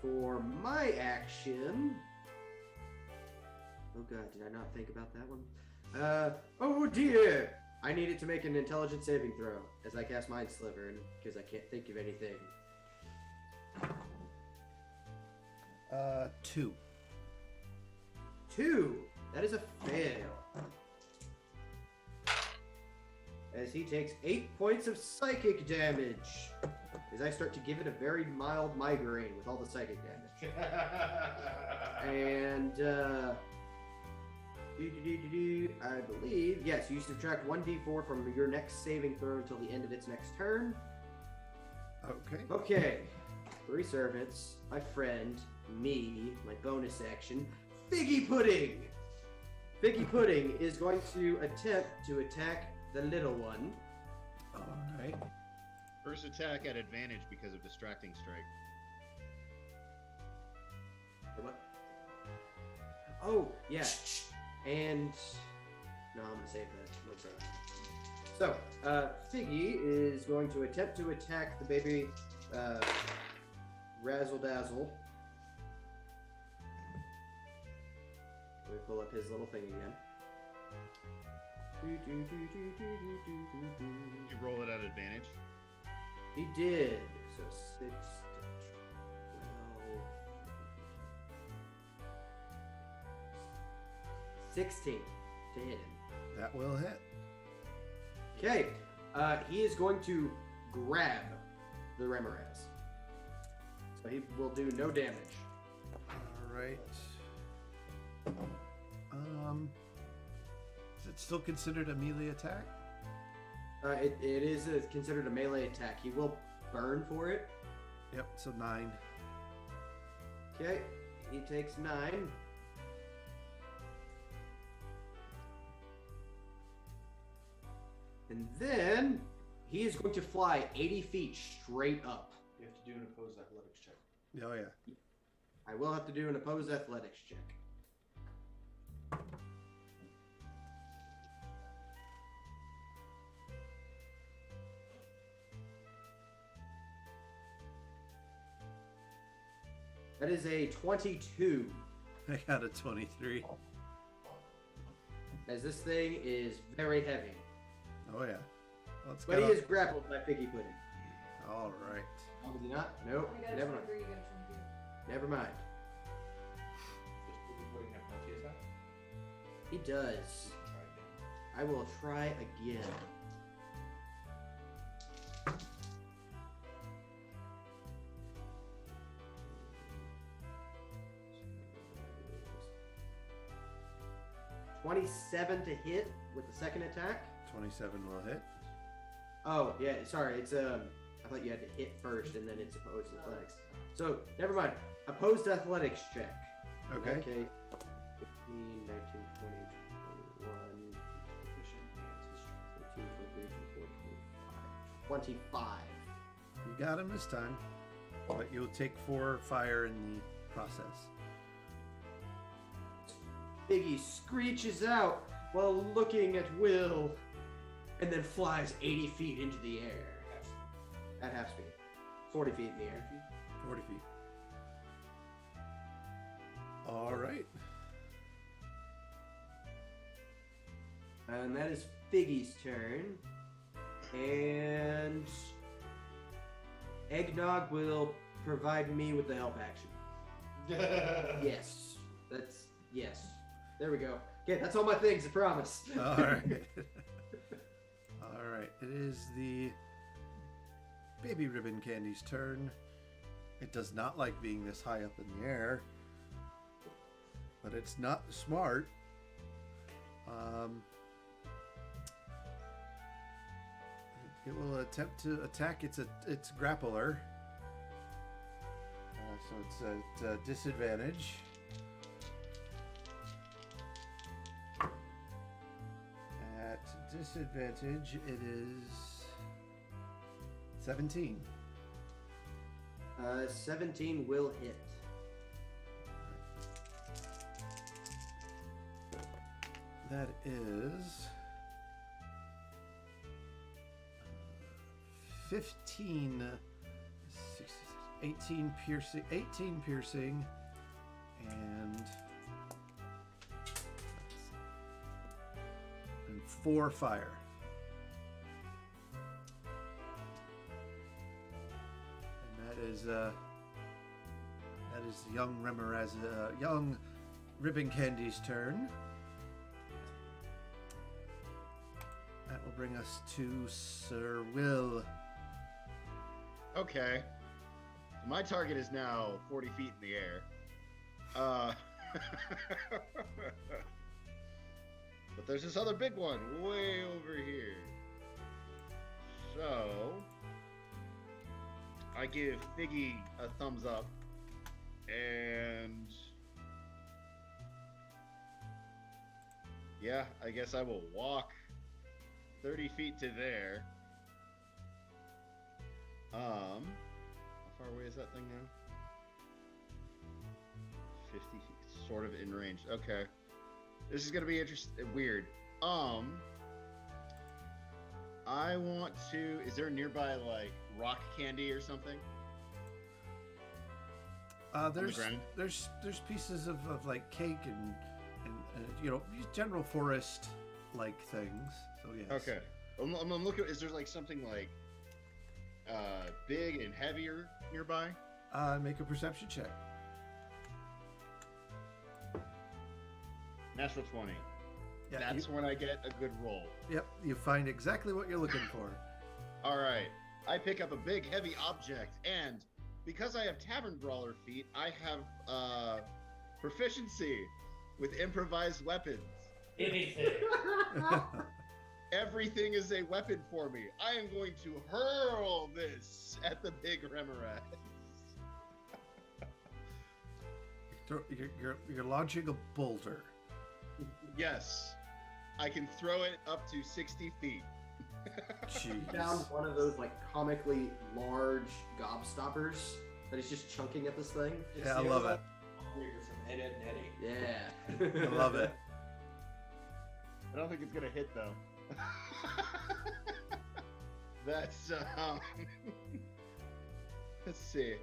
F: For my action. Oh god, did I not think about that one? Oh dear! I needed to make an intelligence saving throw as I cast Mind Sliver, and because I can't think of anything.
A: 2.
F: 2. That is a fail. As he takes 8 points of psychic damage. As I start to give it a very mild migraine with all the psychic damage. And, I believe, yes, you subtract 1d4 from your next saving throw until the end of its next turn.
A: Okay.
F: Okay. 3 servants, my friend, me, my bonus action, Figgy Pudding! Figgy Pudding is going to attempt to attack the little one.
A: All right.
C: First attack at advantage because of distracting strike.
F: What? Oh, yeah. And no, I'm gonna save that. No problem. So, Figgy is going to attempt to attack the baby Razzle Dazzle. Let me pull up his little thing again.
C: You roll it at advantage.
F: He did. So 6 to 12. 16 to hit him.
A: That will hit.
F: Okay. He is going to grab the Remirez. So he will do no damage.
A: All right. Is it still considered a melee attack?
F: It is considered a melee attack. He will burn for it.
A: Yep, so 9.
F: Okay. He takes 9. And then he is going to fly 80 feet straight up.
G: You have to do an opposed athletics check.
A: Oh, yeah.
F: I will have to do an opposed athletics check. That is a 22.
A: I got a 23.
F: As this thing is very heavy.
A: Oh, yeah. Let's
F: But he
A: go.
F: is grappled by Figgy Pudding.
A: All right.
F: Oh, is he not? Nope.
B: I got a
F: Never mind.
B: 23, you got a 22.
F: Never mind.
G: Does Figgy Pudding have multi-attack?
F: He does.
G: Try again.
F: I will try again. 27 to hit with the second attack.
A: 27 will hit.
F: Oh, yeah, sorry. It's I thought you had to hit first and then it's opposed athletics. So, never mind. Opposed athletics check. In
A: Okay.
F: that case, 15, 19, 20, 21, 13, 14, 25.
A: You got him this time, but you'll take 4 fire in the process.
F: Biggie screeches out while looking at Will and then flies 80 feet into the air. At half speed. 40 feet in the air.
A: 40 feet. All right.
F: And that is Figgy's turn. And Eggnog will provide me with the help action. Yes. Yes. There we go. Okay, that's all my things, I promise.
A: All right. All right. It is the baby ribbon candy's turn. It does not like being this high up in the air, but it's not smart. It will attempt to attack its grappler. So it's a disadvantage. At disadvantage, it is 17.
F: 17 will hit.
A: That is 15, 18 piercing, and 4 fire. And that is young Ribbon Candy's turn. That will bring us to Sir Will.
C: Okay. My target is now 40 feet in the air. But there's this other big one way over here. So I give Figgy a thumbs up and yeah, I guess I will walk 30 feet to there. How far away is that thing now? 50 feet, sort of in range. Okay. This is gonna be weird. I want to. Is there nearby like rock candy or something?
A: There's
C: ground?
A: there's pieces of like cake and general forest like things. So yes.
C: Okay. I'm looking. Is there like something like big and heavier nearby?
A: Make a perception check.
C: Natural 20.
A: Yeah,
C: That's when I get a good roll.
A: Yep, you find exactly what you're looking for.
C: All right. I pick up a big, heavy object, and because I have Tavern Brawler feet, I have proficiency with improvised weapons.
G: Anything.
C: Everything is a weapon for me. I am going to hurl this at the big Remoras.
A: You're launching a boulder.
C: Yes. I can throw it up to 60 feet.
A: Jeez.
F: Found one of those like comically large gobstoppers that is just chunking at this thing.
A: Yeah, I love it.
G: From Ed, Ed, and Eddie.
F: Yeah.
A: I love it.
C: I don't think it's gonna hit though. That's let's see.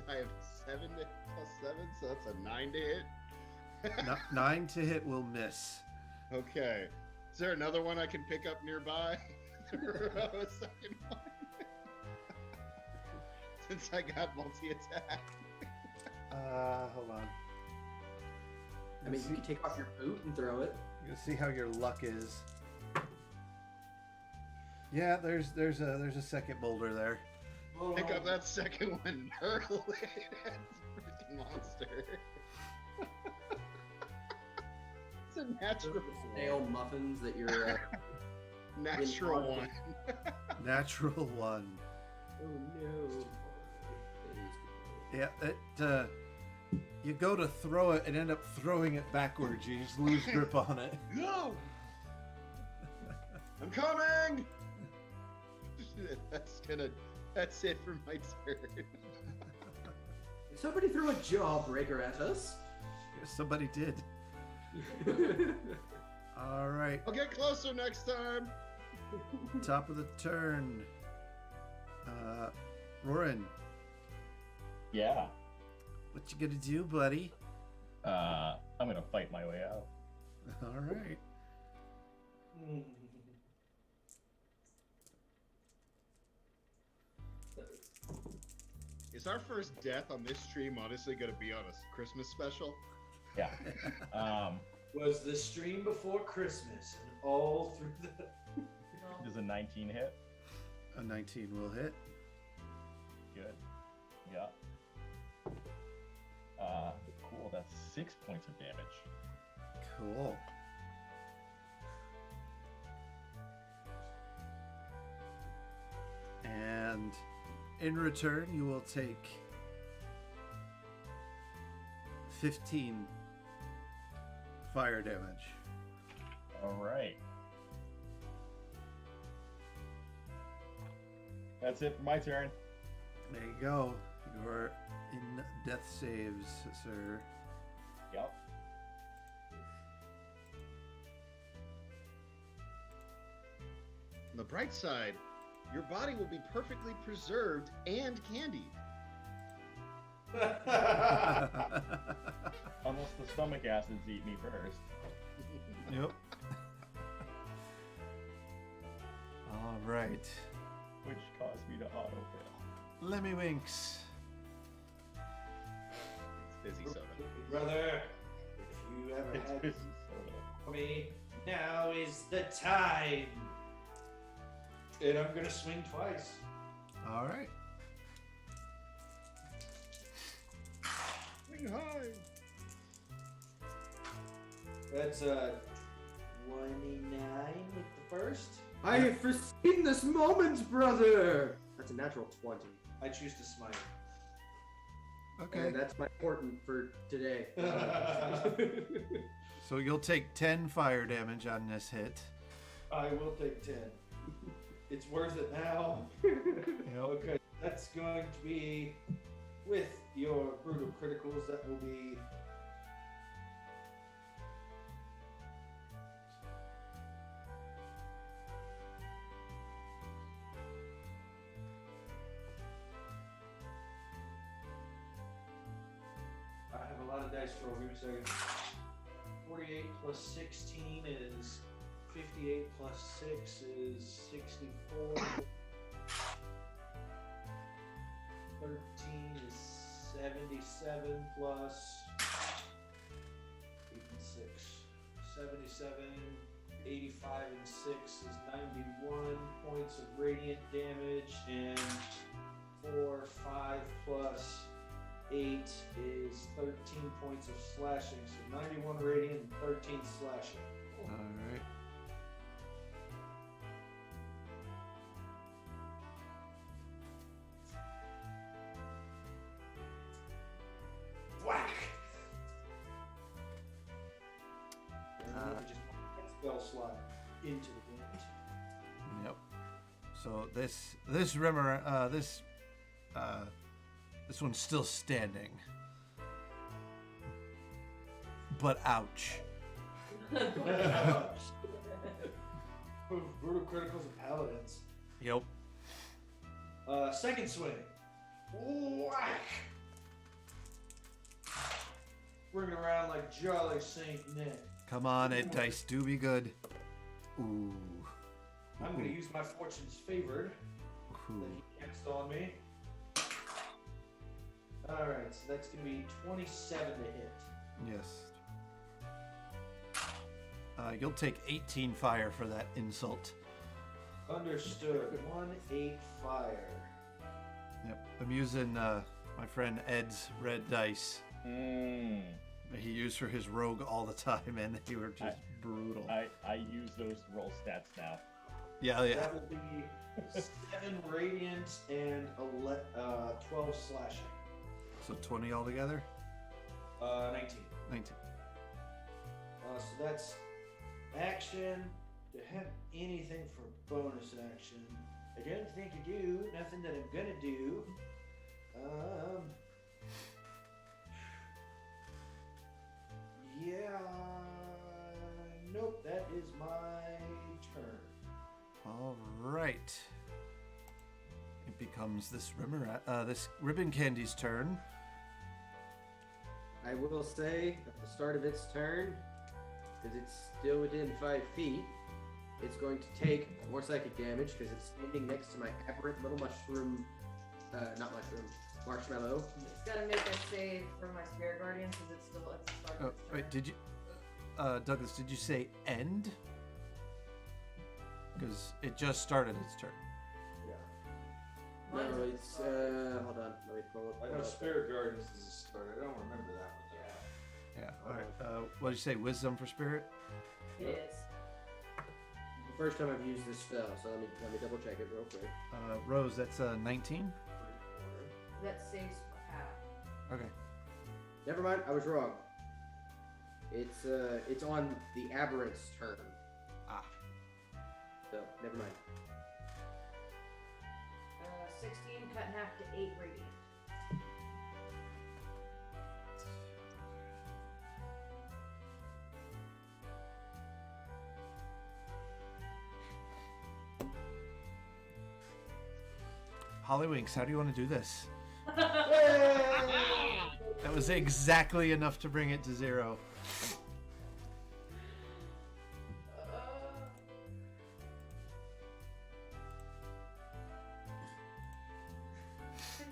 C: I have 7 plus 7, so that's a 9 to hit.
A: 9 to hit will miss.
C: Okay. Is there another one I can pick up nearby? Throw a second one. Since I got multi-attack.
A: Hold on.
F: I mean, you can take off your boot and throw it.
A: You'll see how your luck is. Yeah, there's a second boulder there.
C: Pick up that second one and hurl it at the freaking monster. It's a natural
F: Stale muffins that you're.
C: natural
F: in-
C: one.
A: Natural one.
F: Oh no.
A: Yeah, it. You go to throw it and end up throwing it backwards. You just lose grip on it.
C: No! I'm coming! That's it for my turn.
F: Somebody threw a jawbreaker at us.
A: Somebody did. All right,
C: I'll get closer next time.
A: top of the turn. Roran,
E: Yeah.
A: what you gonna do, buddy?
E: I'm gonna fight my way out.
A: All right.
C: Is our first death on this stream honestly going to be on a Christmas special?
E: Yeah.
D: Was the stream before Christmas and all through the.
B: No.
E: Does a 19 hit?
A: A 19 will hit.
E: Good. Yeah. Cool. That's 6 points of damage.
A: Cool. And in return, you will take 15 fire damage.
E: All right. That's it for my turn.
A: There you go. You are in death saves, sir.
E: Yep.
C: On the bright side, your body will be perfectly preserved and candied.
E: Unless the stomach acids eat me first.
A: Yep. All right.
E: Which caused me to autofail.
A: Lemmy Winks.
C: It's busy soda.
D: Brother, if you ever
E: It's
D: had
E: busy soda.
D: for me, now is the time. And I'm gonna swing twice.
A: All right.
C: Swing high.
D: That's 29 with the first.
F: I have foreseen this moment, brother. That's a natural 20.
D: I choose to smite.
A: Okay.
F: And that's my important for today.
A: So you'll take 10 fire damage on this hit.
D: I will take 10. It's worth it now.
A: Yep.
D: Okay, that's going to be with your brutal criticals. That will be. I have a lot of dice to roll. Give me a second. 48 plus 16 is 58 plus 6 is 64. 13 is 77 plus 8 and 6. 77, 85 and 6 is 91 points of radiant damage, and 4, 5 plus 8 is 13 points of slashing. So 91 radiant and 13 slashing.
A: All right.
D: Whack!
A: Uh,
D: Just spell slot into the wound.
A: Yep. So this rimmer this one's still standing. But ouch.
D: Brutal criticals and paladins.
A: Yep.
D: Second swing. Whack! Bring it around like Jolly Saint Nick.
A: Come on, Ed Dice, do be good. Ooh.
D: I'm going to use my fortune's favored
A: Ooh.
D: that he cast on me. Alright, so that's going to be 27 to hit.
A: Yes. You'll take 18 fire for that insult.
D: Understood. 1-8 fire.
A: Yep. I'm using my friend Ed's red dice. He used for his rogue all the time, and they were just brutal.
E: I use those to roll stats now.
A: Yeah, yeah.
G: That will be 7 radiant and 12 slashing.
A: So 20 altogether?
G: 19.
A: 19.
G: So that's action. Do I have anything for bonus action? I don't think I do. Nothing that I'm gonna do. Yeah. Nope. That is my turn.
A: All right. It becomes this ribbon candy's turn.
F: I will say at the start of its turn, because it's still within 5 feet, it's going to take more psychic damage because it's standing next to my aberrant little mushroom, marshmallow.
B: It's gotta make a save for my spirit guardian because it's still at the start of its turn.
A: Wait, did you, Douglas? Did you say end? Because it just started its turn.
F: No, it's hold on, let me pull up.
D: I know Spirit Gardens is a start. I don't remember that one.
A: Yeah. All right. What did you say? Wisdom for spirit?
B: It is.
F: The first time I've used this spell, so let me double check it real quick.
A: Rose, that's 19.
B: That saves Pact.
A: Okay.
F: Never mind, I was wrong. It's on the aberrant's turn.
A: Ah.
F: So never mind.
B: 16 cut in half to 8 radiant.
A: Hollywinks, how do you want to do this? That was exactly enough to bring it to 0.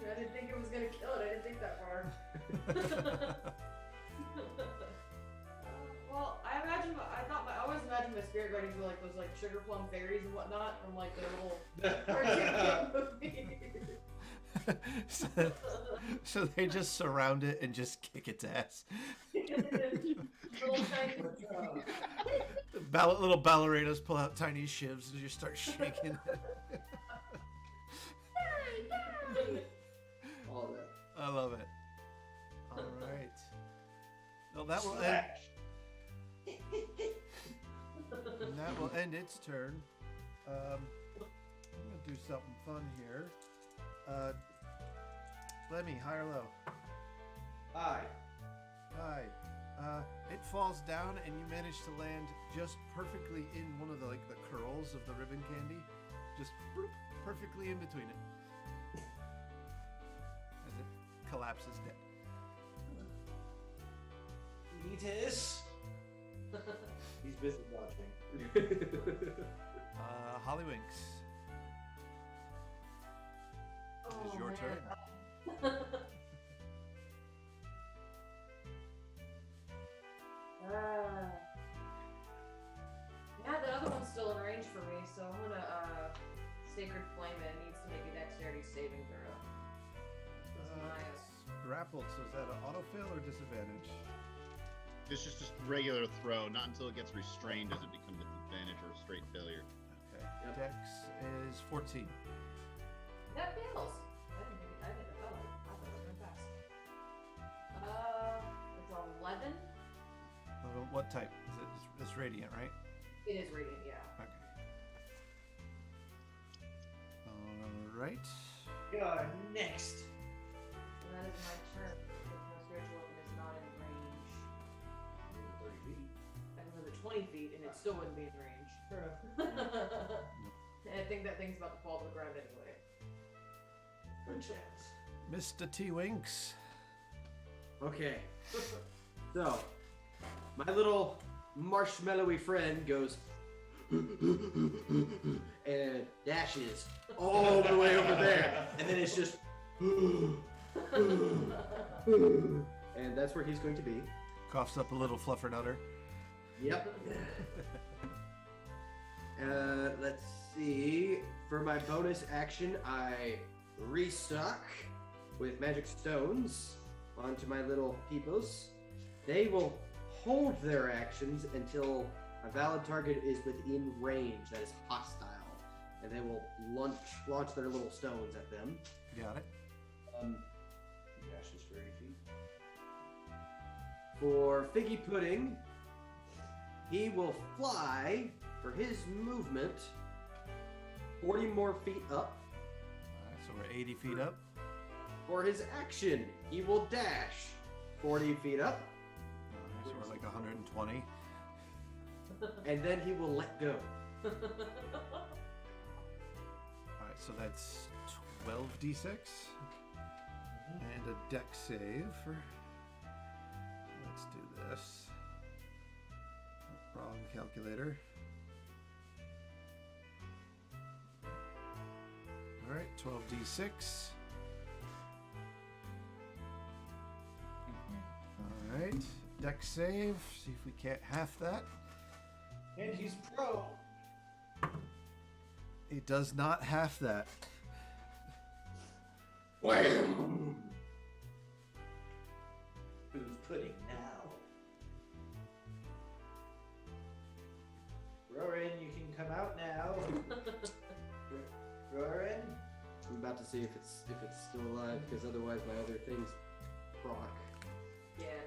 B: I didn't think it was gonna kill it. I didn't think that far. Well, I always imagined my spirit guardians were like those like sugar plum fairies and whatnot from like their little cartoon movie.
A: so they just surround it and just kick its ass.
B: Little tiny.
A: Little ballerinas pull out tiny shivs and just start shaking it.
F: All that.
A: I love it. All right. Well, that will end. And that will end its turn. I'm gonna do something fun here. Lemmy, high or low?
G: High.
A: High. It falls down, and you manage to land just perfectly in one of the curls of the ribbon candy, just bloop, perfectly in between it, as it collapses dead.
G: Cletus. He's busy watching.
A: Hollywinks, it is your turn.
B: Yeah, the other one's still in range for me, so I'm gonna Sacred Flame it. It needs to make a dexterity saving throw.
A: It's grappled, so is that an autofail or disadvantage?
C: It's just a regular throw. Not until it gets restrained does it become disadvantage or a straight failure.
A: Okay. Dex is 14.
B: That fails. I think it fell. I thought it was going fast. It's 11.
A: What type? It's radiant, right?
B: It is radiant, yeah.
A: Okay. All right.
G: You're next.
B: And that is my turn. Because my spiritual weapon is not in range.
G: 30 feet.
B: I can move it 20 feet and it still wouldn't be in range.
G: Fair enough.
B: And I think that thing's about to fall to the ground anyway.
G: Good chance.
A: Mr. T-Winks.
F: Okay. So, my little marshmallowy friend goes and dashes all the way over there, and then it's just and that's where he's going to be.
A: Coughs up a little fluffernutter.
F: Yep. Let's see. For my bonus action, I restock with magic stones onto my little peoples. They will hold their actions until a valid target is within range that is hostile, and they will launch their little stones at them.
A: Got it.
G: Dashes for 80 feet.
F: For Figgy Pudding, he will fly for his movement 40 more feet up.
A: Alright, so we're 80 feet up.
F: For his action, he will dash 40 feet up,
A: Alright, so we're like 120.
F: and then he will let go.
A: Alright, so that's 12d6. And a deck save for. Let's do this. Wrong calculator. Alright, 12d6. Alright, deck save. See if we can't half that.
G: And he's pro.
A: It does not half that.
F: Wham!
G: Who's pudding now? Roran, you can come out now. Roran?
F: I'm about to see if it's still alive, because otherwise my other things proc.
B: Yeah.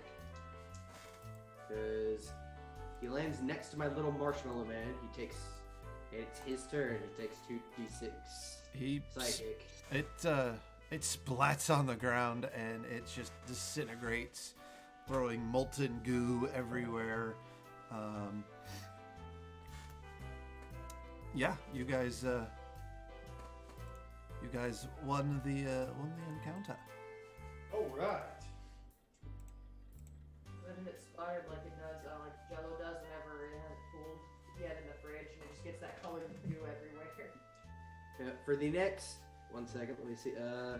F: Because he lands next to my little marshmallow man. It's his turn. He takes 2d6
A: He
F: psychic.
A: It splats on the ground and it just disintegrates, throwing molten goo everywhere. Yeah, you guys won the encounter.
G: All right.
B: Letting it splatter like it does, like Jello does whenever it has cooled yet in the fridge, and it just gets that colored goo everywhere.
F: For the next 1 second, let me see. Oh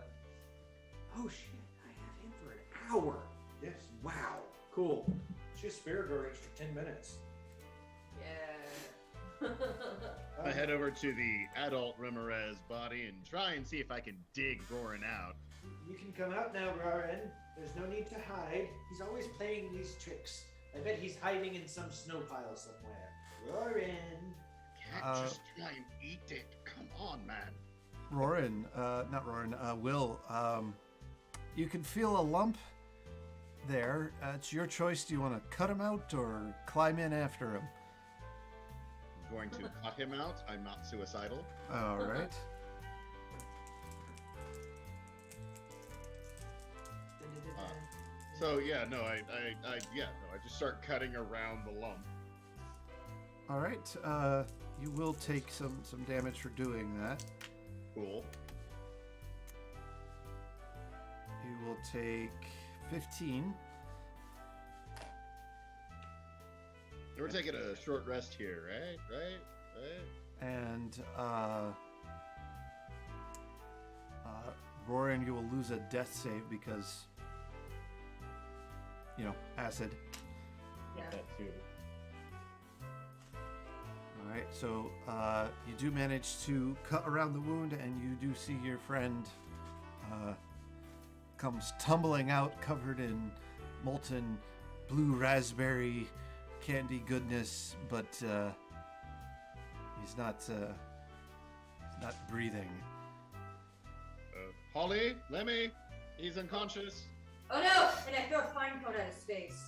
F: shit! I have him for an hour.
G: Yes.
F: Wow. Cool.
G: Just spirit range for 10 minutes.
B: Yeah.
C: I head over to the adult Remirez body and try and see if I can dig Roran out.
G: You can come out now, Roran. There's no need to hide. He's always playing these tricks. I bet he's hiding in some snow pile somewhere. Roran.
C: Can't just try and eat it. Come on, man.
A: Will, you can feel a lump there. It's your choice. Do you want to cut him out or climb in after him?
C: I'm going to cut him out. I'm not suicidal.
A: All right.
C: So yeah, no, I just start cutting around the lump.
A: All right. You will take some damage for doing that.
C: Cool.
A: You will take 15.
C: We're taking a short rest here, right?
A: And Roran, you will lose a death save because, acid.
E: Get that too.
A: All right, so you do manage to cut around the wound, and you do see your friend comes tumbling out, covered in molten blue raspberry candy goodness, but he's not breathing.
C: Holly, Lemmy, he's unconscious.
B: Oh no! And I throw a pine cone at his face.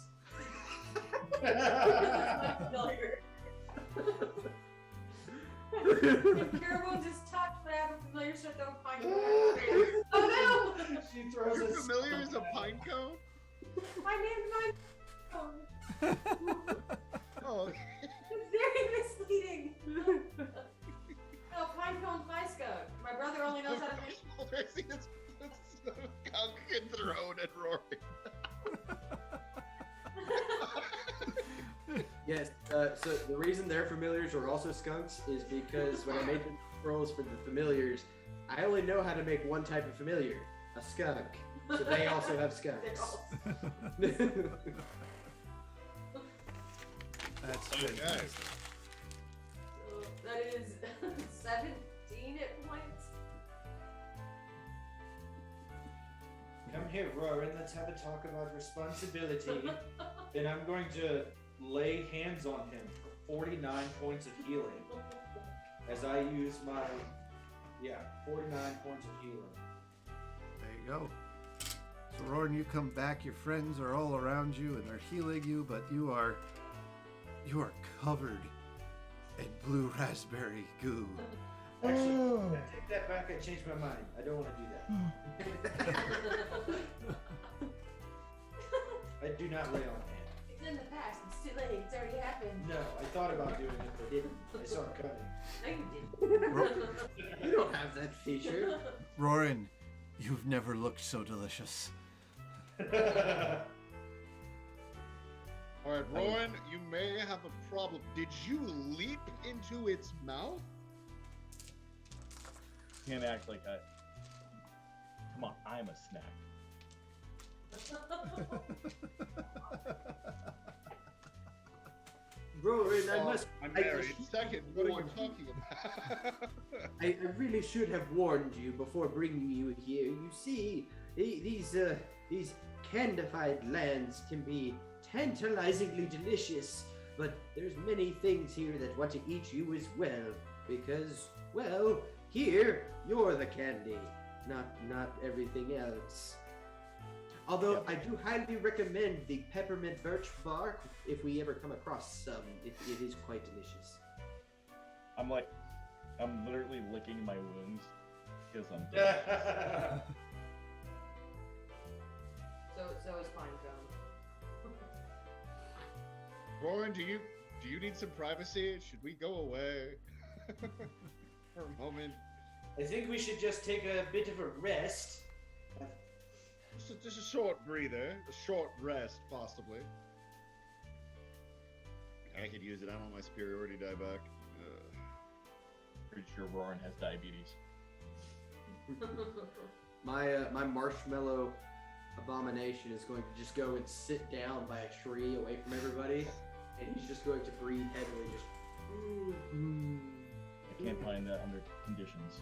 B: If Cure Wounds is touched, but I have a familiar, so I throw a pine cone at his face. Oh no!
G: She throws
C: You're
G: a
C: familiar as a pine cone?
B: My name's Pine Cone.
C: Oh, okay.
B: It's very misleading. No, pine cone's my skunk. My brother only knows how to make.
C: I see this skunk enthroned and roaring.
F: Yes. So the reason their familiars are also skunks is because when I made the rolls for the familiars, I only know how to make one type of familiar, a skunk. So they also have skunks.
A: That's
C: Okay.
A: fantastic.
B: So that is 17 hit points.
G: Come here, Roran. Let's have a talk about responsibility.
D: and I'm going to lay hands on him for 49 points of healing as I use my 49 points of healing.
A: There you go. So Roran, you come back, your friends are all around you and they're healing you, but you are covered in blue raspberry goo.
G: Actually, I take that back. I changed my mind. I don't want to do that. I do not lay on hand.
B: It's in the past. It's too late. It's already happened.
G: No, I thought about doing it, but didn't. I saw it coming.
B: No, you didn't.
F: You don't have that feature.
A: Roran, you've never looked so delicious.
C: All right, Rowan, you may have a problem. Did you leap into its mouth?
E: Can't act like that. Come on, I'm a snack.
F: Roran, I must.
C: I'm
F: I
C: married.
F: should
C: Second, what are you
F: warn
C: talking about?
F: I really should have warned you before bringing you here. You see, these candified lands can be tantalizingly delicious, but there's many things here that want to eat you as well, because, well, here you're the candy, not everything else. Although I do highly recommend the peppermint birch bark if we ever come across some. It is quite delicious.
E: I'm literally licking my wounds because I'm dead.
B: So is fine, Cone.
C: Rowan, do you need some privacy? Should we go away for a moment?
G: I think we should just take a bit of a rest.
C: Just a short breather, a short rest, possibly. I could use it. I don't want my superiority die back.
E: Pretty sure Roran has diabetes.
F: My marshmallow abomination is going to just go and sit down by a tree away from everybody, and he's just going to breathe heavily, just.
E: I can't find that under conditions.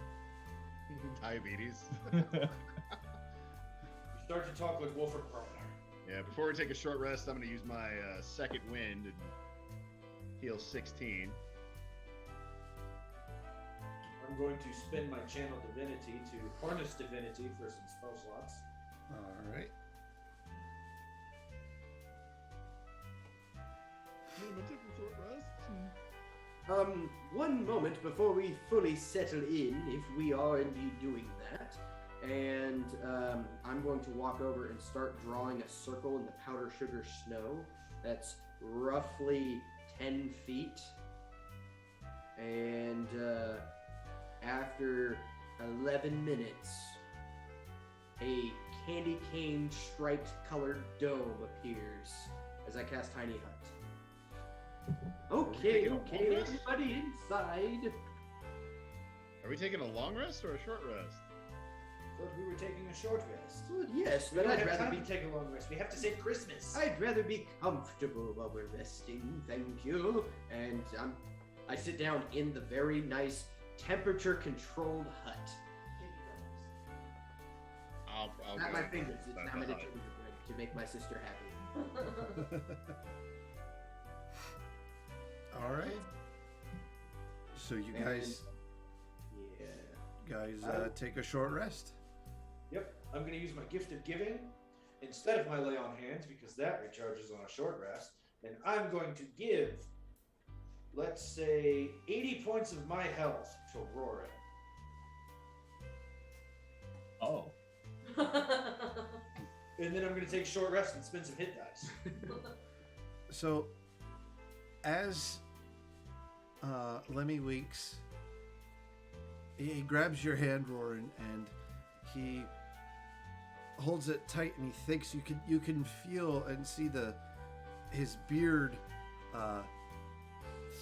C: Diabetes.
G: You start to talk like Wolfram Promenade.
C: Yeah, before we take a short rest, I'm going to use my second wind and heal 16.
G: I'm going to spend my channel divinity to harness divinity for some spell slots.
A: All right.
F: One moment before we fully settle in, if we are indeed doing that, and I'm going to walk over and start drawing a circle in the powder sugar snow that's roughly 10 feet. And after 11 minutes, a candy cane striped colored dome appears as I cast Tiny Hut. Okay, everybody inside.
C: Are we taking a long rest or a short rest?
G: Thought we were taking a short rest.
F: Well, yes,
G: We
F: but
G: don't
F: I'd
G: have
F: rather
G: time
F: be
G: to take a long rest. We have to save Christmas.
F: I'd rather be comfortable while we're resting, thank you. And I sit down in the very nice temperature-controlled hut.
C: I'll
F: Not
C: go
F: my
C: with
F: fingers.
C: that.
F: It's
C: That's
F: now
C: a
F: made
C: hut.
F: to make my sister happy.
A: All right. So you guys
F: Yeah.
A: take a short rest.
G: Yep, I'm going to use my gift of giving instead of my lay on hands because that recharges on a short rest. And I'm going to give, let's say, 80 points of my health to Roran.
E: Oh.
G: And then I'm going to take a short rest and spend some hit dice.
A: So, as Lemmy Weeks, he grabs your hand, Roran, and he holds it tight, and he thinks you can feel and see his beard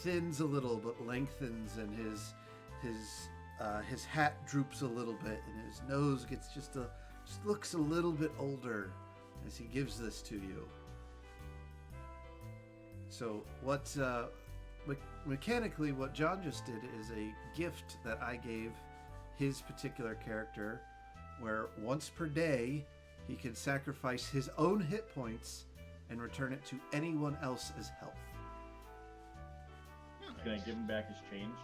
A: thins a little but lengthens, and his hat droops a little bit, and his nose gets just looks a little bit older as he gives this to you. So mechanically, what John just did is a gift that I gave his particular character, where once per day he can sacrifice his own hit points and return it to anyone else as health.
E: Can I give him back his change?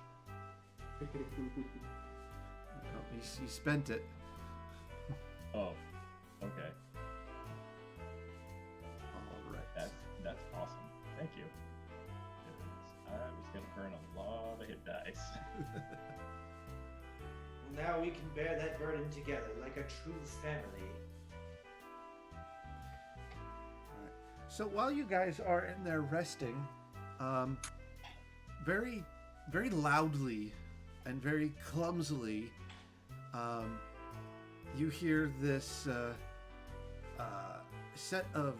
A: Oh, he spent it.
E: Oh, okay.
A: All right.
E: That's awesome. Thank you. I was gonna burn a lot of hit dice.
G: Now we can bear that burden together like a true family.
A: So while you guys are in there resting, very, very loudly and very clumsily, you hear this set of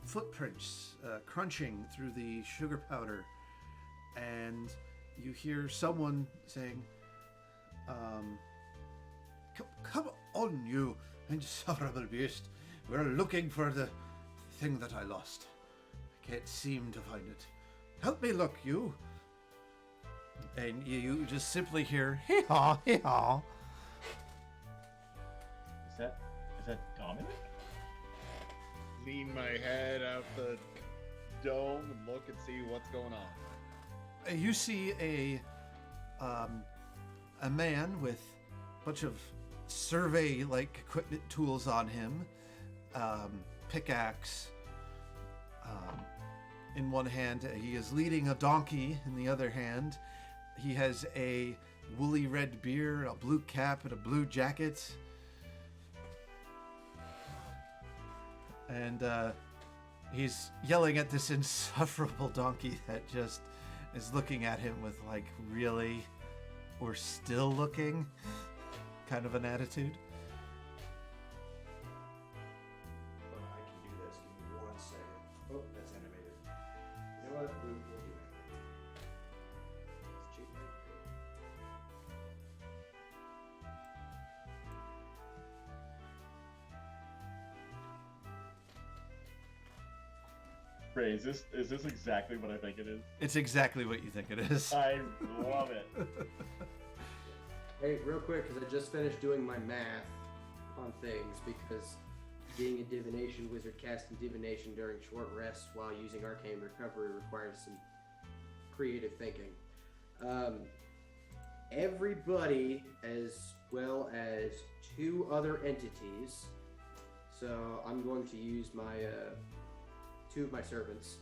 A: footprints crunching through the sugar powder, and you hear someone saying, Come on, you insufferable beast. We're looking for the thing that I lost. I can't seem to find it. Help me look, you." And you just simply hear, "Hee-haw, hee-haw."
E: Is that Dominic?
C: Lean my head out the dome and look and see what's going on.
A: You see a man with a bunch of survey-like equipment tools on him, pickaxe. In one hand, he is leading a donkey. In the other hand, he has a woolly red beard, a blue cap, and a blue jacket. And he's yelling at this insufferable donkey that just is looking at him with, like, really, we're still looking kind of an attitude.
G: But I can do this. Give me 1 second. Oh, that's animated. You know what? We'll do animated. It's cheap.
E: Ray, is this exactly what I think it is?
A: It's exactly what you think it is.
E: I love it.
F: Hey, real quick, because I just finished doing my math on things, because being a divination wizard casting divination during short rests while using arcane recovery requires some creative thinking. Everybody, as well as 2 other entities, so I'm going to use my 2 of my servants,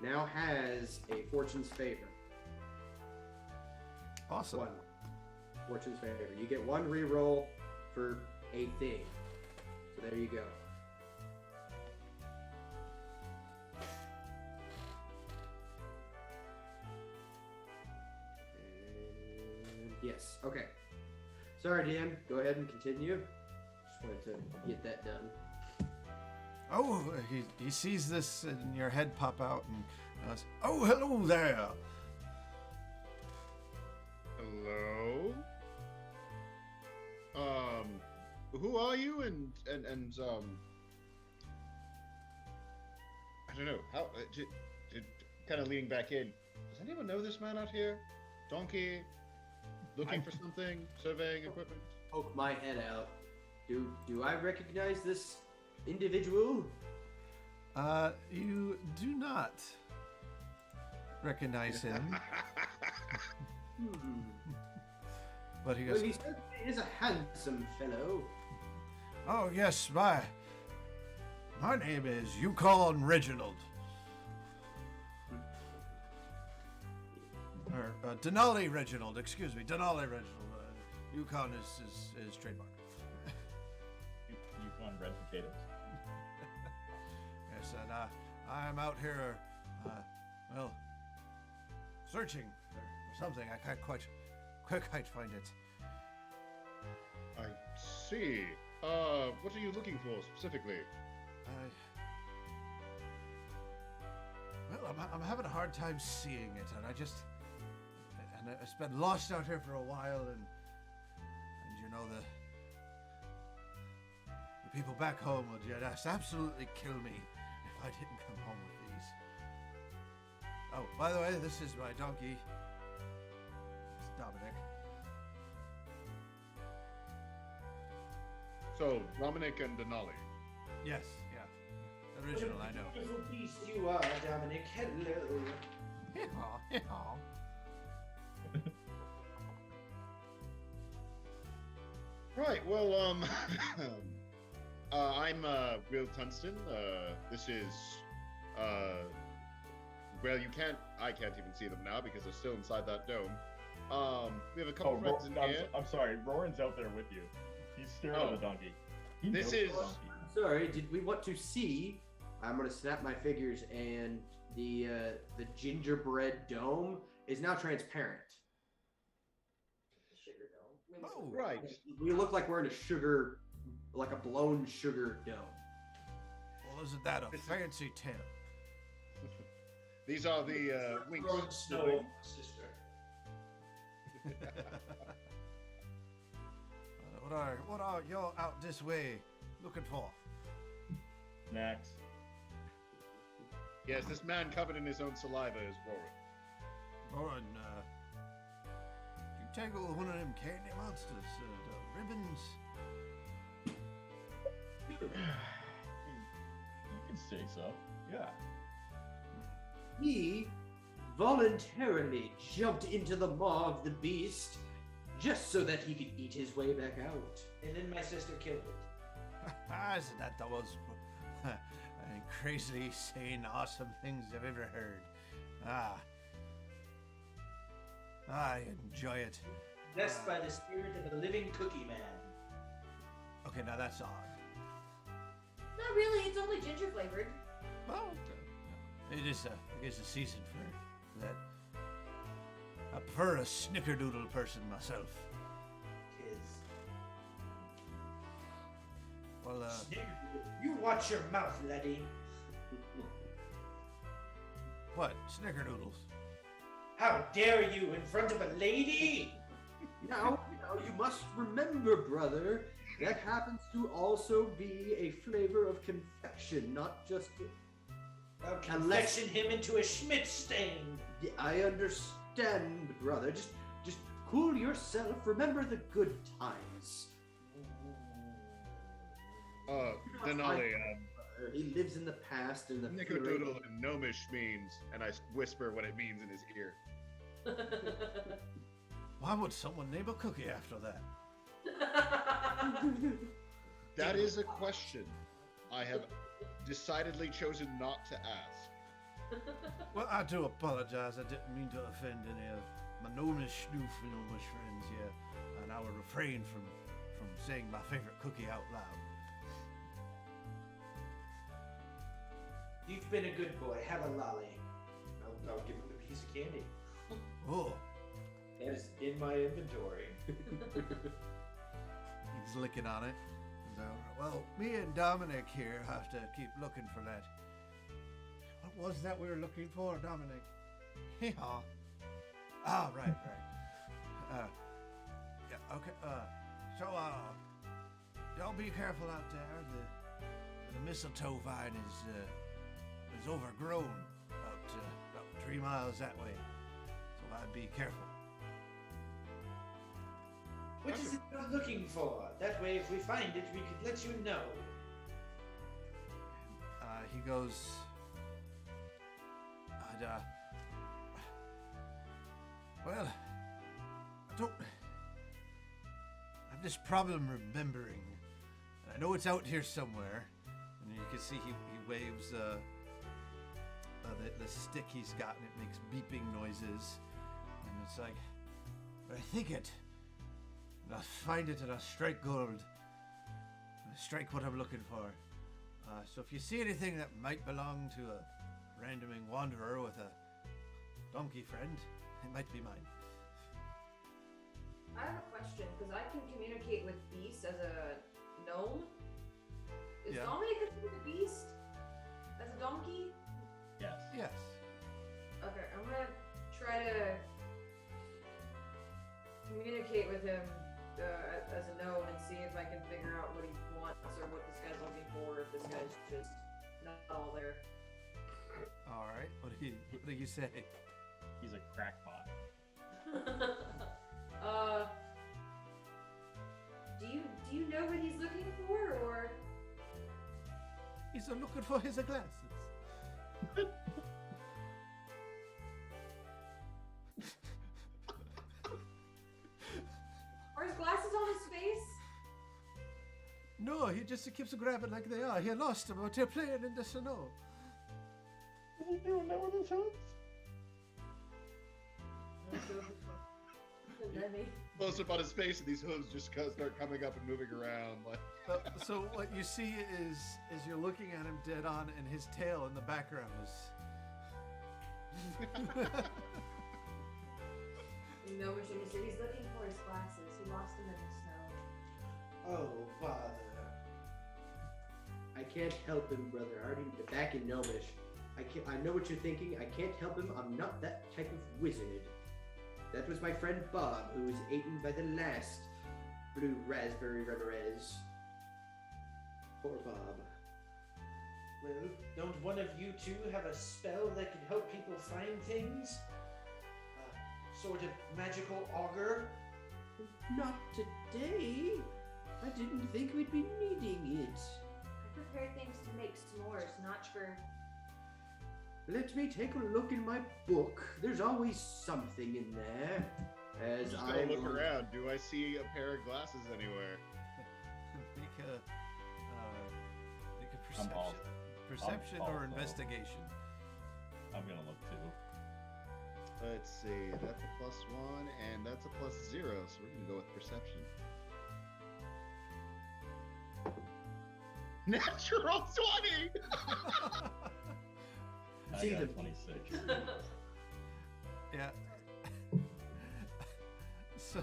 F: now has a fortune's favor.
A: Awesome.
F: 1. Fortune's favor. You get 1 reroll for a thing. So there you go. And yes. Okay. Sorry, DM. Go ahead and continue. Just wanted to get that done.
A: Oh, he sees this in your head pop out and says, "Oh, hello there."
C: Hello? Who are you? And I don't know. How, kind of leaning back in. Does anyone know this man out here? Donkey? Looking for something? Surveying equipment?
F: Poke my head out. Do I recognize this individual?
A: You do not recognize him. But he goes,
F: Well, he certainly is a handsome fellow.
A: "Oh yes, my name is Yukon Reginald, or Denali Reginald. Excuse me, Denali Reginald. Yukon is trademark."
E: Yukon red potatoes.
A: Yes, and I'm out here, searching for something. I can't quite find it.
C: I see. What are you looking for specifically?
A: I'm having a hard time seeing it, and it's been lost out here for a while, and you know the people back home would just absolutely kill me if I didn't come home with these. Oh, by the way, this is my donkey. It's Dominic.
C: So, Dominic and Denali.
A: Yes, yeah. Original, I know.
G: Beautiful beast you are, Dominic. Hello.
A: Yeehaw,
C: Right. Well, I'm Will Tunston. This is, well, I can't even see them now because they're still inside that dome. We have a couple friends in here.
E: I'm sorry, Roran's out there with you. He's staring at the donkey. He
C: This
E: knows
C: is-
E: the donkey.
F: Sorry, did we want to see? I'm gonna snap my figures, and the gingerbread dome is now transparent.
B: Sugar dome.
A: Oh,
C: Right.
F: We look like we're in a sugar, like a blown sugar dome.
A: well, isn't that a fancy tale?
C: These are the winks.
G: Throwing snow at my sister.
A: What are you out this way looking for?
E: Snacks.
C: Yes, this man covered in his own saliva is Warren.
A: Lauren, you tangle with one of them candy monsters, the ribbons.
E: You can say so. Yeah.
F: He voluntarily jumped into the maw of the beast just so that he could eat his way back out.
G: And then my sister killed it.
A: Isn't that the most crazy, sane, awesome things I've ever heard? I enjoy it.
G: Blessed by the spirit of a living cookie man.
A: Okay, now that's odd.
B: Not really. It's only ginger flavored.
A: Well, it is a season for that. I prefer a snickerdoodle person myself.
G: Tis.
A: Well,
G: Snickerdoodle. You watch your mouth, laddie.
A: what? Snickerdoodles?
G: How dare you in front of a lady?
F: Now, you must remember, brother, that happens to also be a flavor of confection, not just.
G: I'll confection him into a Schmidt stain.
F: I understand, brother. Just cool yourself. Remember the good times.
C: Denali,
F: He lives in the past and the
C: Nickerdoodle in Gnomish means, and I whisper what it means in his ear.
A: Why would someone name a cookie after that?
C: That is a question I have decidedly chosen not to ask.
A: Well, I do apologize. I didn't mean to offend any of my gnomish friends here, and I will refrain from saying my favorite cookie out loud.
G: You've been a good boy. Have a lolly. I'll give him a piece of candy.
A: Oh,
G: That is in my inventory.
A: he's licking on it. So, well, me and Dominic here have to keep looking for that. What was that we were looking for, Dominic? Hee-haw. Ah, right. Yeah, okay, so, y'all be careful out there. The mistletoe vine is overgrown about 3 miles that way. So I'd be careful.
G: What is it you're looking for? That way, if we find it, we could let you know.
A: He goes, well, I have this problem remembering. And I know it's out here somewhere. And you can see he waves the stick he's got, and it makes beeping noises. And it's like, but I think it. And I'll find it and I'll strike gold. And I'll strike what I'm looking for. So if you see anything that might belong to a randoming wanderer with a donkey friend, it might be mine.
B: I have a question, because I can communicate with beasts as a gnome. Is
A: Yeah.
B: Dominic a beast? As a donkey?
E: Yes.
A: Yes.
B: Okay, I'm gonna try to communicate with him as a gnome and see if I can figure out what he wants or what this guy's looking for, if this guy's just not all there.
A: All right. What do you say?
E: He's a crackpot.
B: Do you know what he's looking for, or?
A: He's looking for his glasses.
B: Are his glasses on his face?
A: No, he just keeps grabbing like they are. He lost them out here playing in the snow.
E: What are you doing now with his hands?
B: Lemmy.
C: Close up on his face, and these hooves just start coming up and moving around. Like,
A: So what you see is you're looking at him dead on, and his tail in the background is.
B: You know what Jimmy said? He's looking for his glasses. He lost them in the snow.
G: Oh, bother.
F: I can't help him, brother. Already back in Gnomish. I know what you're thinking. I can't help him. I'm not that type of wizard. That was my friend Bob, who was eaten by the last blue raspberry reverez. Poor Bob.
G: Well, don't one of you two have a spell that can help people find things? A sort of magical auger?
F: Not today. I didn't think we'd be needing it.
B: I prepared things to make s'mores, not for.
F: Let me take a look in my book. There's always something in there. As
C: just
F: I
C: gonna look around. Do I see a pair of glasses anywhere?
A: Make a
E: I'm all-
A: perception
E: I'm
A: or
E: also-
A: investigation.
E: I'm gonna look too.
C: Let's see. That's a +1, and that's a +0. So we're gonna go with perception. Natural 20.
E: I
F: See
E: got
F: the-
E: 26.
A: Yeah. So,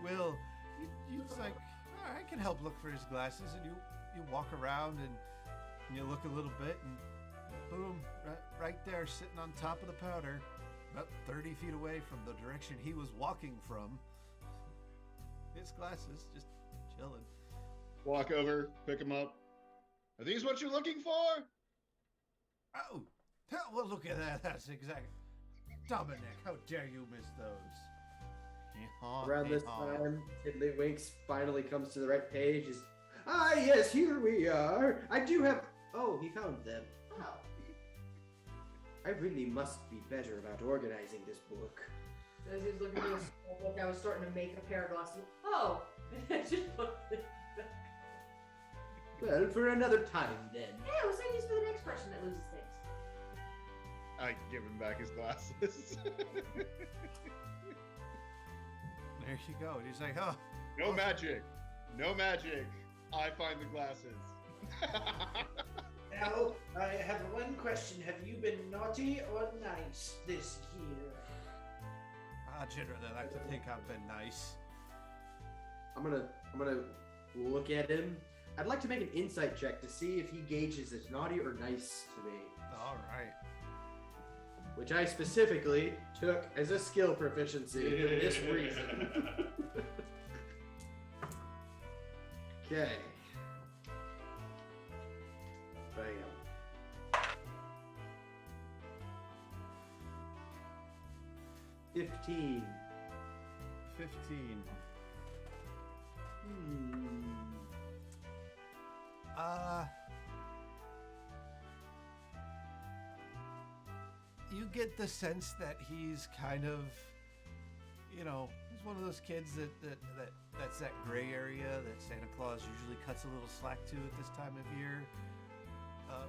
A: Will, you's like, "Oh, I can help look for his glasses, and you walk around and you look a little bit, and boom, right there, sitting on top of the powder, about 30 feet away from the direction he was walking from. His glasses, just chilling.
C: Walk over, pick them up. Are these what you're looking for?
A: Oh, well, look at that. That's exactly. Dominic, how dare you miss those? Hee-haw,
F: Around this
A: hee-haw.
F: time, Tiddlywinks finally comes to the right page. Yes, here we are. I do have. Oh, he found them.
B: Oh.
F: I really must be better about organizing this book.
B: So as he was looking at his book, I was starting to make a pair of glasses. Oh! I just put it back.
F: Well, for another time then.
B: Hey, we'll save these for the next person that loses things.
C: I give him back his glasses.
A: There you go. And he's like, oh,
C: No magic. No magic. I find the glasses.
G: Now, I have one question. Have you been naughty or nice this year?
A: I generally like to think I've been nice.
F: I'm gonna look at him. I'd like to make an insight check to see if he gauges as naughty or nice to me,
A: All right.
F: which I specifically took as a skill proficiency for this reason. Okay. Bam. 15.
A: 15. You get the sense that he's kind of, he's one of those kids that's that gray area that Santa Claus usually cuts a little slack to at this time of year.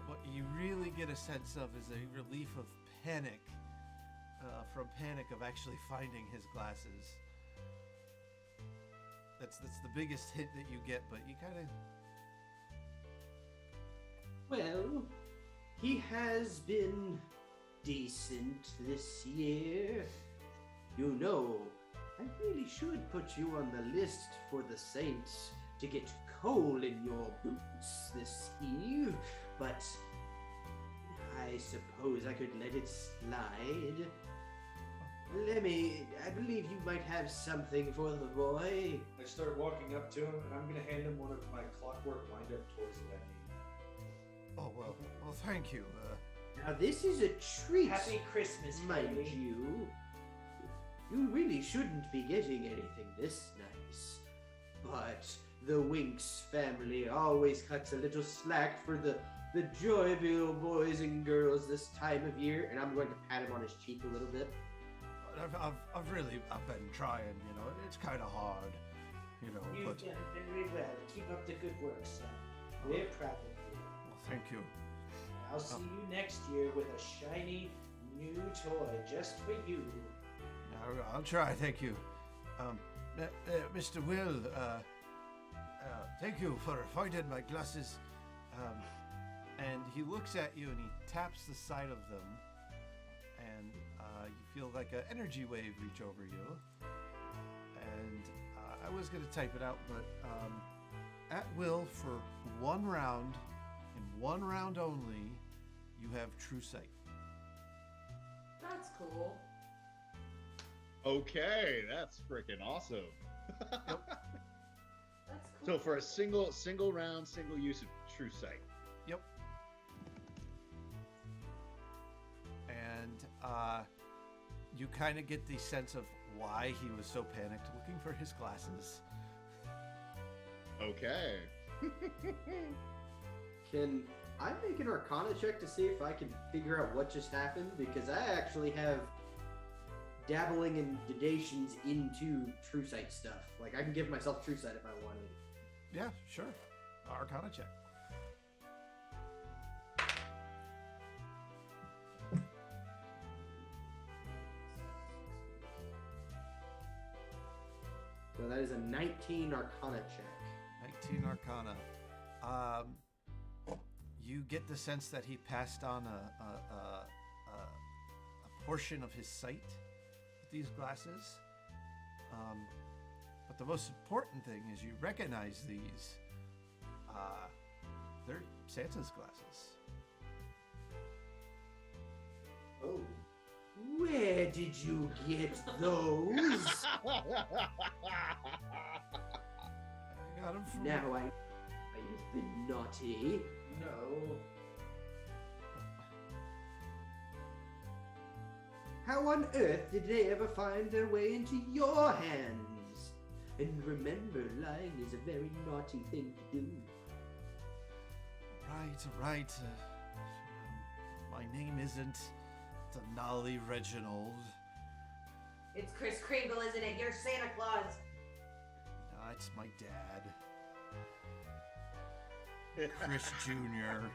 A: What you really get a sense of is a relief of panic, from panic of actually finding his glasses. That's the biggest hint that you get, but you kind of.
F: Well, he has been decent this year. You know, I really should put you on the list for the Saints to get coal in your boots this eve, but I suppose I could let it slide. Lemmy, I believe you might have something for the boy.
D: I start walking up to him, and I'm gonna hand him one of my clockwork wind-up toys that I need.
A: Oh well, thank you.
F: Now this is a treat,
G: Happy Christmas,
F: mind
G: baby.
F: you. You really shouldn't be getting anything this nice. But the Winks family always cuts a little slack for the joyful boys and girls this time of year. And I'm going to pat him on his cheek a little bit.
A: I've been trying, you know. It's kind of hard, you know.
G: You've
A: But
G: done very well. Keep up the good work, son. We're proud of you.
A: well, thank you.
G: I'll see you next year with a shiny new toy just for you.
A: I'll try. Thank you, Mr. Will. Thank you for finding my glasses. And he looks at you and he taps the side of them, and you feel like an energy wave reach over you. And I was going to type it out, but at will for 1 round, in 1 round only, you have true sight.
B: That's cool.
C: Okay, that's freaking awesome.
B: That's cool.
C: So for a single round, single use of true sight.
A: Yep. And you kind of get the sense of why he was so panicked looking for his glasses.
C: Okay.
F: Can I make an Arcana check to see if I can figure out what just happened? Because I actually have dabbling in dadations into true sight stuff. Like, I can give myself true sight if I wanted.
A: Yeah, sure. Arcana check.
F: So that is a 19 Arcana check.
A: 19 Arcana. You get the sense that he passed on a portion of his sight with these glasses. But the most important thing is you recognize these. They're Santa's glasses.
G: Oh.
F: Where did you get those?
A: I got them from...
F: Now I've been naughty.
G: No.
F: How on earth did they ever find their way into your hands? And remember, lying is a very naughty thing to do.
A: Right. My name isn't Denali Reginald.
B: It's Kris Kringle, isn't it? You're Santa Claus.
A: No, it's my dad. Chris Jr.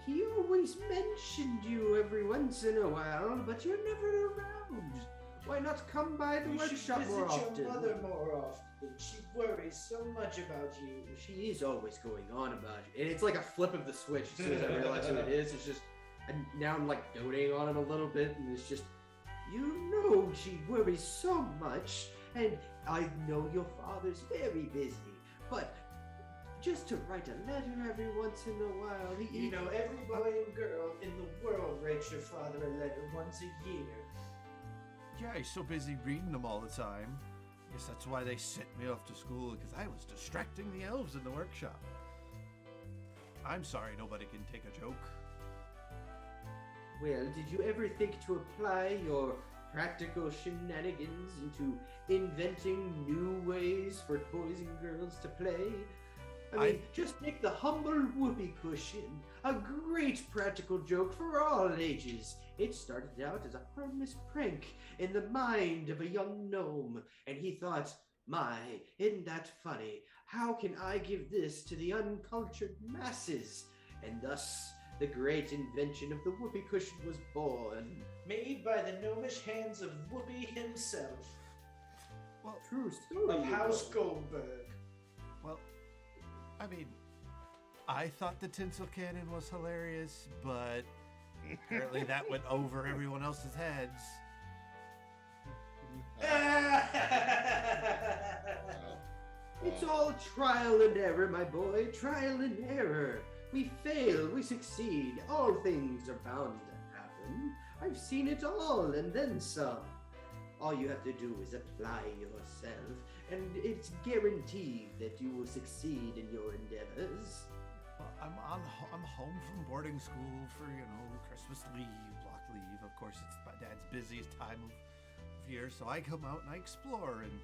F: He always mentioned you every once in a while, but you're never around. Why not come by the
G: You should
F: workshop
G: visit
F: more often?
G: your mother more often. She worries so much about you.
F: She is always going on about you. And it's like a flip of the switch as soon as I realize who it is. It's just, and now I'm like doting on it a little bit, and it's just, you know, she worries so much, and I know your father's very busy, but just to write a letter every once in a while,
G: You know, every boy and girl in the world writes your father a letter once a year.
A: Yeah, he's so busy reading them all the time. Guess that's why they sent me off to school, because I was distracting the elves in the workshop. I'm sorry nobody can take a joke.
F: Well, did you ever think to apply your practical shenanigans into inventing new ways for boys and girls to play? I mean, just take the humble whoopee cushion, a great practical joke for all ages. It started out as a harmless prank in the mind of a young gnome, and he thought, my, isn't that funny? How can I give this to the uncultured masses? And thus, the great invention of the whoopee cushion was born.
G: Made by the gnomish hands of Whoopi himself.
A: Well,
F: True story.
G: Of House Goldberg.
A: well, I mean, I thought the tinsel cannon was hilarious, but apparently that went over everyone else's heads.
F: It's all trial and error, my boy. Trial and error. We fail, we succeed. All things are bound to happen. I've seen it all and then some. All you have to do is apply yourself, and it's guaranteed that you will succeed in your endeavors.
A: Well, I'm home from boarding school for, Christmas leave, block leave. Of course, it's my dad's busiest time of year, so I come out and I explore, and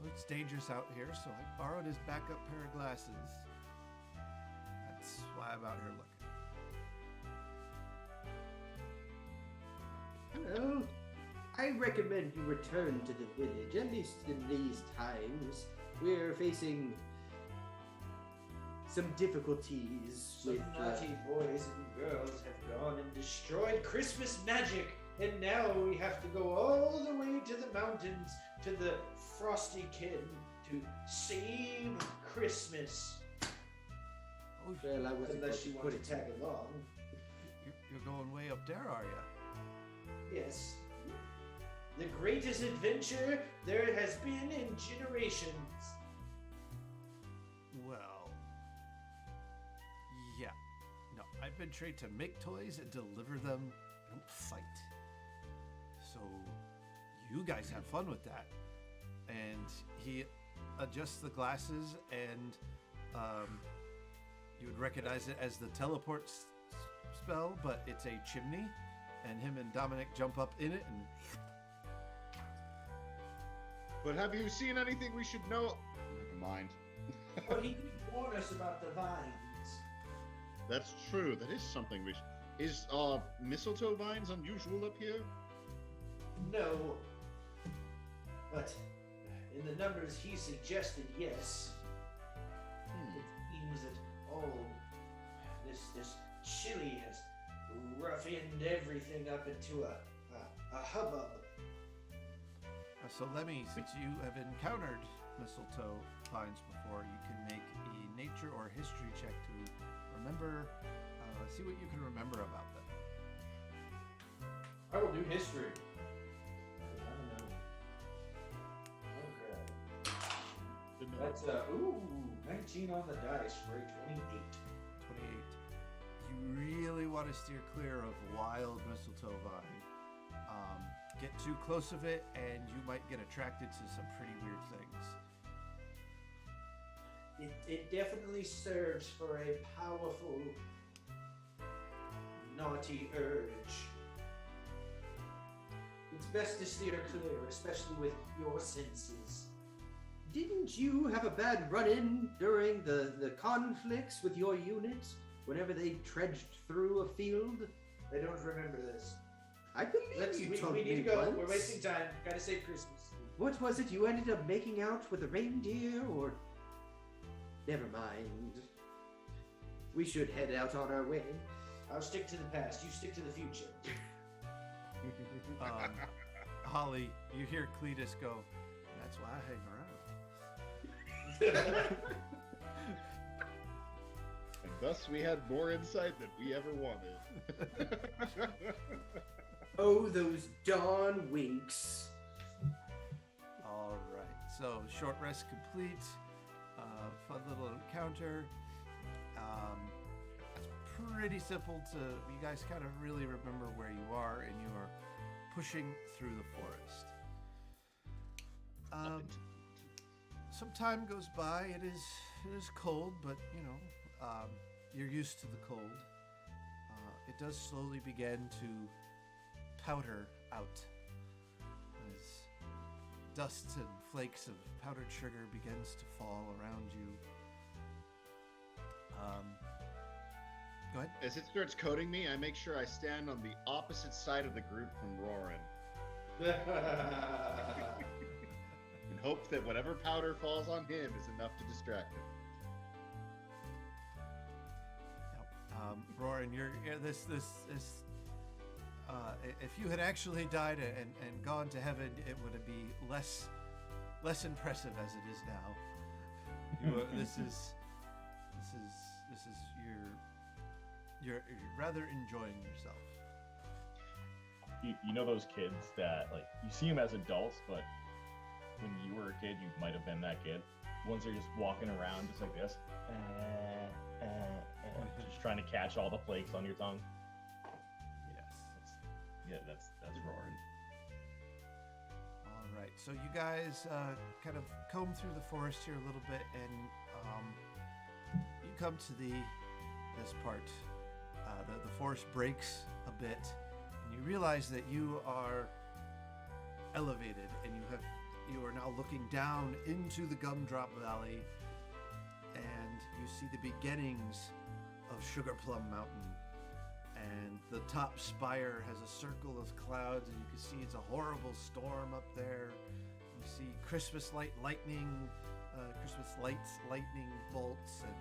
A: it's dangerous out here, so I borrowed his backup pair of glasses. That's why I'm out here looking.
F: Well, I recommend you return to the village, at least in these times. We're facing some difficulties
G: Some
F: with
G: naughty boys and girls have gone and destroyed Christmas magic, and now we have to go all the way to the mountains, to the Frosty Kin, to save Christmas.
A: Oh,
F: well, I wasn't
G: Unless you
F: going
G: want
F: put
G: to
F: it
G: tag along.
A: you're going way up there, are you?
G: Yes. The greatest adventure there has been in generations.
A: Well, yeah. No, I've been trained to make toys and deliver them, don't fight. So, you guys have fun with that. And he adjusts the glasses, and you would recognize it as the teleport spell, but it's a chimney, and him and Dominic jump up in it, and
C: But have you seen anything we should know? Never mind.
G: But he did warn us about the vines.
C: That's true. That is something we should. Is mistletoe vines unusual up here?
G: No. But in the numbers he suggested, yes. It seems that this chili has roughened everything up into a hubbub.
A: so Lemmy, since you have encountered mistletoe vines before, you can make a nature or history check to remember, see what you can remember about them.
D: I will do history. I don't know. Okay. That's 19 on the dice for a 28.
A: 28. You really want to steer clear of wild mistletoe vine. Get too close of it, and you might get attracted to some pretty weird things.
G: It definitely serves for a powerful naughty urge. It's best to steer clear, especially with your senses.
F: Didn't you have a bad run-in during the conflicts with your unit whenever they trudged through a field?
G: I don't remember this.
F: I believe you told
G: we
F: me
G: need to go.
F: once.
G: We're wasting time. Gotta save Christmas.
F: What was it? You ended up making out with a reindeer, or... Never mind. We should head out on our way.
G: I'll stick to the past. You stick to the future.
A: Holly, you hear Cletus go, "That's why I hang around."
C: And thus we had more insight than we ever wanted.
F: Oh, those dawn winks.
A: All right, so short rest complete. Fun little encounter. It's pretty simple to, you guys kind of really remember where you are, and you are pushing through the forest. Some time goes by. It is cold, but you're used to the cold. It does slowly begin to powder out as dust and flakes of powdered sugar begins to fall around you. Go ahead.
C: As it starts coating me, I make sure I stand on the opposite side of the group from Roran. In hope that whatever powder falls on him is enough to distract him.
A: Roran, if you had actually died and gone to heaven, it would be less impressive as it is now. This is you're rather enjoying yourself.
E: You know those kids that, like, you see them as adults, but when you were a kid, you might have been that kid. Ones that are just walking around just like this, just trying to catch all the flakes on your tongue.
A: Yes.
E: That's Roaring.
A: All right, so you guys kind of comb through the forest here a little bit, and you come to this part. The forest breaks a bit, and you realize that you are elevated, and you have You are now looking down into the Gumdrop Valley, and you see the beginnings of Sugar Plum Mountain. And the top spire has a circle of clouds, and you can see it's a horrible storm up there. You see Christmas lightning bolts, and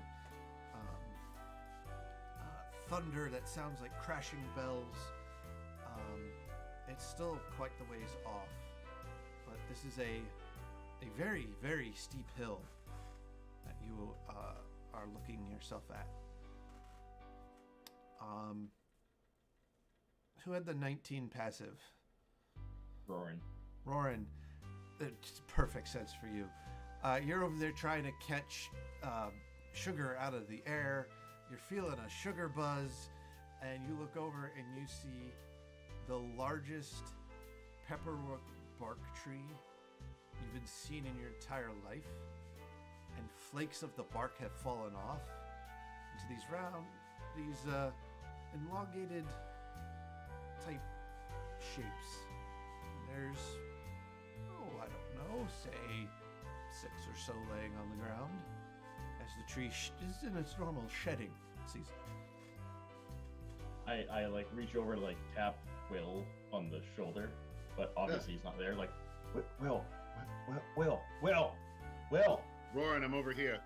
A: thunder that sounds like crashing bells. It's still quite the ways off, but this is a very, very steep hill that you are looking yourself at. Who had the 19 passive? Roran. It's perfect sense for you. You're over there trying to catch sugar out of the air. You're feeling a sugar buzz, and you look over and you see the largest pepperwood bark tree you've been seen in your entire life, and flakes of the bark have fallen off into these elongated type shapes. There's, I don't know, say 6 or so laying on the ground as the tree is in its normal shedding season.
E: I like reach over to like tap Will on the shoulder, but obviously he's not there. Like, Will.
C: Roran, I'm over here.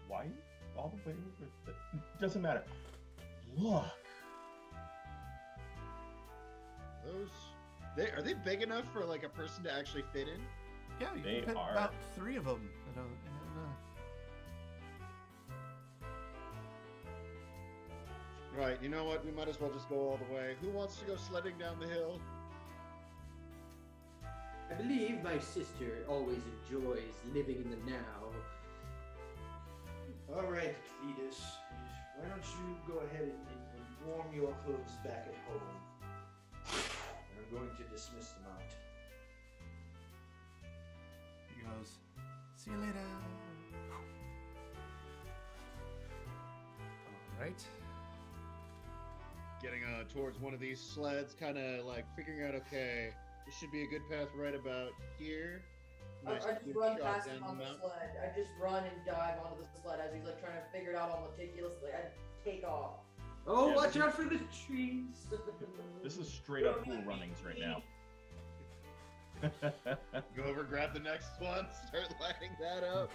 E: Why? All the way over? Doesn't matter. Look.
C: Are they big enough for like a person to actually fit in?
A: Yeah, you
E: They
A: can fit
E: are.
A: about 3 of them.
C: Right, you know what? We might as well just go all the way. Who wants to go sledding down the hill?
F: I believe my sister always enjoys living in the now.
G: All right, Cletus. Why don't you go ahead and warm your hooves back at home? And I'm going to dismiss them out.
A: He goes, see you later. All right.
C: Getting towards one of these sleds, kind of like figuring out, okay, this should be a good path right about here.
B: I
C: Nice
B: just
C: good
B: run
C: shot
B: past
C: down
B: him on the
C: mountain.
B: sled. I just run and dive onto the sled as he's like trying to figure it out all meticulously. I take off.
F: Oh,
E: Yeah,
F: watch
E: this
F: out for the trees!
E: This is straight up cool runnings right now.
C: Go over, grab the next one, start lighting that up.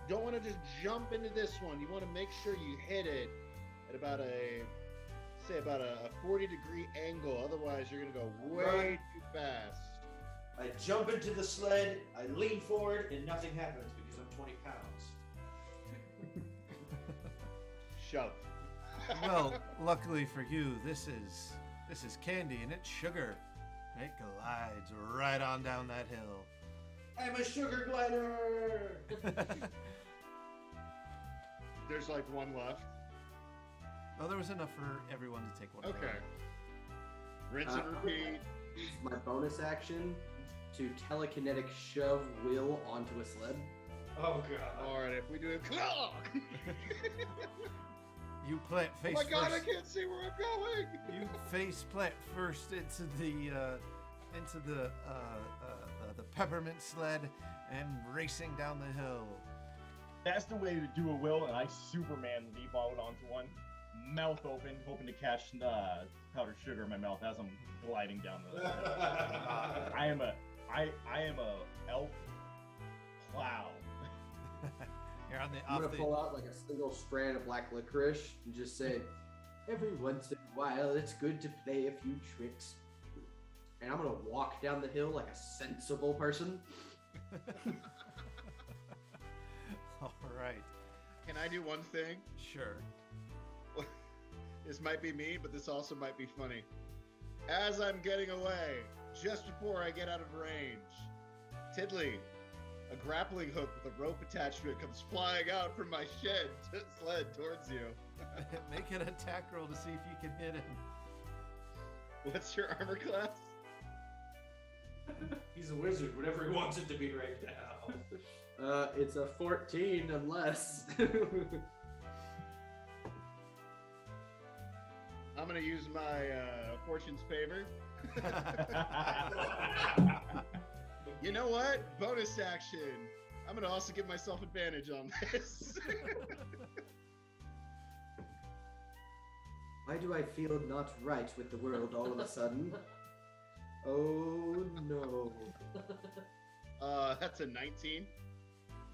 C: Don't want to just jump into this one. You want to make sure you hit it at about a 40-degree angle. Otherwise, you're gonna go way too fast.
G: I jump into the sled, I lean forward, and nothing happens because I'm 20 pounds.
C: Shove.
A: Well, luckily for you, this is candy and it's sugar. It glides right on down that hill.
G: I'm a sugar glider!
C: There's like one left.
A: Oh, there was enough for everyone to take one.
C: Okay. Rinse and repeat.
F: Use my bonus action to telekinetic shove Will onto a sled.
G: Oh god.
C: All right, if we do it,
A: You plant
C: oh
A: face
C: my god,
A: first.
C: I can't see where I'm going.
A: You face plant first into the peppermint sled and racing down the hill.
E: That's the way to do a Will, and I Superman leap out onto one, mouth open, hoping to catch powdered sugar in my mouth as I'm gliding down the hill. I am a elf plow.
A: You're on the
F: I'm
A: off
F: gonna
A: the.
F: pull out like a single strand of black licorice and just say, every once in a while, it's good to play a few tricks. And I'm gonna walk down the hill like a sensible person.
A: All right.
C: Can I do one thing?
A: Sure.
C: This might be me, but this also might be funny. As I'm getting away, just before I get out of range, Tiddly, a grappling hook with a rope attached to it, comes flying out from my sled towards you.
A: Make an attack roll to see if you can hit him.
C: What's your armor class?
G: He's a wizard, whatever he wants it to be right now.
F: It's a 14 unless.
C: I'm gonna use my fortune's favor. You know what? Bonus action. I'm gonna also give myself advantage on this.
F: Why do I feel not right with the world all of a sudden? Oh no.
C: That's a 19.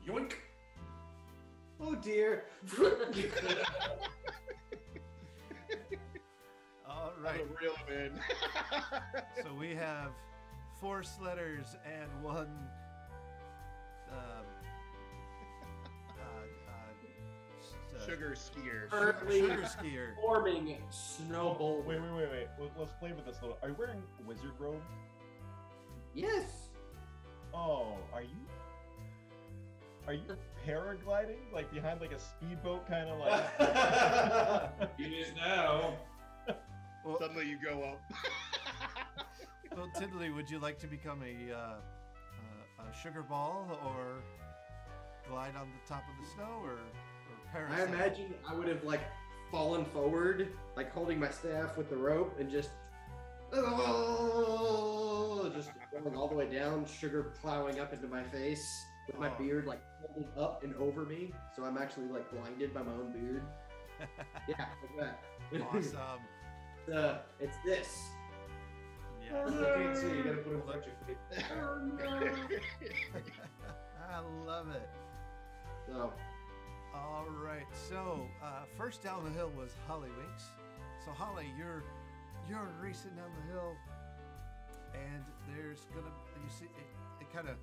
G: Yoink!
F: Oh dear.
A: All
C: I'm
A: right.
C: a real man.
A: So we have 4 sledders and 1
C: Sugar skier.
F: Currently
A: sugar skier.
F: forming snow bowl.
E: Wait. Let's play with this a little. Are you wearing wizard robe?
F: Yes.
E: Oh, are you paragliding? Like behind like a speedboat kind of like?
D: It is now.
A: Well,
C: Suddenly you go up.
A: well, Tiddly, would you like to become a sugar ball or glide on the top of the snow or parasail?
F: I imagine I would have like fallen forward, like holding my staff with the rope and just going all the way down, sugar plowing up into my face with my beard like holding up and over me, so I'm actually like blinded by my own beard. Yeah, like that.
A: Awesome.
F: It's this.
A: Yeah.
G: You can't see, you gotta put a bunch of face.
A: I love it.
F: So,
A: All right. So first down the hill was Hollywinks. So Holly, you're racing down the hill, and you see it kind of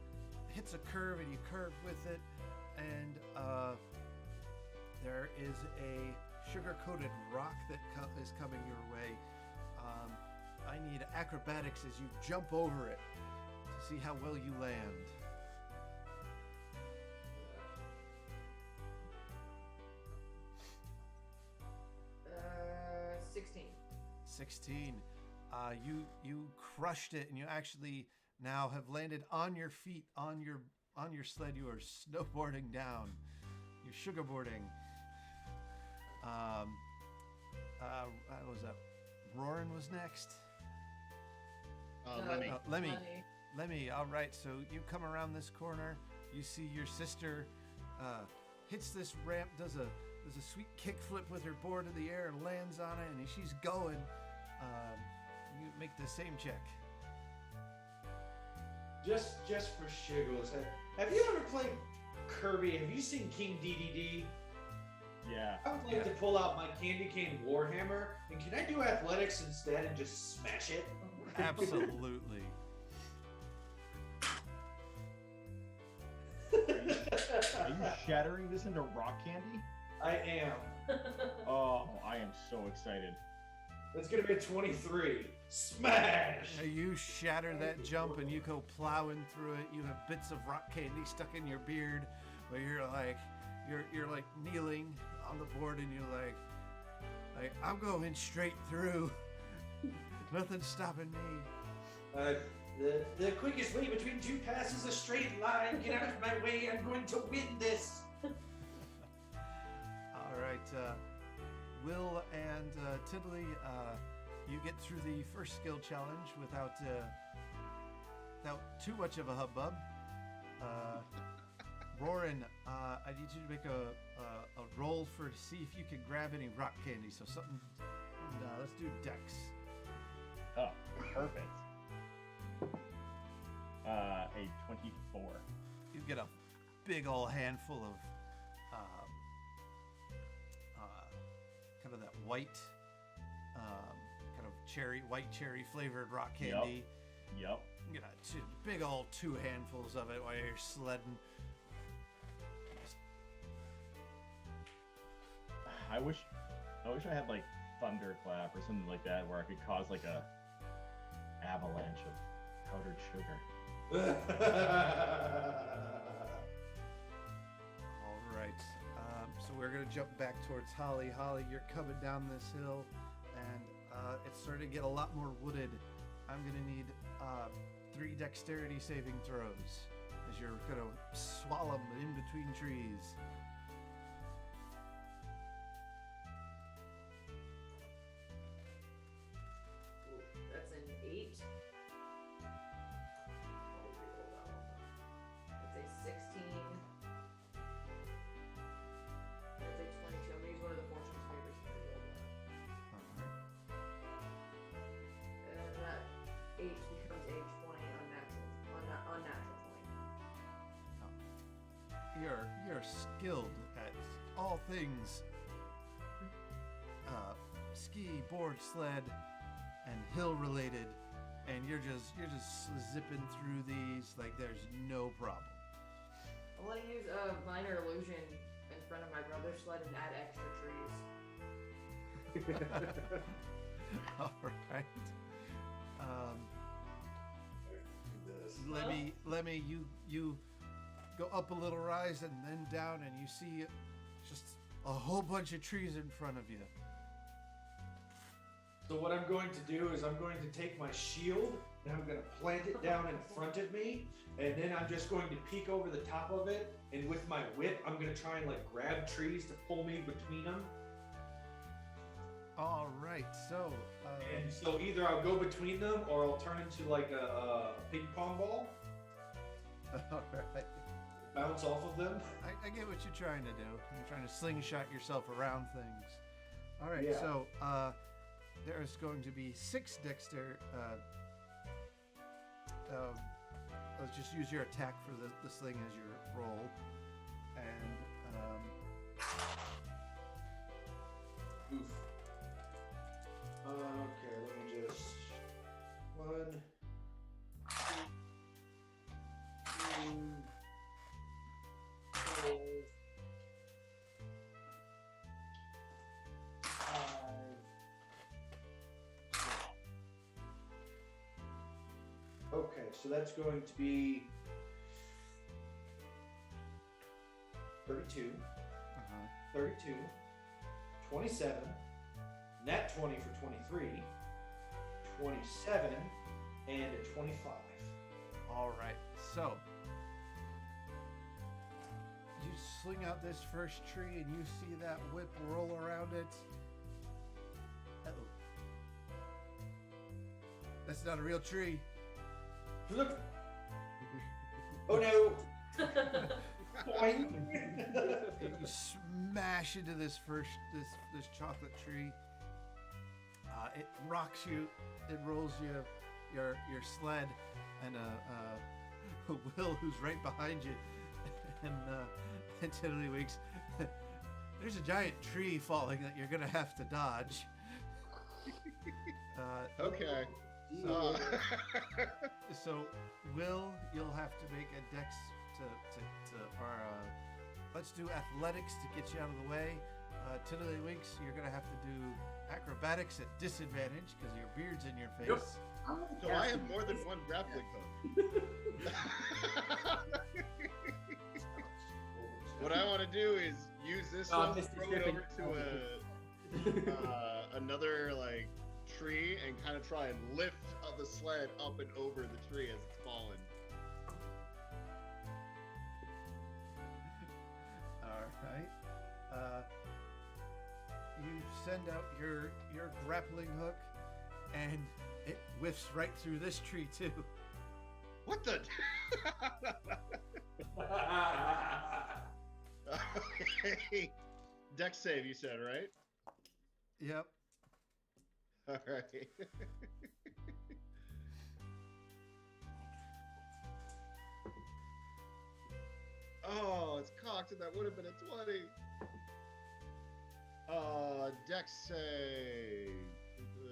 A: hits a curve, and you curve with it, and there is a sugar-coated rock that is coming your way. I need acrobatics as you jump over it to see how well you land. 16. You crushed it, and you actually now have landed on your feet on your sled. You are snowboarding down. You're sugarboarding. What was that? Roran was next.
C: Lemmy.
A: Lemmy. All right. So you come around this corner. You see your sister hits this ramp, does a sweet kickflip with her board in the air and lands on it, and she's going. You make the same check.
G: Just for shiggles, have you ever played Kirby? Have you seen King DDD?
E: Yeah.
G: I would like to pull out my candy cane warhammer, and can I do athletics instead and just smash it?
A: Absolutely.
E: Are you shattering this into rock candy?
G: I am.
E: Oh, I am so excited.
G: That's gonna be a 23. Smash!
A: You shatter that jump and you go plowing through it. You have bits of rock candy stuck in your beard, but you're like kneeling on the board, and you're like I'm going straight through. Nothing's stopping me.
G: The quickest way between two paths is a straight line. Get out of my way. I'm going to win this.
A: All right, Will and Tiddly, you get through the first skill challenge without too much of a hubbub. Roran, I need you to make a roll to see if you can grab any rock candy. So something. Let's do Dex.
E: Oh, perfect. A 24.
A: You get a big old handful of kind of that white, kind of white cherry flavored rock candy.
E: Yep.
A: You get a big old 2 handfuls of it while you're sledding.
E: I wish I had like thunderclap or something like that where I could cause like a avalanche of powdered sugar.
A: All right. So we're gonna jump back towards Holly. Holly, you're coming down this hill, and it's starting to get a lot more wooded. I'm gonna need 3 dexterity saving throws as you're gonna swallow in between trees. you're skilled at all things ski, board, sled, and hill related, and you're just zipping through these like there's no problem.
B: I want to use a minor illusion in front of my brother's sled and add extra trees.
A: All right. Let me. You go up a little rise and then down, and you see just a whole bunch of trees in front of you.
G: So what I'm going to do is I'm going to take my shield and I'm going to plant it down in front of me, and then I'm just going to peek over the top of it, and with my whip I'm going to try and like grab trees to pull me between them.
A: All right, so
G: And so either I'll go between them or I'll turn into like a ping pong ball,
A: all right.
G: bounce off of them.
A: I get what you're trying to do. You're trying to slingshot yourself around things. All right,
G: Yeah.
A: so there's going to be 6 Dexter. Let's just use your attack for the sling as your roll. And
G: Oof. Okay, let me just 1, 2, 4, 5. Okay, so that's going to be 32, 32, 27, nat 20 for 23, 27, and a 25.
A: all right, so you sling out this first tree and you see that whip roll around it. Uh-oh. That's not a real tree.
G: Look! Oh no! Boing.
A: You smash into this this chocolate tree. It rocks you. It rolls you your sled, and Will, who's right behind you, and Tiddlywinks. There's a giant tree falling that you're gonna have to dodge.
C: Okay.
A: So, Will, you'll have to make a dex let's do athletics to get you out of the way. Tiddlywinks, you're gonna have to do acrobatics at disadvantage because your beard's in your face.
C: So I have more than one grappling hook. What I want to do is use this one,
F: Mr.
C: throw it over to another like tree, and kind of try and lift the sled up and over the tree as it's falling.
A: All right. You send out your grappling hook, and it whiffs right through this tree too.
C: What the? Okay. Dex save, you said, right?
A: Yep.
C: All right. Oh, it's cocked, and that would have been a 20. Dex save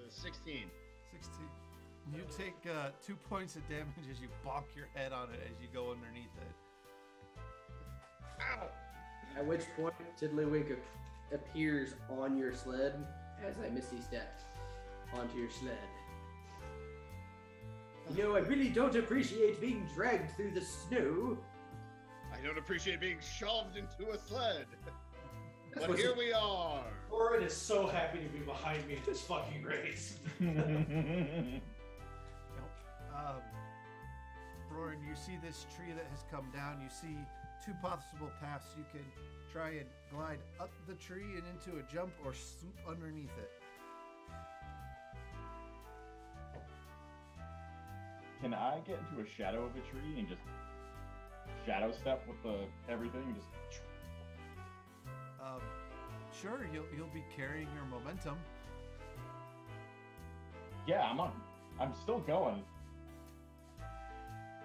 C: 16.
A: 16. You take 2 points of damage as you bonk your head on it as you go underneath it.
C: Ow!
F: At which point, Tiddlywink appears on your sled as I misty step onto your sled. You know, I really don't appreciate being dragged through the snow.
C: I don't appreciate being shoved into a sled. But
F: what
C: here
F: you-
C: we are.
G: Orin is so happy to be behind me in this fucking race.
A: Roran, you see this tree that has come down. You see 2 possible paths. You can try and glide up the tree and into a jump, or swoop underneath it.
E: Can I get into a shadow of a tree and just shadow step with the everything? Just
A: Sure, you'll be carrying your momentum.
E: yeah, I'm still going,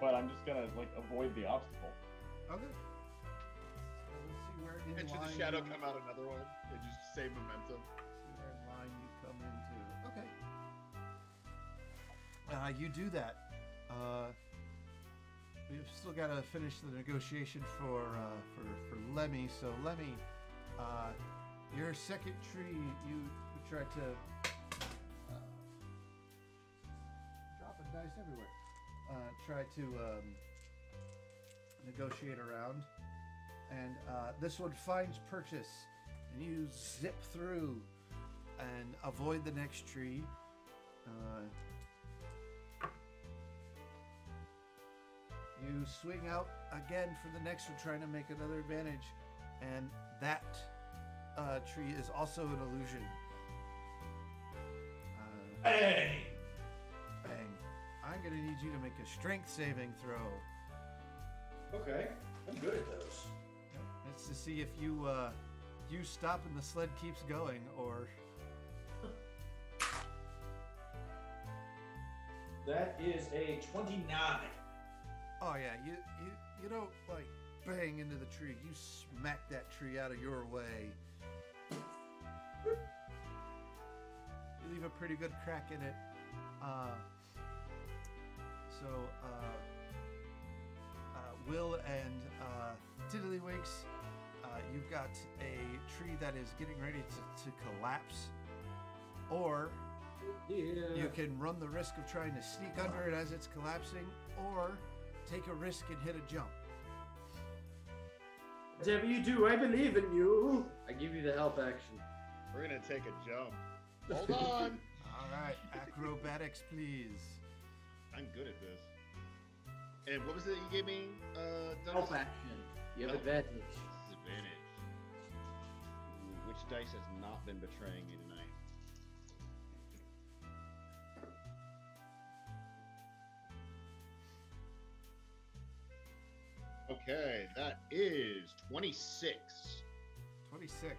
E: but I'm just gonna like avoid the obstacle.
A: Okay. in
C: And should
A: line
C: the shadow
A: you-
C: come out another one? And just same momentum.
A: See where in line you come into. Okay. You do that. We've still got to finish the negotiation for Lemmy. So Lemmy, your second tree, you tried to dropping dice everywhere. Try to negotiate around, and this one finds purchase, and you zip through and avoid the next tree. You swing out again for the next one, trying to make another advantage, and that tree is also an illusion.
G: Hey!
A: Bang. I'm gonna need you to make a strength saving throw.
G: Okay, I'm good at those.
A: It's to see if you stop and the sled keeps going, or
G: That is a 29.
A: oh yeah, you don't like bang into the tree. You smack that tree out of your way. You leave a pretty good crack in it. So Will and Tiddlywinks, you've got a tree that is getting ready to collapse, or
F: Yeah.
A: you can run the risk of trying to sneak under it as it's collapsing, or take a risk and hit a jump.
F: Whatever you do, I believe in you. I give you the help action.
C: We're gonna take a jump. Hold on.
A: All right, acrobatics, please.
C: I'm good at this. And what was it you gave me?
F: Help
C: Douglas?
F: action. You have
C: Help.
F: advantage.
C: Disadvantage. Ooh, which dice has not been betraying me tonight? Okay, that is 26.
A: 26.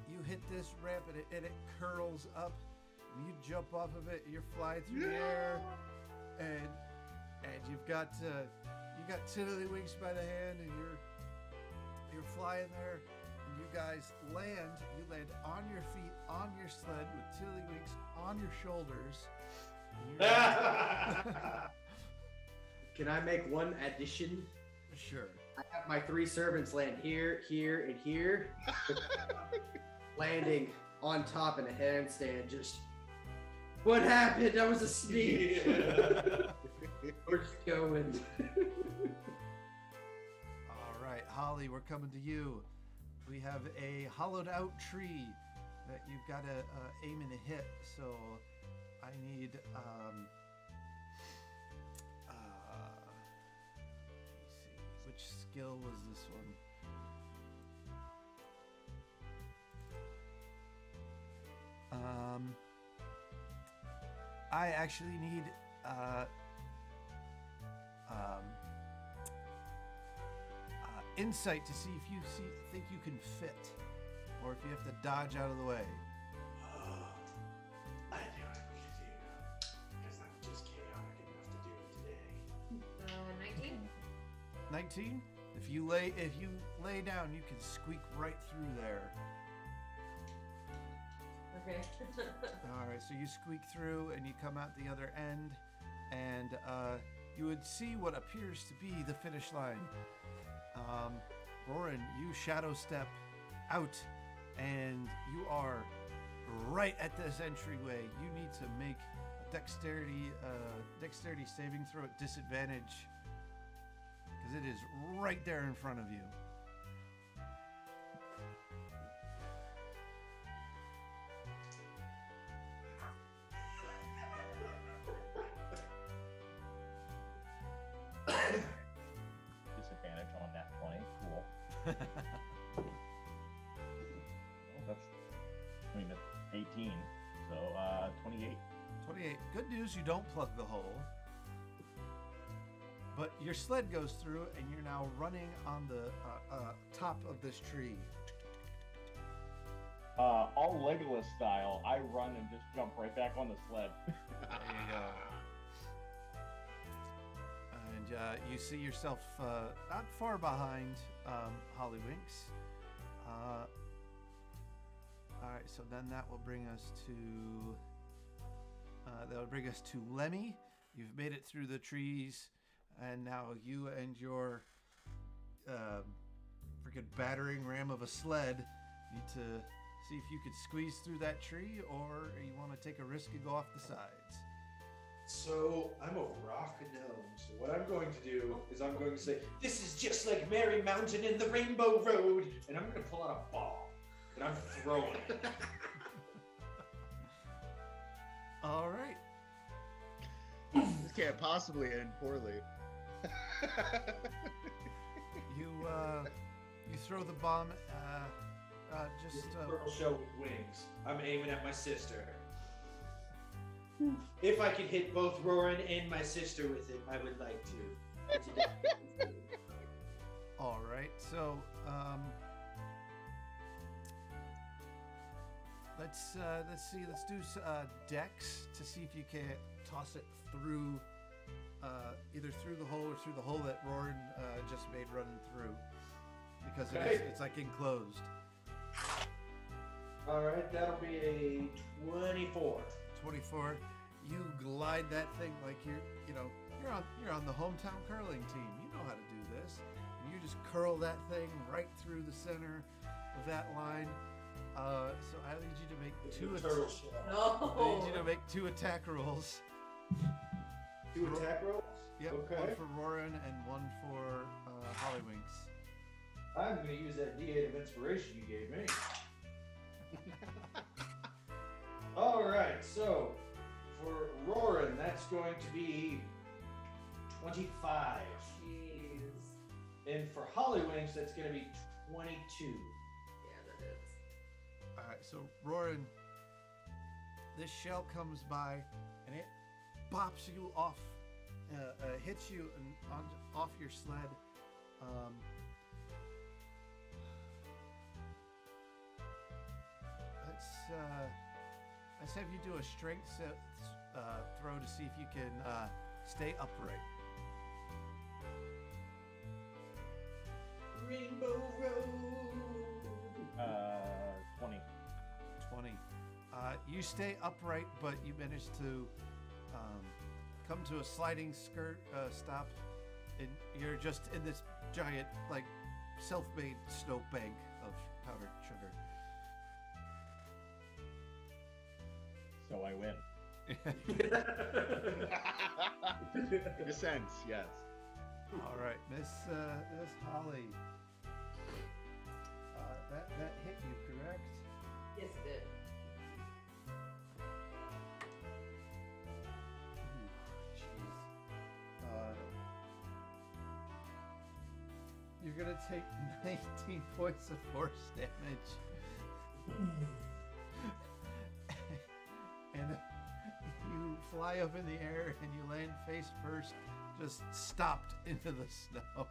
A: You hit this ramp and it curls up, and you jump off of it. And you're flying through the air, and you've got Tiddlywinks by the hand, and you're flying there. And you guys land. You land on your feet on your sled with Tiddlywinks on your shoulders. And you're-
F: Can I make one addition?
A: Sure.
F: I have my 3 servants land here, here, and here. Landing on top in a handstand. Just, what happened? That was a sneak. We're just going.
A: All right, Holly, we're coming to you. We have a hollowed out tree that you've got to aim and hit. So I need let me see, which skill was this one? I actually need insight to see if you think you can fit, or if you have to dodge out of the way.
G: I knew I could do. Because I'm just chaotic enough to do it today.
B: 19.
A: 19. If you lay down, you can squeak right through there.
B: Okay.
A: All right, so you squeak through and you come out the other end, and you would see what appears to be the finish line. Roran, you shadow step out, and you are right at this entryway. You need to make a dexterity saving throw at disadvantage, because it is right there in front of you.
E: Disadvantage on that 20. Cool. Well, that's 18. So 28.
A: 28. Good news, you don't plug the hole. But your sled goes through, and you're now running on the top of this tree.
E: All Legolas style, I run and just jump right back on the sled.
A: There you go. And and you see yourself not far behind Hollywinks. All right, so then that will bring us to Lemmy. You've made it through the trees, and now you and your freaking battering ram of a sled need to see if you could squeeze through that tree, or you want to take a risk and go off the sides.
G: So I'm a rock gnome. So what I'm going to do is I'm going to say, "This is just like Merry Mountain and the Rainbow Road," and I'm going to pull out a ball and I'm throwing it.
A: All right.
C: This can't possibly end poorly.
A: You throw the bomb. Just
G: Purple shell with wings. I'm aiming at my sister. If I could hit both Roran and my sister with it, I would like to.
A: all right. So let's see. Let's do Dex to see if you can toss it through, either through the hole or through the hole that Roran just made running through, because it's like enclosed.
G: All right, that'll be a 24.
A: 24. You glide that thing like you're on the hometown curling team. You know how to do this. And you just curl that thing right through the center of that line. So I need you to make
G: Turtle shell.
A: I need you
B: No.
A: to make 2 attack rolls.
G: 2 attack rolls?
A: Yep.
G: Okay.
A: 1 for Roran and 1 for Hollywinks.
G: I'm going to use that D8 of inspiration you gave me. All right, so for Roran, that's going to be 25.
B: Jeez.
G: And for Hollywinks, that's going to be 22.
B: Yeah, that is.
A: All right. So Roran, this shell comes by and it bops you off, hits you off your sled. Let's have you do a strength throw to see if you can stay upright.
G: Rainbow Road.
E: 20.
A: 20. You stay upright, but you manage to come to a sliding skirt stop, and you're just in this giant, like, self-made snowbank of powdered sugar.
E: So I win.
C: In a sense, yes.
A: All right, Miss Holly. That hit you, correct?
B: Yes, it did.
A: Ooh, jeez. You're gonna take 19 points of force damage. And you fly up in the air and you land face first, just stopped into the snow.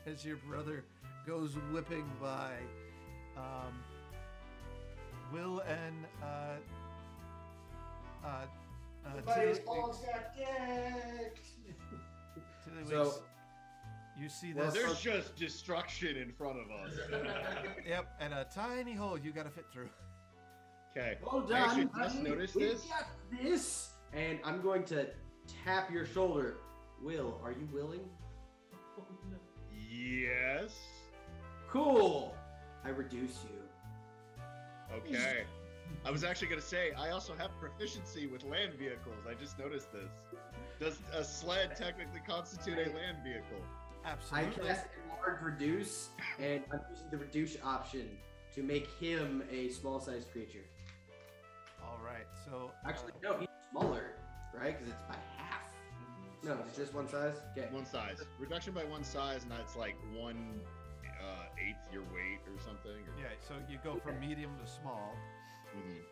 A: As your brother goes whipping by, Will and
G: Everybody's balls got decked.
A: So you see this.
C: There's just destruction in front of us.
A: Yep, and a tiny hole you gotta fit through.
C: Okay.
F: Hold
C: I actually
F: on,
C: just
F: buddy.
C: noticed
F: We
C: this.
F: got this. And I'm going to tap your shoulder. Will, are you willing?
C: Yes.
F: Cool. I reduce you.
C: Okay. I was actually going to say, I also have proficiency with land vehicles. I just noticed this. Does a sled technically constitute a land vehicle?
F: I
A: Absolutely.
F: cast enlarge reduce, and I'm using the reduce option to make him a small-sized creature.
A: All right, so
F: Actually, no, he's smaller, right? Because it's by half. No, it's just one size. Okay.
C: One size. Reduction by one size, and that's like 1/8 your weight or something. Or...
A: yeah, so you go from medium to small.
C: Mhm.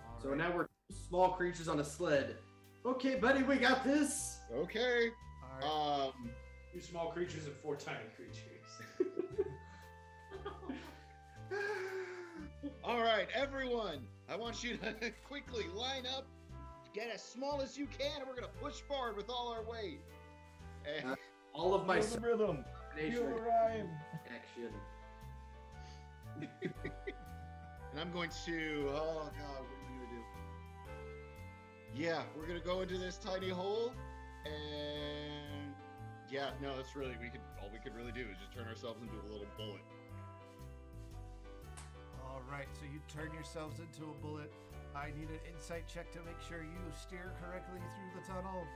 A: All
F: So
A: right.
F: now we're small creatures on a sled. Okay, buddy, we got this.
C: Okay.
A: All right.
G: 2 small creatures and 4 tiny creatures.
C: All right, everyone. I want you to quickly line up get as small as you can, and we're gonna push forward with all our weight. And
F: All of my
E: Feel the rhythm.
F: combination
E: Feel the rhyme.
F: action.
C: and I'm going to. Oh God, what am I gonna do? Yeah, we're gonna go into this tiny hole, and yeah, no, that's really all we could really do is just turn ourselves into a little bullet.
A: All right, so you turn yourselves into a bullet. I need an insight check to make sure you steer correctly through the tunnel.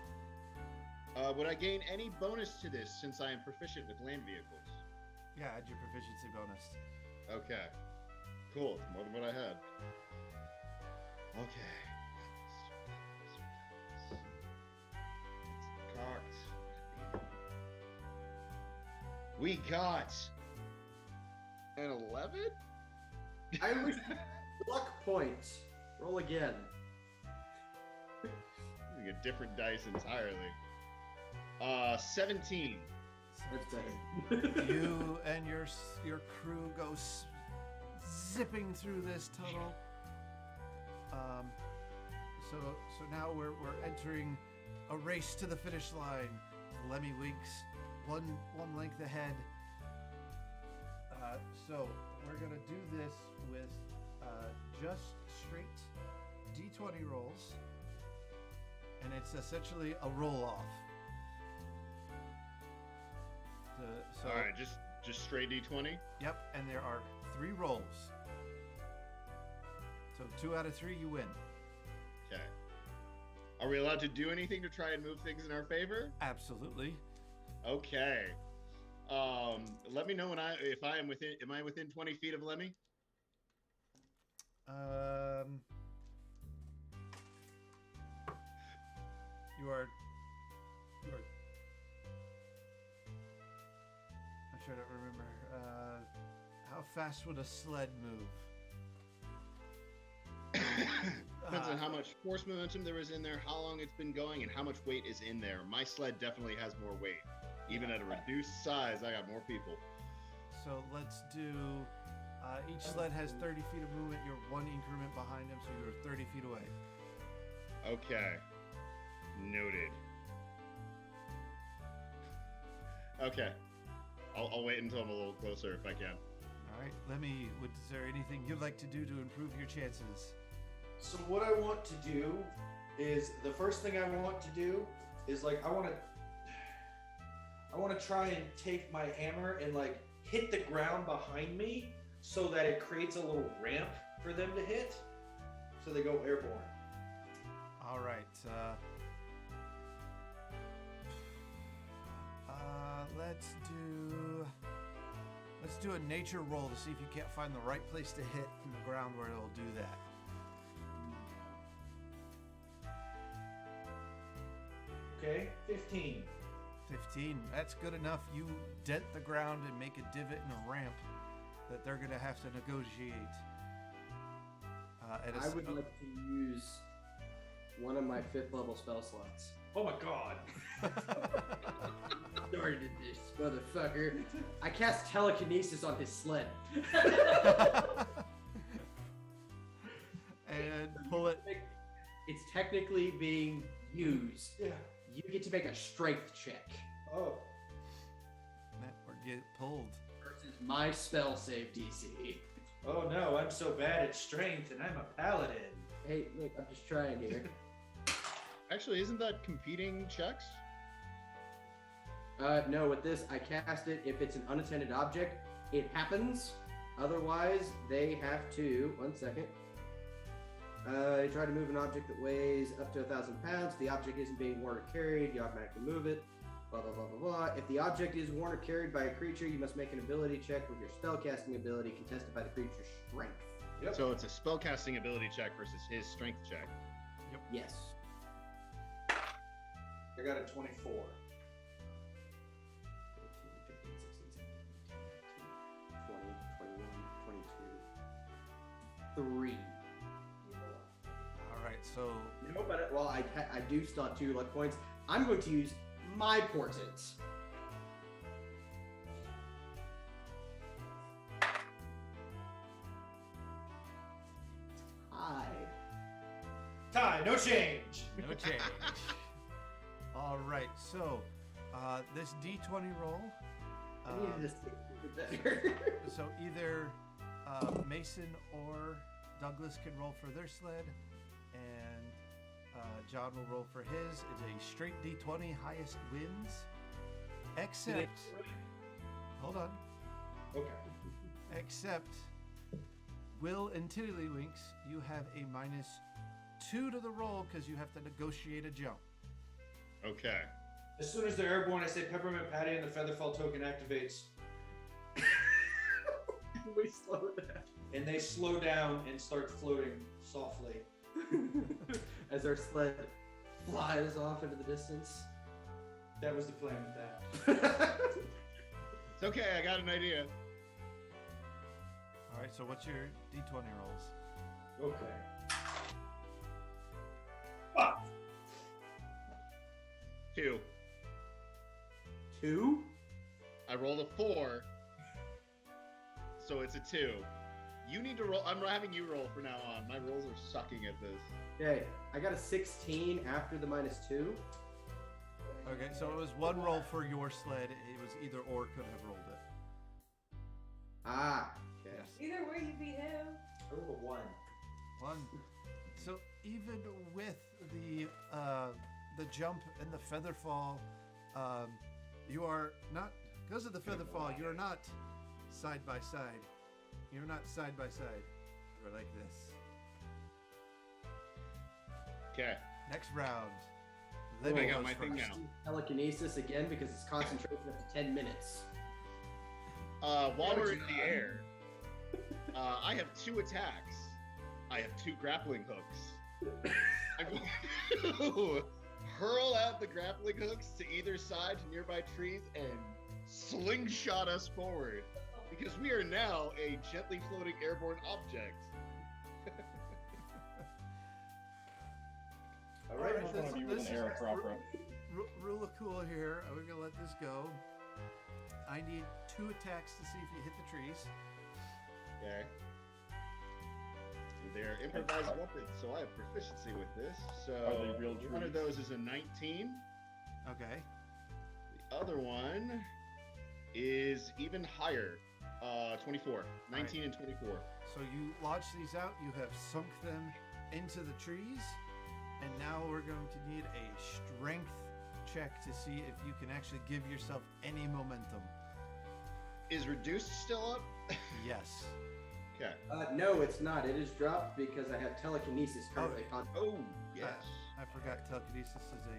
C: Would I gain any bonus to this since I am proficient with land vehicles?
A: Yeah, add your proficiency bonus.
C: Okay. Cool. It's more than what I had. Okay. It's cocked. We got an 11?
F: I wish luck points. Roll again.
C: We get different dice entirely. 17.
F: That's better.
A: You and your crew go zipping through this tunnel. So now we're entering a race to the finish line. Lemmy Winks, one length ahead. So we're gonna do this with just straight D20 rolls, and it's essentially a roll off. So,
C: All right, just straight D20.
A: Yep, and there are 3 rolls. So 2 out of 3, you win.
C: Okay. Are we allowed to do anything to try and move things in our favor?
A: Absolutely.
C: Okay. Let me know if I am within. Am I within 20 feet of Lemmy?
A: You are. I'm trying to remember. How fast would a sled move?
C: Depends on how much force momentum there is in there, how long it's been going, and how much weight is in there. My sled definitely has more weight. Even at a reduced size, I got more people.
A: So let's do. Each sled has 30 feet of movement. You're 1 increment behind him, so you're 30 feet away.
C: Okay. Noted. Okay. I'll wait until I'm a little closer if I can.
A: All right, Lemmy, is there anything you'd like to do to improve your chances?
G: So what I want to do is the first thing I want to do is like I want to try and take my hammer and like hit the ground behind me so that it creates a little ramp for them to hit, so they go airborne.
A: All right. Let's do a nature roll to see if you can't find the right place to hit in the ground where it'll do that.
G: Okay, 15.
A: 15. That's good enough. You dent the ground and make a divot and a ramp that they're going to have to negotiate.
F: I would like to use one of my 5th level spell slots.
G: Oh my god.
F: Started this motherfucker. I cast telekinesis on his sled.
A: And pull it.
F: It's technically being used.
G: Yeah.
F: You get to make a strength check
G: Oh.
A: Or get pulled.
F: versus my spell save DC.
G: Oh no, I'm so bad at strength and I'm a paladin.
F: Hey, look, I'm just trying here.
C: Actually, isn't that competing checks?
F: No, with this, I cast it. If it's an unattended object, it happens. Otherwise, they have to. 1 second. Try to move an object that weighs up to 1,000 pounds. If the object isn't being worn or carried, you automatically move it. Blah, blah, blah, blah, blah. If the object is worn or carried by a creature, you must make an ability check with your spellcasting ability contested by the creature's strength.
G: Yep.
C: So it's a spellcasting ability check versus his strength check.
F: Yes.
G: I got a 24.
F: 3.
A: All right, so
F: No, but well, I do still have 2 luck points. I'm going to use my portents. Hi.
G: Hi, no change.
A: No change. All right, so this D20 roll.
F: I needed to stick with it better.
A: So either Mason or Douglas can roll for their sled, and John will roll for his. It's a straight D20, highest wins. Except, hold on.
G: Okay.
A: Except, Will and Tiddlywinks, you have a -2 to the roll because you have to negotiate a jump.
C: Okay.
G: As soon as they're airborne, I say Peppermint Patty and the Featherfall token activates.
F: We slow down.
G: And they slow down and start floating softly.
F: As our sled flies off into the distance.
G: That was the plan with that.
C: It's okay, I got an idea.
A: All right, so what's your D20 rolls?
G: Okay.
C: 2.
F: 2?
C: I rolled a 4. So it's a 2. You need to roll. I'm having you roll from now on. My rolls are sucking at this.
F: Okay, I got a 16 after the -2.
A: Okay, so it was one roll for your sled. It was either or could have rolled it.
F: Ah, okay.
A: Yes.
B: Either way, you beat him.
G: I rolled a 1.
A: One. So even with the jump and the feather fall, you are not, because of the feather fall, you're not side by side. You're not side by side. You're like this.
C: Okay.
A: Next round.
C: I
A: Libby
C: got
A: goes
C: my thing
A: first.
C: now.
F: Telekinesis again because it's concentration up to 10 minutes.
C: While we're in the air, I have 2 attacks. I have 2 grappling hooks. I'm going to hurl out the grappling hooks to either side to nearby trees and slingshot us forward. Because we are now a gently floating airborne object.
G: All right,
A: Alright,
E: I want to be with
A: this
E: an
A: is-
E: air opera.
A: Rule of cool here. We're gonna let this go. I need 2 attacks to see if you hit the trees.
C: Okay. They're improvised weapons, so I have proficiency with this. So
E: Are they real
C: one of
E: trees?
C: those is a 19.
A: Okay.
C: The other one is even higher. 24. 19 and 24.
A: So you launch these out. You have sunk them into the trees, and now we're going to need a strength check to see if you can actually give yourself any momentum.
C: Is reduced still up?
A: Yes.
C: Okay.
F: No, it's not. It is dropped because I have telekinesis currently.
C: Oh, yes.
A: I forgot telekinesis is a.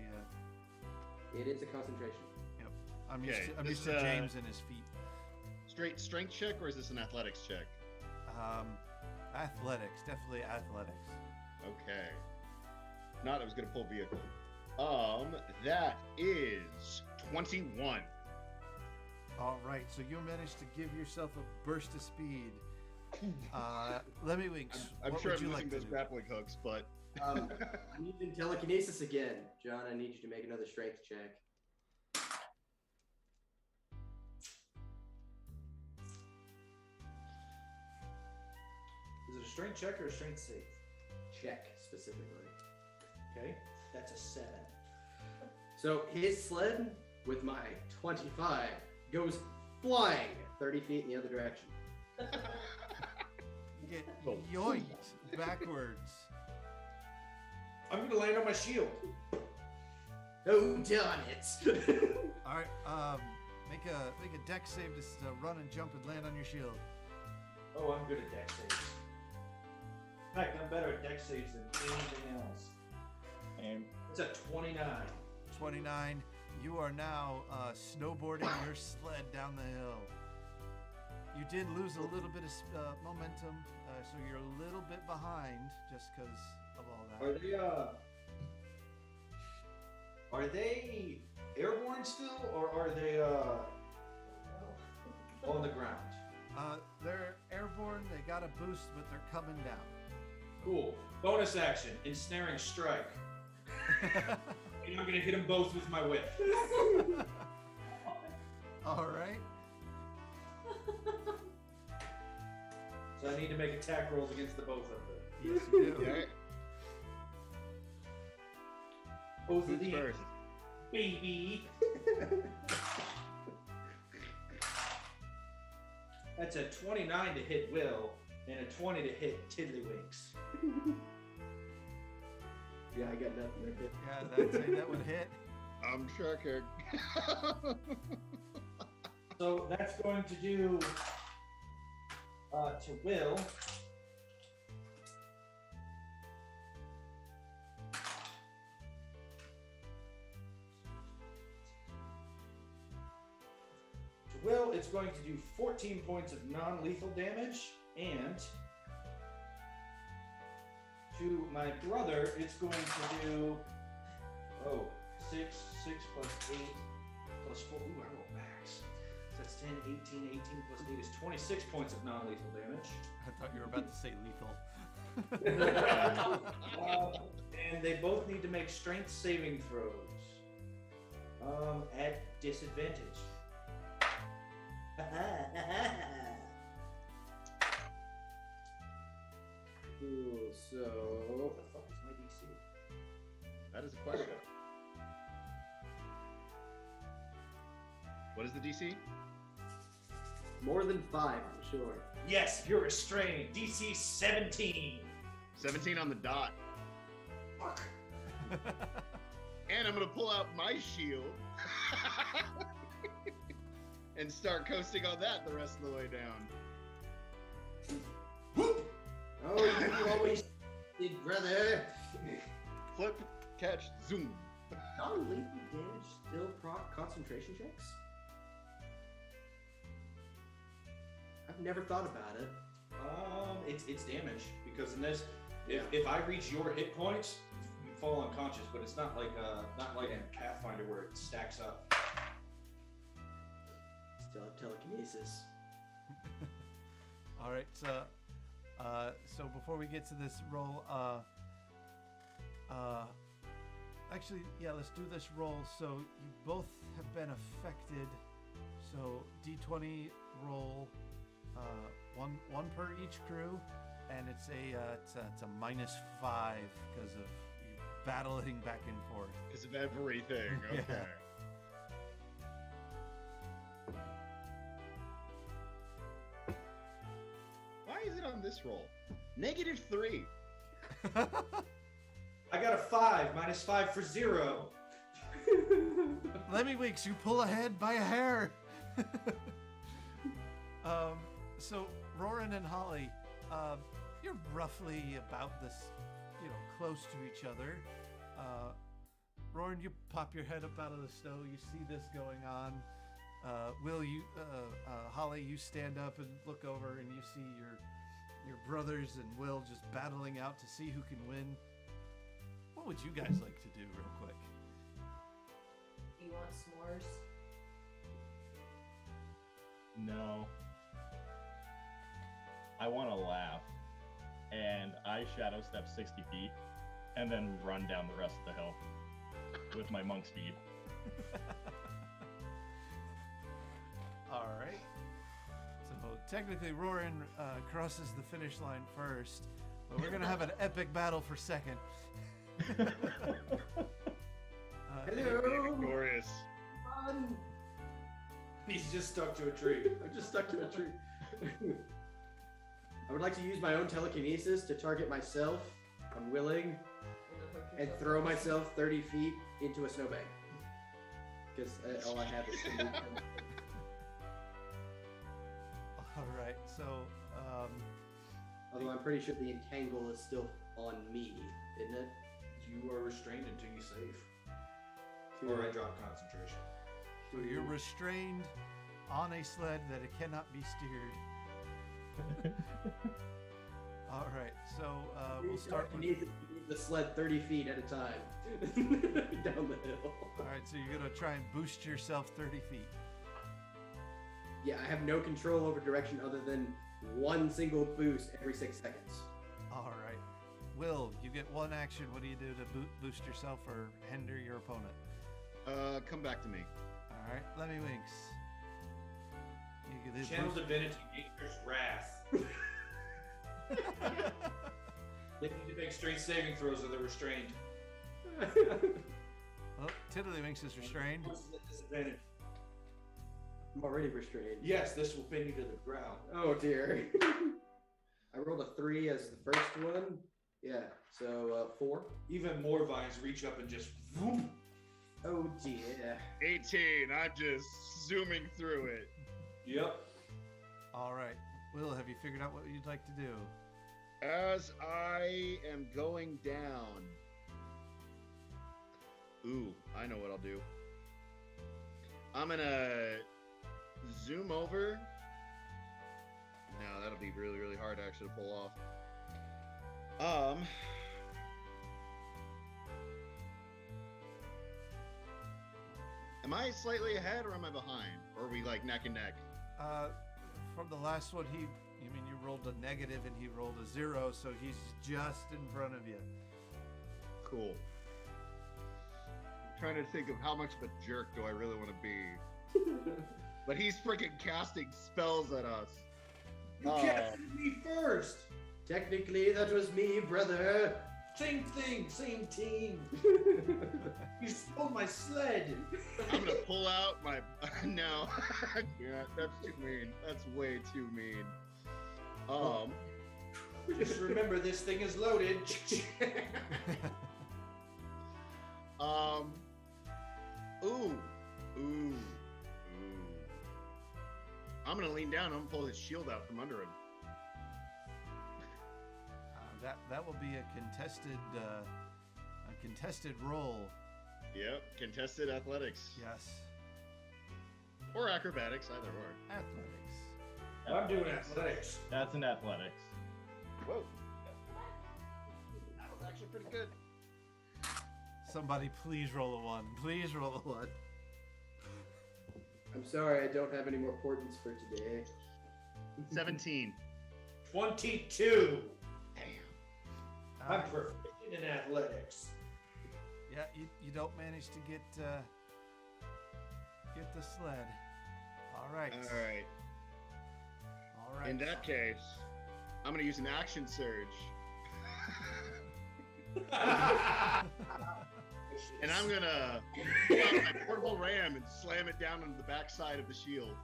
F: It is a concentration.
A: I'm
C: Okay,
A: used to, I'm used
C: this,
A: to James and his feet.
C: Straight strength check, or is this an athletics check?
A: Athletics, definitely athletics.
C: Okay. Not I was gonna pull vehicle. That is 21.
A: All right, so you managed to give yourself a burst of speed. Let me winks.
C: I'm
A: What
C: sure
A: would
C: I'm
A: you
C: losing
A: like to
C: those
A: do?
C: grappling hooks, but
F: I'm using telekinesis again. John, I need you to make another strength check.
G: Is it a strength check or a strength save?
F: Check, specifically.
G: Okay, that's a 7.
F: So his sled, with my 25, goes flying 30 feet in the other direction.
A: You get
C: Oh.
A: yoinked backwards.
G: I'm gonna land on my shield.
F: Oh, darn it!
A: All right, make a deck save to run and jump and land on your shield.
G: Oh, I'm good at deck saves. In fact, I'm better at deck saves than anything else.
E: And
G: It's a 29.
A: 29. You are now snowboarding your sled down the hill. You did lose a little bit of momentum, so you're a little bit behind just because of all that.
G: Are they airborne still, or are they on the ground?
A: They're airborne. They got a boost, but they're coming down.
G: Cool. Bonus action: ensnaring strike. And I'm gonna hit them both with my whip.
A: All right.
G: So I need to make attack rolls against the both of them.
A: Yes, you do.
C: okay.
G: Both of
C: Who's
G: these,
C: first?
G: baby. That's a 29 to hit Will and a 20 to hit Tiddlywinks.
F: Yeah, I got nothing right there.
A: Yeah, that would hit.
C: I'm checking.
G: So that's going to do to Will. To Will, it's going to do 14 points of non-lethal damage, and to my brother, it's going to do 6 plus 8 plus 4. Ooh, I roll max. So that's 10, 18, 18 plus 8 is 26 points of non-lethal damage.
A: I thought you were about to say lethal.
G: And they both need to make strength saving throws at disadvantage.
F: Cool, so
G: What the fuck is my DC?
C: That is a question. What is the DC?
F: more than 5, I'm sure.
G: Yes, you're restrained. DC 17.
C: 17 on the dot.
G: Fuck.
C: And I'm gonna pull out my shield and start coasting on that the rest of the way down.
F: Oh, you always did, brother.
C: Flip, catch, zoom.
F: Non-lethal damage still proc concentration checks? I've never thought about it.
G: It's damage because in this, if I reach your hit points, you fall unconscious. But it's not like in Pathfinder where it stacks up.
F: Still have telekinesis.
A: All right, so before we get to this roll, actually, yeah, let's do this roll. So you both have been affected. So D20 roll, one per each crew, and it's a -5 because of you battling back and forth.
C: Because of everything. Okay.
A: Yeah.
C: Why is it on this roll? -3.
G: I got a 5. -5 for 0.
A: Lemmywinks, you pull ahead by a hair. So Roran and Holly, you're roughly about this, close to each other. Roran, you pop your head up out of the snow. You see this going on. Will, Holly, you stand up and look over, and you see your brothers and Will just battling out to see who can win. What would you guys like to do, real quick?
B: You want s'mores?
E: No. I want to laugh. And I shadow step 60 feet and then run down the rest of the hill with my monk speed.
A: All right. So technically, Roran crosses the finish line first, but we're gonna have an epic battle for second.
F: Hello.
C: Glorious.
F: Run.
G: He's just stuck to a tree.
F: I'm just stuck to a tree. I would like to use my own telekinesis to target myself. I'm willing, and throw myself 30 feet into a snowbank. Because all I have is to move.
A: All right. So
F: Although I'm pretty sure the entangle is still on me, isn't it?
G: You are restrained until you save. Or I drop concentration.
A: so you're restrained on a sled that it cannot be steered. All right. So we'll start with.
F: Need the sled 30 feet at a time down the hill.
A: All right. So you're gonna try and boost yourself 30 feet.
F: Yeah, I have no control over direction other than one single boost every 6 seconds.
A: All right. Will, you get one action. What do you do to boost yourself or hinder your opponent?
C: Come back to me.
A: All right. Lemmywinks. You get
G: Channel Divinity, Nature's Wrath. They need to make strength saving throws or they're restrained.
A: Tiddlywinks is restrained.
G: What's the disadvantage?
F: I'm already restrained.
G: Yes, this will pin you to the ground.
F: Oh dear. I rolled a 3 as the first one. Yeah, so 4.
G: Even more vines reach up and just whoop.
F: Oh dear.
C: 18. I'm just zooming through it.
G: Yep.
A: All right. Will, have you figured out what you'd like to do?
C: As I am going down. Ooh, I know what I'll do. I'm gonna zoom over. No, that'll be really, really hard actually to pull off. Am I slightly ahead or am I behind? Or are we like neck and neck?
A: From the last one, you rolled a negative and he rolled a 0, so he's just in front of you.
C: Cool. I'm trying to think of how much of a jerk do I really want to be. But he's freaking casting spells at us.
G: You casted me first.
F: Technically, that was me, brother.
G: Same thing, same team. You stole my sled.
C: I'm gonna pull out my. No, yeah, that's too mean. That's way too mean.
G: Just remember, this thing is loaded.
C: Ooh. I'm gonna lean down. I'm gonna pull his shield out from under him.
A: That will be a contested roll.
C: Yep, contested athletics.
A: Yes,
C: Or acrobatics, either or.
A: athletics.
G: I'm doing athletics.
E: That's an athletics.
C: Whoa. That was actually pretty good.
A: Somebody please roll a 1. Please roll a 1.
F: I'm sorry, I don't have any more portents for today.
C: 17.
G: 22.
C: Damn.
G: I'm proficient in athletics.
A: Yeah, you don't manage to get the sled. All right.
C: All right.
A: All right.
C: In that case, I'm gonna use an action surge. And I'm gonna pull out my portable ram and slam it down on the backside of the shield.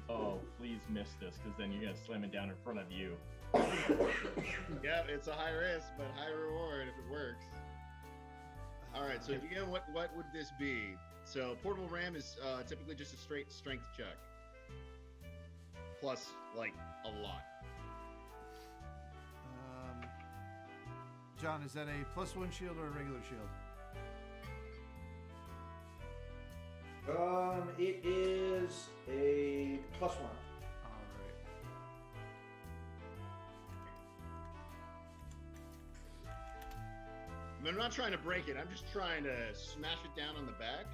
E: Oh, please miss this, because then you're gonna slam it down in front of you.
C: Yeah, it's a high risk, but high reward if it works. All right, so again, what would this be? So portable ram is typically just a straight strength check, plus like a lot.
A: John, is that a +1 shield or a regular shield?
G: It is a +1.
A: All right.
C: I'm not trying to break it. I'm just trying to smash it down on the back.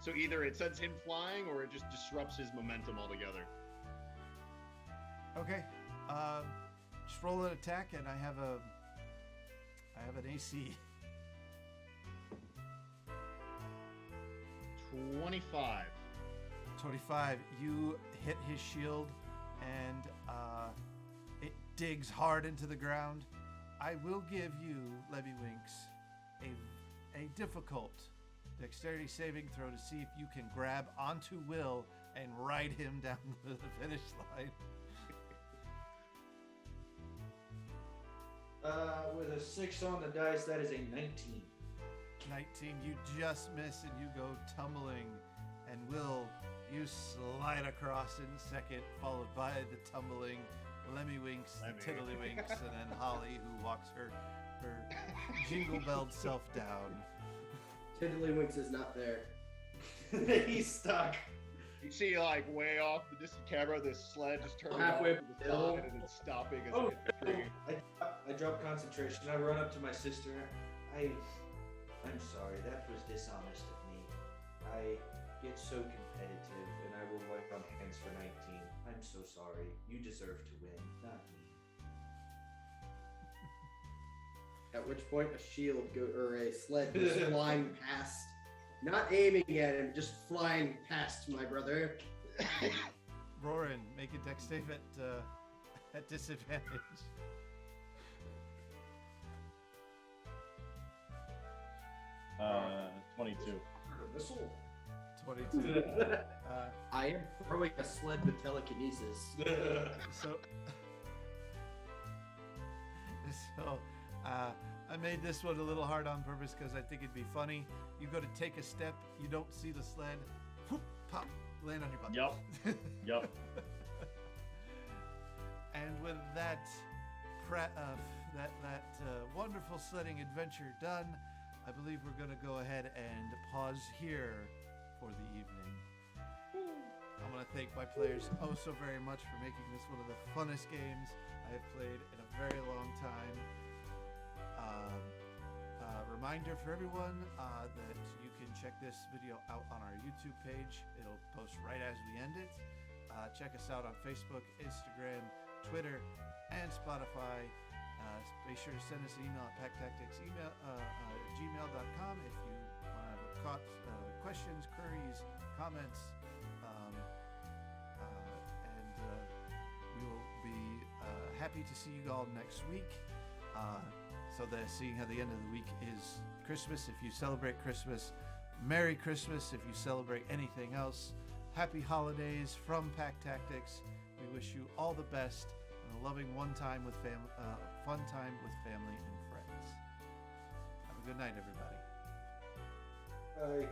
C: So either it sends him flying or it just disrupts his momentum altogether.
A: Okay. Just roll an attack, and I have an AC.
C: 25.
A: 25. You hit his shield, and it digs hard into the ground. I will give you, Lemmywinks, a difficult dexterity saving throw to see if you can grab onto Will and ride him down the finish line.
G: With a 6 on the dice, that is a 19.
A: 19, you just miss and you go tumbling, and Will, you slide across in second, followed by the tumbling Lemmywinks,
C: Lemmy.
A: Tiddlywinks, and then Holly, who walks her jingle-belled self down.
F: Tiddlywinks is not there.
G: He's stuck.
C: You see, like, way off the distant camera, this sled just turning
F: Halfway
C: off to the
F: middle.
C: side and then stopping as
G: Oh,
C: it hits a tree.
G: I drop concentration. I run up to my sister. I'm sorry. That was dishonest of me. I get so competitive, and I will wipe on hands for 19. I'm so sorry. You deserve to win, not me.
F: At which point a or a sled goes flying past. Not aiming at him, just flying past my brother.
A: Roran, make a dex save at disadvantage.
E: 22.
G: Missile.
A: 22.
F: I am throwing a sled with telekinesis.
A: So, I made this one a little hard on purpose because I think it'd be funny. You go to take a step, you don't see the sled, whoop, pop, land on your butt.
E: Yup.
A: And with that wonderful sledding adventure done, I believe we're going to go ahead and pause here for the evening. I want to thank my players oh so very much for making this one of the funnest games I have played in a very long time. Reminder for everyone that you can check this video out on our YouTube page. It'll post right as we end it. Check us out on Facebook, Instagram, Twitter, and Spotify. Be sure to send us an email at pacttactics@gmail.com if you want to have questions, queries, comments, and we will be happy to see you all next week. So that seeing how the end of the week is Christmas, if you celebrate Christmas, Merry Christmas. If you celebrate anything else, Happy Holidays from Pact Tactics. We wish you all the best and a loving fun time with family and friends. Have a good night, everybody.
G: Bye.